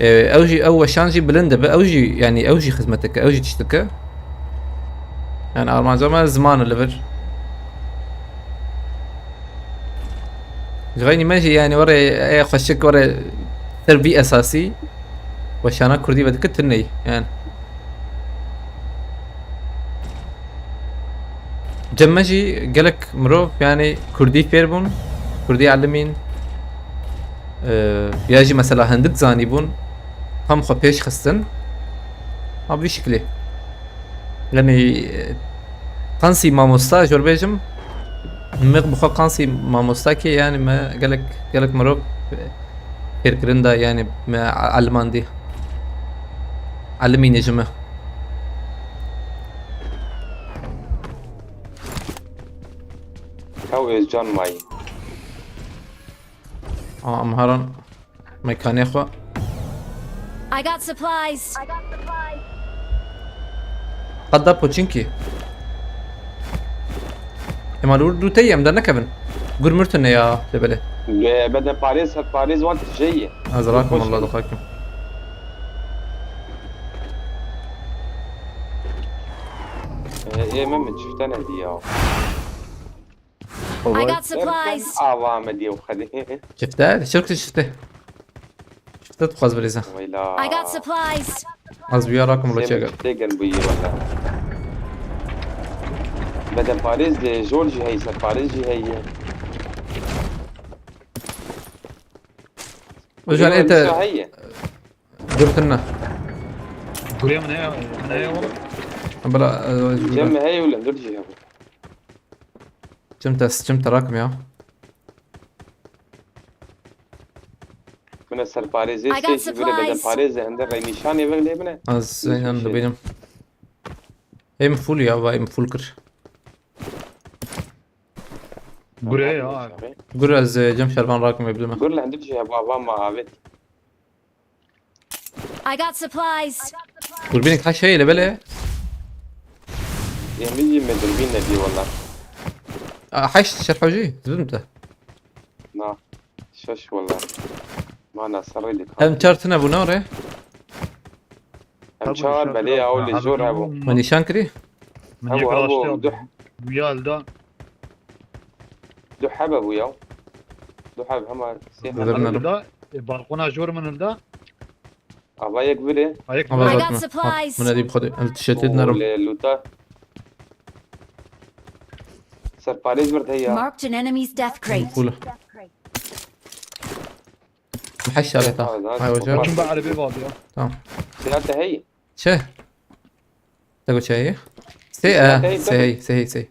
اوجي او وشانجي بلنده باوجي يعني اوجي خدمتك اوجي تشتكى يعني ارمان زمان الليفر غيني ماشي يعني ورا اي خشك ورا تربي اساسي وشانك كردي بدك تني يعني جمجي قالك مروف يعني كردي فيربون كردي علمين ياجي مثلا هندك زانيبون هم خو بيش خستن ما بشكله يعني قنصي ماموستا جور بيجم مغ بخو قنصي ماموستا كي يعني ما قالك مروف فيركرندا يعني ما علمان دي علمين يا جماعه How is John May? امهران ميكاني اخوة I got supplies. قد دا پوچینکی اما دو تیم در نکبن گر مرتنه یا لبله بدنا باريس وانت جايه ازراكم الله دخاكم ايه محمد شفت انا دي I got supplies. عوام دي وخدي شفته شركة شفته تخاز بريزا ويلا I got supplies. از بیا راكم ولا شيء تيجن بي ولا بدل باريس دي جورجي هي سر باريس جي هي وجان انت هي درت لنا قولي من هي والله. بلا جم هي ولا جورجي هي جمت راكم يا من سر باريس I got ستيشن بدل supplies. باريس عند نشاني بغلي بنا از يعني بينم اي مفول يا باي مفول كر قولي قول از جم شربان راكم يبدو ما قول له عندك شيء ابغى ما عبيت I got supplies. قول بينك حاجة شيء لبلا يعني بيجي مدربين دي والله حاش شرحوجي زبمته نا شش والله ما انا سردي هم شارتنا ابو نوره هم شهر بلي اول الجور ابو ماني شانكري من ابو ابو يقرأ دح ويال ده دحب ابو ياو دحب هما سيح قدرنا له. ده بالقنا جور من ده ابا يكبر هيك أبا I got ذاتنا. supplies. من هذه بخدي التشتتنا رب لوتا سر باريس برد هي Marked an enemy's death crate. فوله محش عليه تا هاي وجهه لكن بقى على بيبادي تمام سيارته هي شه تقول شيء سي سي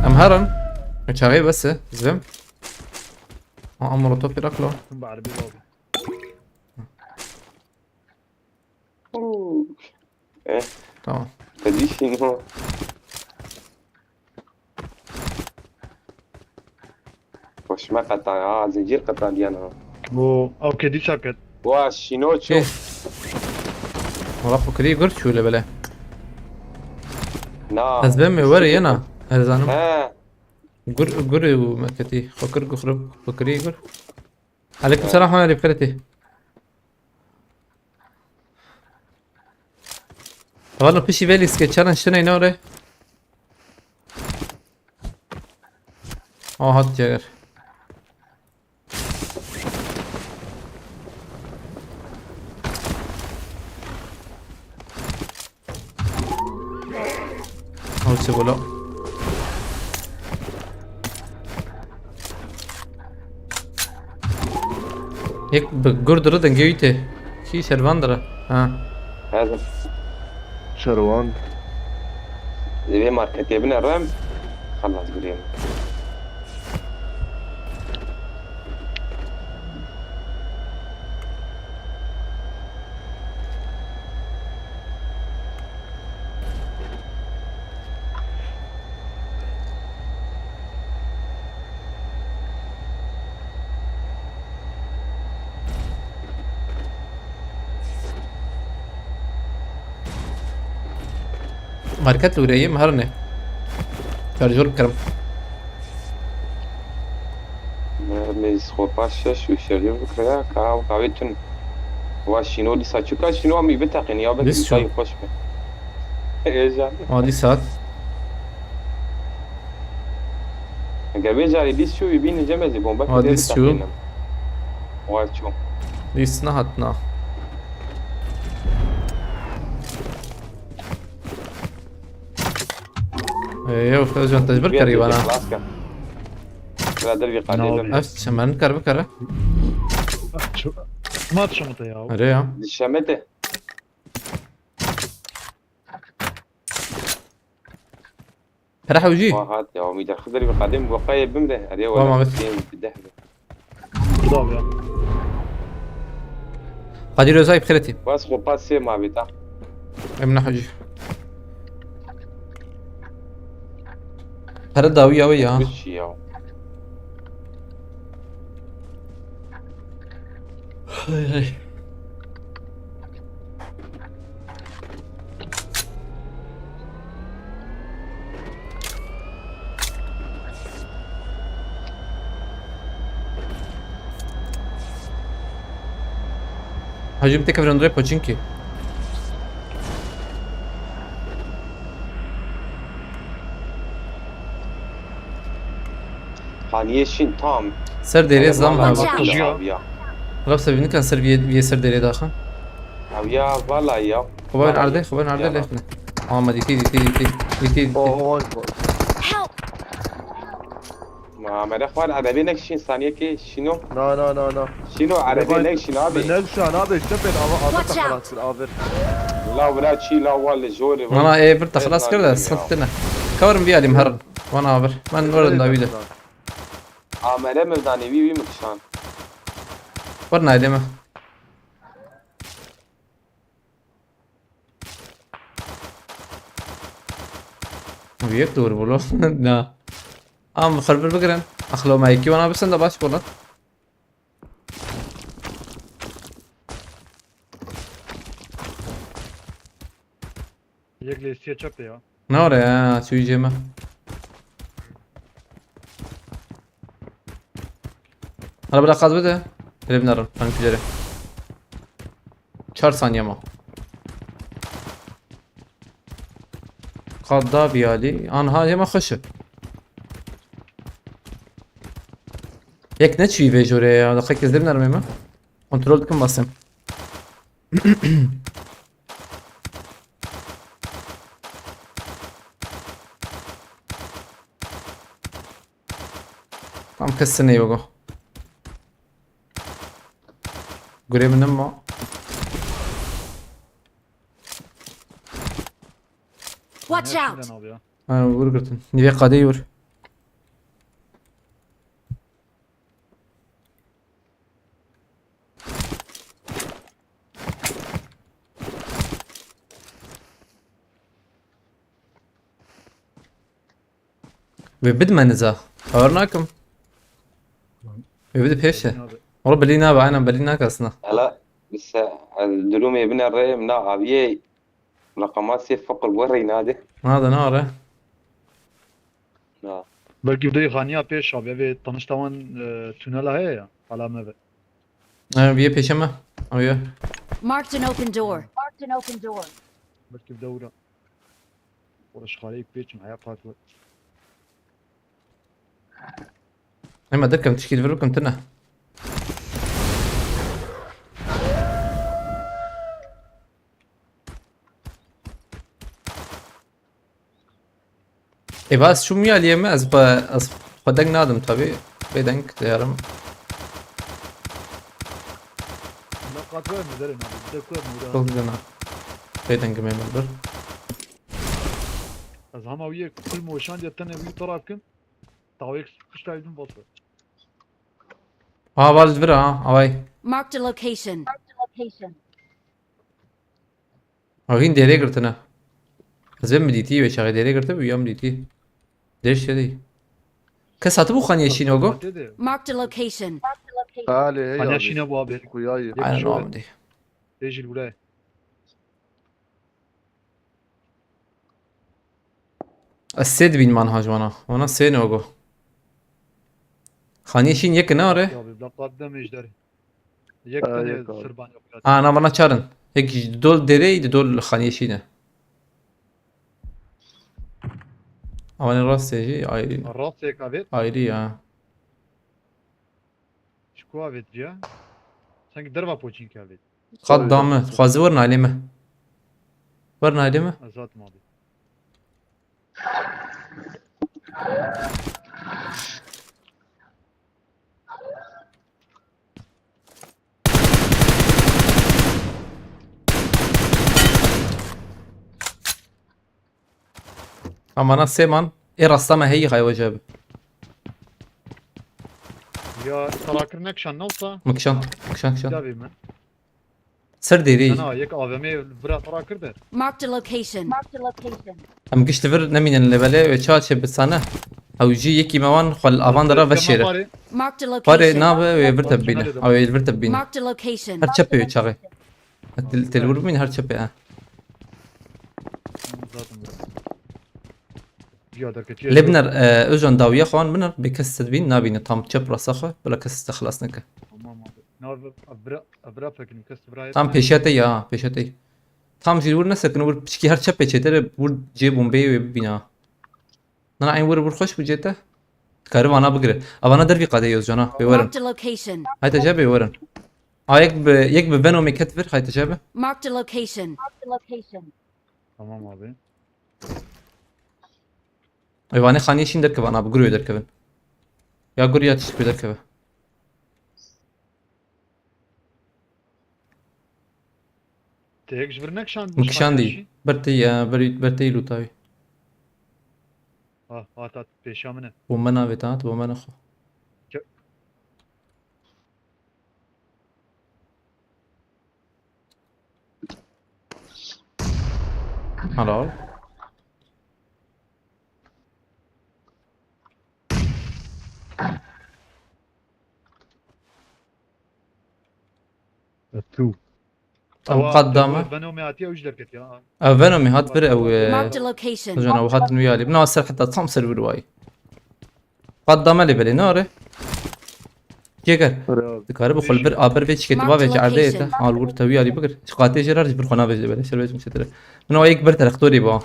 امهرن متشاغي بس زبم عمره توفي ركله لكن بقى على بيبادي ايه تمام تدي شنو وش ما قطع زنجير قطع ديانا اوكي دي ساكت واش شنو كيف تشوف مرافق كري قرت شو اللي بلا نا ازبم وري انا هذا زانم ها قر ومكتي فكر خرب فكري قر عليكم السلام ورحمة الله بخيرتي والله بيشي بالي سكتشارن شنو ينوري هات جاگر چه بولا یک بگرد رو دنگیویته کی شروان داره ها هذا شروان زي ما كتبنا الرمز خلص قولين ماركات الولاية مهرنة ترجور كرم ميز خوباشش وشرير بكرة كاو كاويتن واشينو دي ساتشوكا شنو عم يبتقن يا بس لسه. طيب خوش ايش هادي ساعات قبل جاري ديس شو يبين جمزي بومبا ديس شو؟ واتشو دي سنهتنا ايوه فوز انت جبر قريب انا خلاص كان لا دربي قليل افت شمان كرب كره ما تشمت يا اريا الشمته راح وجي وهات يا عمي ده خضري بقدم بقايا بمره اريا والله ما ولا بس. بالدهب ضاب يا قدير زاي بخيرتي بس خوبات سي ما بيتا امنا حجي هرد داوية ويا وش يا هجوم تكفر اندري بوچينكي. خانية شين تام سر ديري زام Watch ها. out. يا غلب سبيني كان سر في سر ديري داخل. يا والله يا خبر عرضه خبر عرضه ليخنا. محمد يتي اوه Help! ما اخوان عربي لك شين ثانية كي شنو لا شنو عربي لك شنو من ابي نفسه انا بيشتبه Watch خلاص out. في الافر. لا ولا شي لا والله جوري انا ايه برتا خلاص كده صدتنا. كورم بيالي مهرن وانا عبر ما نورد داويده. ما لم بداني بي مكشان ورنا يديما. ويك دور بولو. لا. خرب البقرن. اخلو مايكي وانا بس انت باش بولا. یک لیستی چپه یا نوره يا شو جيما. هلا بلا قاز بده. اللي بنرن فان كجري. 4 ثانية ما. قادا بيالي انا هاي ما خشه. يك نتشي في جوري دقيقة زي بنرمي ما. كنترول كم باسم. عم كسرني يوغو. قريب من امه. Watch out! şimdiden abi ya. انا بقول قلت نبي قاديور. ببد ما نزا اورناكم ببد بيشه Abi. والله بلي نابع انا بلي ناقصنا هلا بس الدلوم ابن الريم نا ابي رقمات سيف فقر وري نادي هذا ناره نا Belki bir de Haniye peş abi ve tanıştıman tünel he ya. Alame ve. انا بيه بيشه ما اويا Marked an open door. Marked an open door. Belki bir de uğra. Orası xarayı peçim haya farklı. اما دكم تشكيل فيركم تنا اي بس شو ميال يما از خدك نادم طبيعي بيدنك ديارم Mülakat var mı derim abi. Bir de kur mu? خلدنا بيدنك ميمن بر Az hama uye kul moşan yetten evi tarafkın. Tavuk kuştaydın botu. اه بالد برا ها اواي Marked a location. Marked a location. اوهين ديري قرتنا زين مديتي وشاغي ديري قرتب ويا مديتي ليش كذي كساتبو خاني شينوغو Marked a location. هالي هي Haniye şine bu abi. كوياي انا نوع دي Rejil buraya. السيد بين منهاج وانا سينوغو خاني شين يك ناره Abi mülakat da mejderi. Yek Ha, tane yek abi. sırban yok. انا مرة تشارن هيك دول ديري دول خاني شينه اواني راس يجي ايري Arras yek abi. ايري اه Şku abi ya. Sanki derva poçink abi. قد دامه خوازي ورنا عليمه ورنا عليمه Azat mı abi? اما انا سيمان اي رسامه هي خاي وجاب Ya tarakır nekşan ne olsa. مكشان Bir كشان abi mi? سر ديري Ana yek AVM bıra tarakır der. Marked a location. Marked a location. ام قشت فر نمين اللي بلا وتشاتش بسانه او يجي يكي موان خل افان درا فشيره Bari Marked a قاري location. نابه ويفرتب بينا او يفرتب بينا Marked a location. هر تشبي وتشاغي تلور مين هر تشبي اه zaten bıra. Ya da kötü. لبنر اجون داوية خوان منر بكست بين نابين تام تشب راسخه ولا كست خلاص نك Tamam abi. Nav abra fakin kas bra. Tam peşete ya peşete. Tam jil vur nesakin vur pişki her çap peçete vur C bombeyi ve bina. Nana aynı vur hoş bu cete. Karı ana bugre. Avana dervi qade yoz cana. Be varın. Marked a location. Hayta jabe varın. Yek be Venom eket ver hayta jabe. Marked a location. Tamam abi. Ayvane khaniye şin derkeve ana bugre derkeve. Ya gur ya tişk derkeve. Tek jbirnek şan. Mükşan değil. Berti ya berti lutavi. Ha atat peşamine. Bombana vetat bombana xo. Halal. Tu. مقدمة Ben o meatiye ücret ket ya. أو فينومي هات فرق أو Marked a location. جونا أو هات نويالي بنوصل حتى تصمصر برواي قدامة لي بلي نوري جيكر Öyle abi. ذكر بخل بر آبر فيش كتبا فيش عديته على الورد تويالي بقر قاتي جرار جبر خنا فيش بلي شر فيش مستر من هو يكبر ترختوري با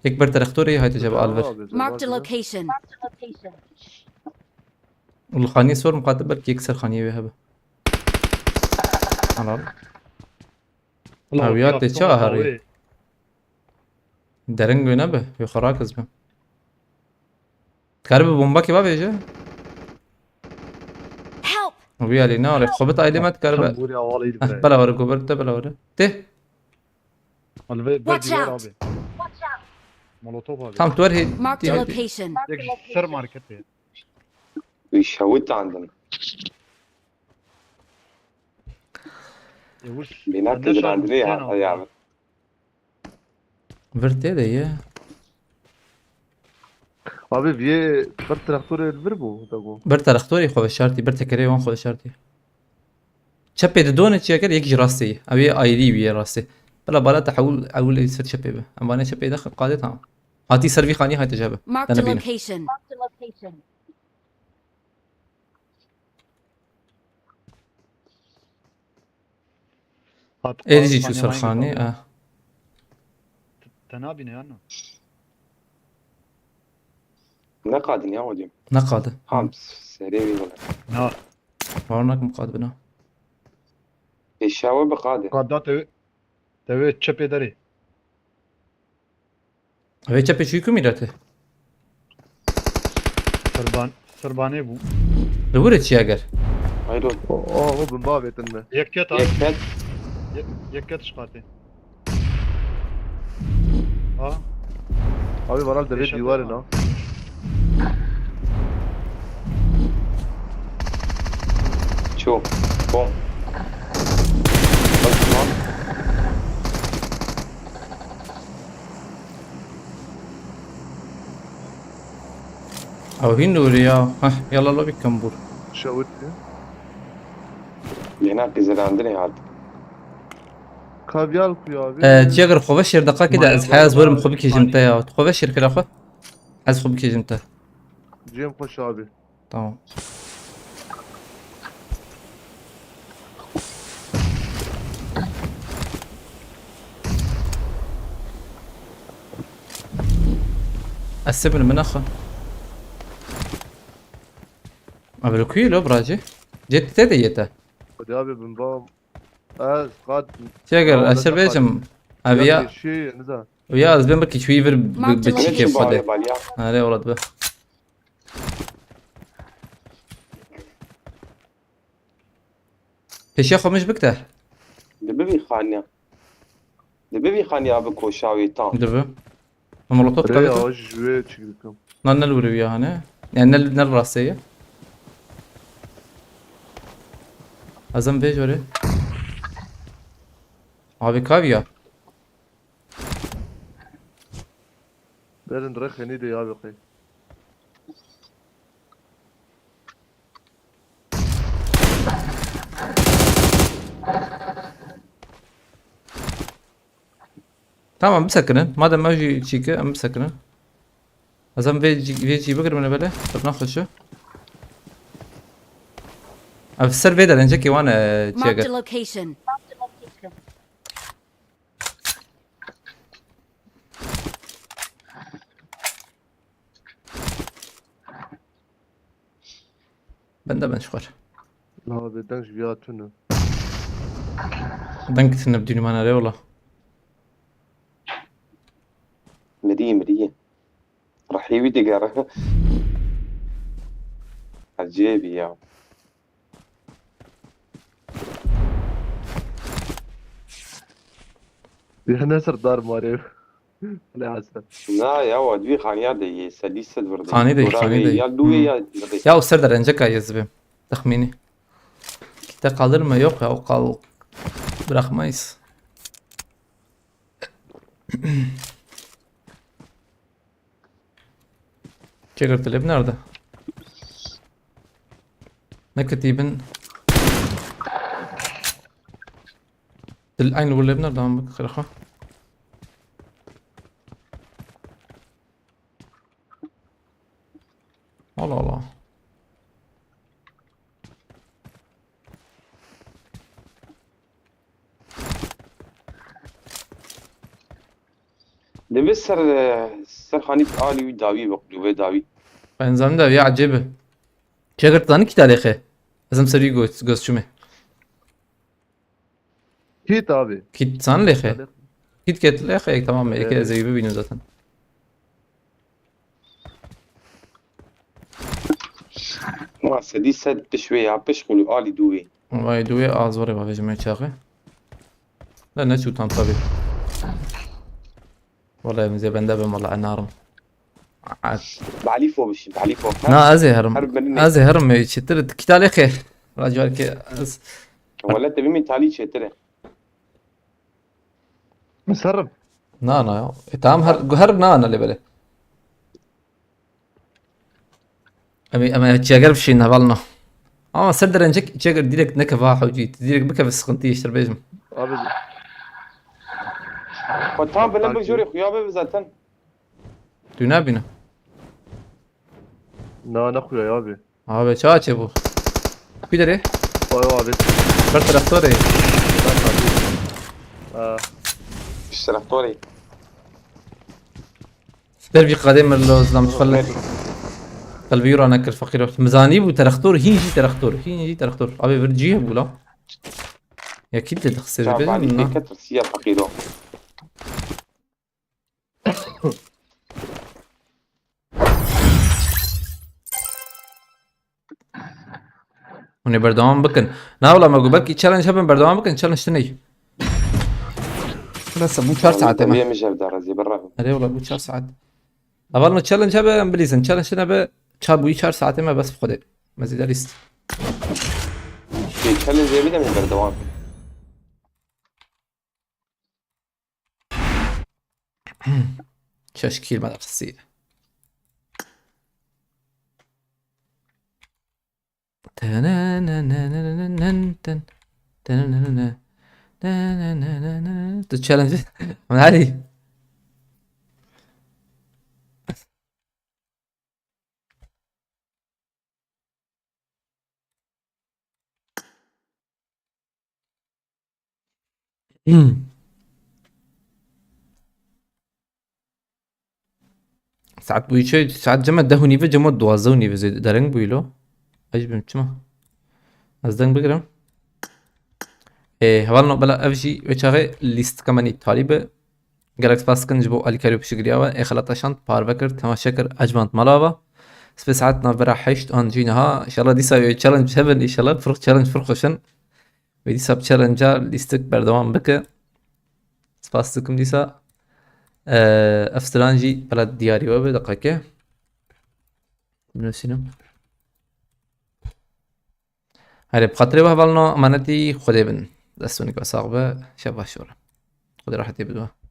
يكبر ترختوري هاي تجاب ألفر Marked a location. والخانية صور مقاتب بلكي يكسر خانية بيهبه حلال Aviyat de çağırıyor. درنگ نه به یه خوراک از من کارب بمبا کی با ویژه Help! وی علی نه آره خوبت ایلی مت کارب Buraya havalıydı bre. بلا وره گوبر ده بلا وره ده Alve Watch var out. abi. Molotov abi. tam tuvar هی Marked a location. Tek sır market ya. ويشوت عندنا Yavuz. بينكد عندنا يا عم ورته ده یه Abi bir traktör elbir bu da bu. بر ترختوری خو شرطی بر تکری وان خو شرطی چپه ده دونه چی اگر یک راستی اوی ایری وی راستی بلا بالا تحول اول يصير چپه به اما نه چپه داخل قاعده تمام هاتي سروي خاني هاي تجابه Marked a انا بينا location. ايدي شو سر خاني اه Tenabi ne yani? نقعد يا ودي نقاده خمس سريري ولا Na. ورناك مقاد بنا الشاوي بقاده Kadda teve çöp ederi. اوی چپه شوی کو میراته Sırbane bu. دوره چی اگر غيرون O ben babetinde. Yekket abi. يكتب Yekket çıkartı. Ha? Abi bana da Yaşadı divarı ama. na. شو بوم بس ما او هين نوري يا ها يلا لو بكمبور Şavut ya. هناك إذا عندنا هاد Kavyal kuyu abi. تي اگر خوبه شير دقه كده از حياز ورم خوبي كي جمتا يا خوبه شير كده خو از خوبي كي جمتا Cem koş abi. تمام السبن من اخا ابلوكي لو براجي جيت تديته Hadi abi ben babam. Az kad. تي اگر اشر بيجم ابيا Şey ne zaman? ويا از بين بركي شوي فر Marked بتشي location. كيف بالي فدي باليا هاري ولد به ايش ياخذ مش بكته دببي خانيا دببي خانيا بكو شاوي تام دبه مولوتوف Buraya كابتو hoş ve çıktık. نال نلوري وياها هنا يعني نل راسية أزم بيج وري أبي كافيا Verin direkt yeni de abi kay. tamam مسكنن ما دام ما يجي تشيكا مسكنن ازم فيجي بقر من بله طب ناخذ شو افسر فيدا لنجكي وانا Marked a تشيجر location. بندا بنشخر لا بدنش بياتونو دنكت نبدوني معنا ليه والله مدية رحيبي دقارة عجيبي يا يا سردار ماريو لا عسل لا يا ودوي خانيا دي سديسة وردي خاني دي يا دوي يا دي يا استر درنجك يزبم تخميني كتا قادر ما يوقع وقال براخ مايس تشيجر تلعب nerede ne كتيبن العين ولا nerede عم بكرخه الله الله ده بس سر خاني آلي وداوي بقلوبة داوي بنظام ده يا عجيبه تشيجر تاني كي تاريخه لازم سري جوز شو مه كيت ابي كيت سان ليخه كيت كيت ليخه تمام كده زي ببينو ذاتن ما سديسة تشوي عبش قلو آلي دوي واي دوي ازوري بابا جماعه شاغه لا نشو تان طبي والله مزي بندبم والله على نارم بعلي فوق بشي بعلي فوق نا ازهرم هرب مني ازهرم يشتر كتالي خير راجع كي ولا تبي من تالي شتره مسرب نا نا تام هر نا انا اللي بله اما تشاغر في شي نبالنا صدر انجك تشاغر ديريكت نكفا حوجيت ديريكت بك بس قنتي يشتر بيجم ابي وطام بلا بجوري خيابه بزاتن دونا بينا نا نخويا يا ابي ابي شاچه بو بيدري ايوه ابي برت رفتوري اشتركتوري دربي قديم اللوز لم تفلت قلبي يرى نكر فقير مزانيب وترختور هيجي ترختور ابي برجيه بولا يا كيد تخسر شعب علي بيجم في كتر سيا فقيرو وني بردوام بكن نا والله ما قبلك تشالنج هبن بردوام بكن تشالنج تني لسه مو 4 ساعات تبي ما مش هبدار زي برا اري والله مو 4 ساعات اولنا تشالنج هبه امبليزن تشالنج هبه تشابوي 4 ساعات ما بس بخده مزيد ليست في تشالنج زي بدأ من بردوان تشكيل مدرسية تتشالنج من علي ساعات بويشي ساعات جمع دهوني في جمع دوازوني في زي دارنج بويلو ايش بمشما ازدن بقرم هوالنا بلا افجي وچاغي لیست كماني طالبه گلکس باسکن جبو علی کریو بشگریاوا خلطشان پاروکر تماشاكر اجمانت ملاوا سبي ساعتنا برا حشت ان جينها ان شاء الله دي ساوي تشالنج هبن ان شاء الله فرق تشالنج فرقشن ودي ساب تشالنجا ليستك بردوام بك سباستكم ديسا افسترانجي بلد دياري وبه دقيقة بنوسينم هاري بخاطري وهبالنا امانتي خدي بن دستوني كواساق به شبه شورا خدي راحتي بدوها